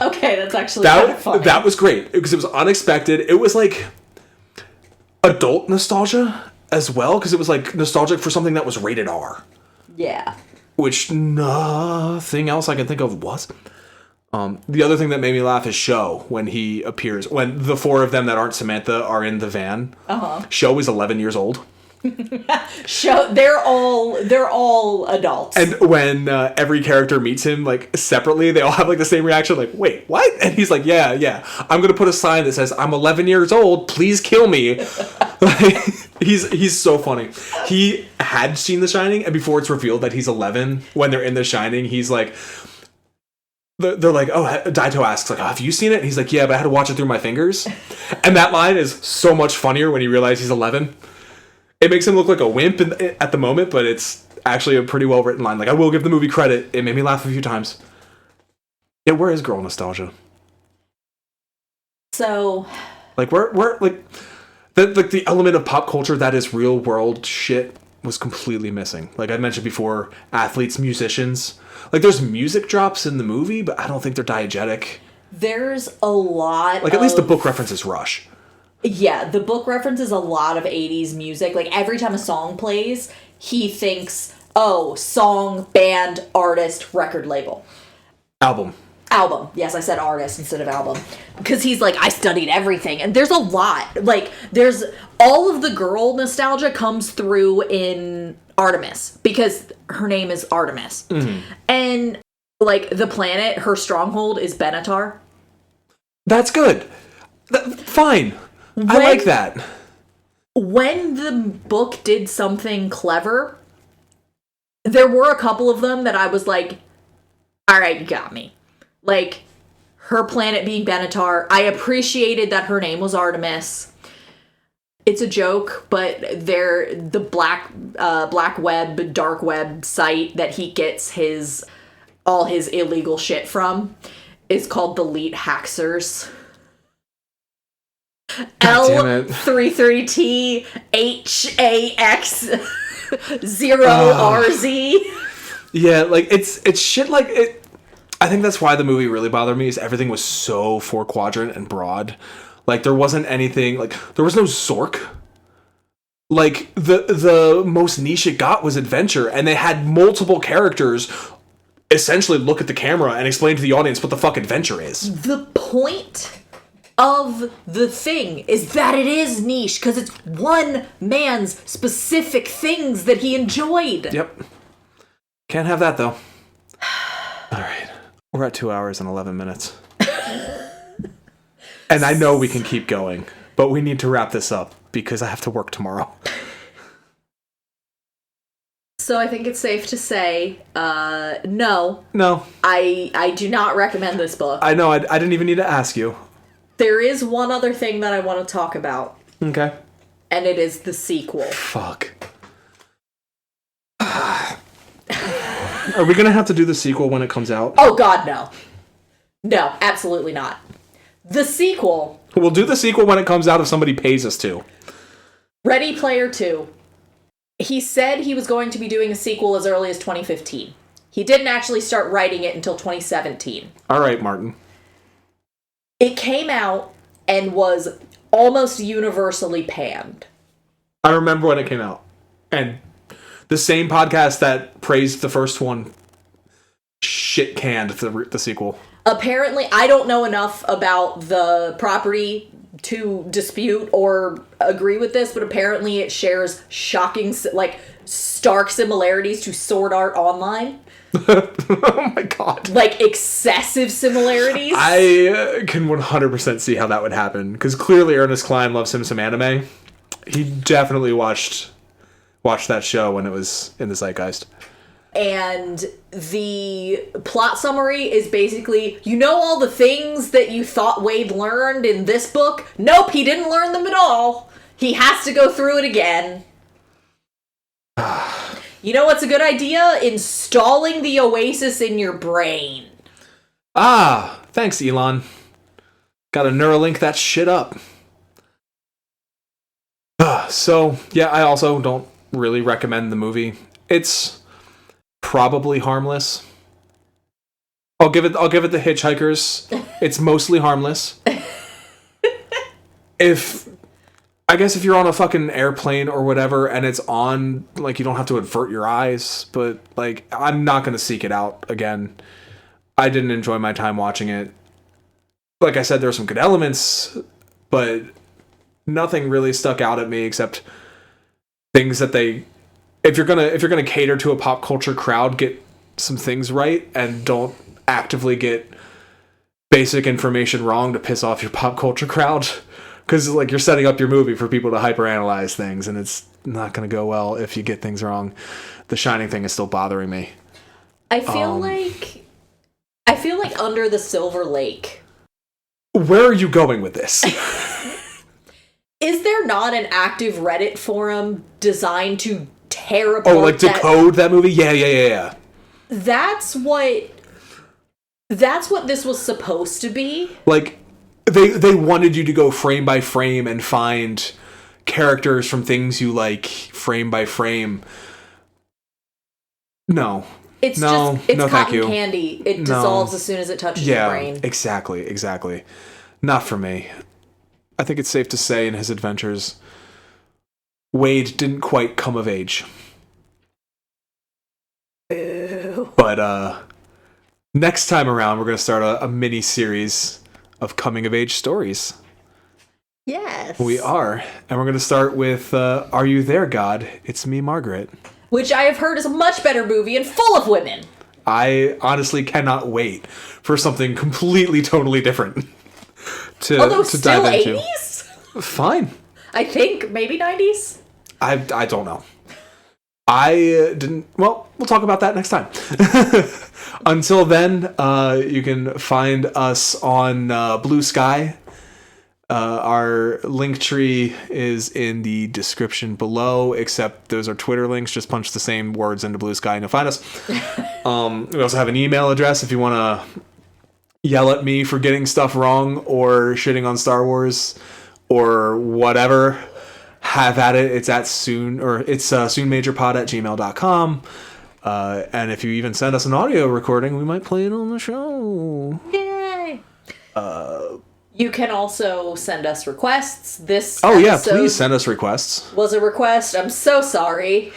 Okay, that's actually kind of funny. That was great. Because it was unexpected. It was like adult nostalgia as well. Because it was like nostalgic for something that was rated R. Yeah. Which nothing else I can think of was. The other thing that made me laugh is Sho when he appears. When the four of them that aren't Samantha are in the van. Uh-huh. Sho is 11 years old. They're all adults. And when every character meets him, like, separately, they all have, like, the same reaction, like, wait, what? And he's like, yeah. I'm gonna put a sign that says, I'm 11 years old, please kill me. Like, he's so funny. He had seen The Shining, and before it's revealed that he's 11, when they're in The Shining, he's like... They're like, oh, Daito asks, like, oh, have you seen it? And he's like, yeah, but I had to watch it through my fingers. And that line is so much funnier when you realize he's 11. It makes him look like a wimp at the moment, but it's actually a pretty well-written line. Like, I will give the movie credit. It made me laugh a few times. Yeah, where is girl nostalgia? So... Like, where like, the element of pop culture that is real-world shit was completely missing. Like I mentioned before, athletes, musicians... Like, there's music drops in the movie, but I don't think they're diegetic. There's a lot Like, at least the book references Rush. Yeah, the book references a lot of 80s music. Like, every time a song plays, he thinks, oh, song, band, artist, record label. Album. Yes, I said artist instead of album. Because he's like, I studied everything. And there's a lot. Like, there's... All of the girl nostalgia comes through in... Artemis, because her name is Artemis. Mm-hmm. And Like, the planet, her stronghold is Benatar. That's good. Fine. I like that. When the book did something clever, there were a couple of them that I was like, all right, you got me. Like, her planet being Benatar. I appreciated that her name was Artemis. It's a joke, but the black web, dark web site that he gets all his illegal shit from is called the Leet Haxers. L33T HAX0RZ. Yeah, like it's shit like it. I think that's why the movie really bothered me, is everything was so 4-quadrant and broad. Like, there wasn't anything, like, there was no Zork. Like, the most niche it got was adventure, and they had multiple characters essentially look at the camera and explain to the audience what the fuck adventure is. The point of the thing is that it is niche, because it's one man's specific things that he enjoyed. Yep. Can't have that, though. All right. We're at 2 hours and 11 minutes. And I know we can keep going, but we need to wrap this up because I have to work tomorrow. So I think it's safe to say, no. No. I do not recommend this book. I know, I didn't even need to ask you. There is one other thing that I want to talk about. Okay. And it is the sequel. Fuck. Are we going to have to do the sequel when it comes out? Oh, God, no. No, absolutely not. The sequel. We'll do the sequel when it comes out if somebody pays us to. Ready Player 2. He said he was going to be doing a sequel as early as 2015. He didn't actually start writing it until 2017. All right, Martin. It came out and was almost universally panned. I remember when it came out. And the same podcast that praised the first one shit canned the sequel. Apparently, I don't know enough about the property to dispute or agree with this, but apparently it shares shocking, like, stark similarities to Sword Art Online. Oh my god. Like, excessive similarities. I can 100% see how that would happen, because clearly Ernest Cline loves him some anime. He definitely watched that show when it was in the zeitgeist. And the plot summary is basically, you know all the things that you thought Wade learned in this book? Nope, he didn't learn them at all. He has to go through it again. You know what's a good idea? Installing the Oasis in your brain. Ah, thanks, Elon. Gotta Neuralink that shit up. So, yeah, I also don't really recommend the movie. It's probably harmless. I'll give it the Hitchhikers. It's mostly harmless. I guess if you're on a fucking airplane or whatever and it's on, like, you don't have to avert your eyes, but, like, I'm not going to seek it out again. I didn't enjoy my time watching it. Like I said, there were some good elements, but nothing really stuck out at me except things that if you're gonna cater to a pop culture crowd, get some things right and don't actively get basic information wrong to piss off your pop culture crowd. Because, like, you're setting up your movie for people to hyperanalyze things, and it's not going to go well if you get things wrong. The Shining thing is still bothering me. I feel like Under the Silver Lake. Where are you going with this? Is there not an active Reddit forum designed to tear apart? Oh, like decode that movie? Yeah. That's what this was supposed to be. Like, they wanted you to go frame by frame and find characters from things you like frame by frame. No. It's no, just, it's no, cotton thank you. candy. It dissolves as soon as it touches your brain. Exactly. Not for me. I think it's safe to say in his adventures, Wade didn't quite come of age. Ew. But next time around, we're going to start a mini-series of coming-of-age stories. Yes. We are. And we're going to start with Are You There, God? It's Me, Margaret. Which I have heard is a much better movie and full of women. I honestly cannot wait for something completely, totally different to Although to still dive into. 80s? Fine. I think maybe 90s? I don't know. I didn't. Well, we'll talk about that next time. Until then, you can find us on Blue Sky. Our link tree is in the description below, except those are Twitter links. Just punch the same words into Blue Sky and you'll find us. We also have an email address if you want to yell at me for getting stuff wrong or shitting on Star Wars or whatever. Have at it. It's at soonmajorpod@gmail.com. And if you even send us an audio recording, we might play it on the show. Yay! You can also send us requests. This yeah, episode please send us requests. was a request. I'm so sorry.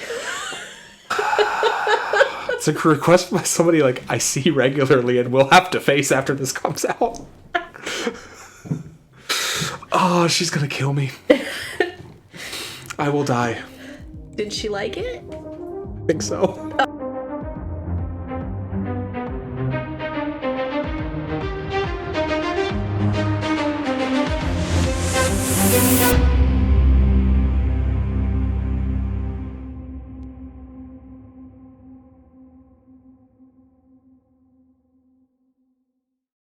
It's a request by somebody like I see regularly and will have to face after this comes out. Oh, she's gonna kill me. I will die. Did she like it? I think so.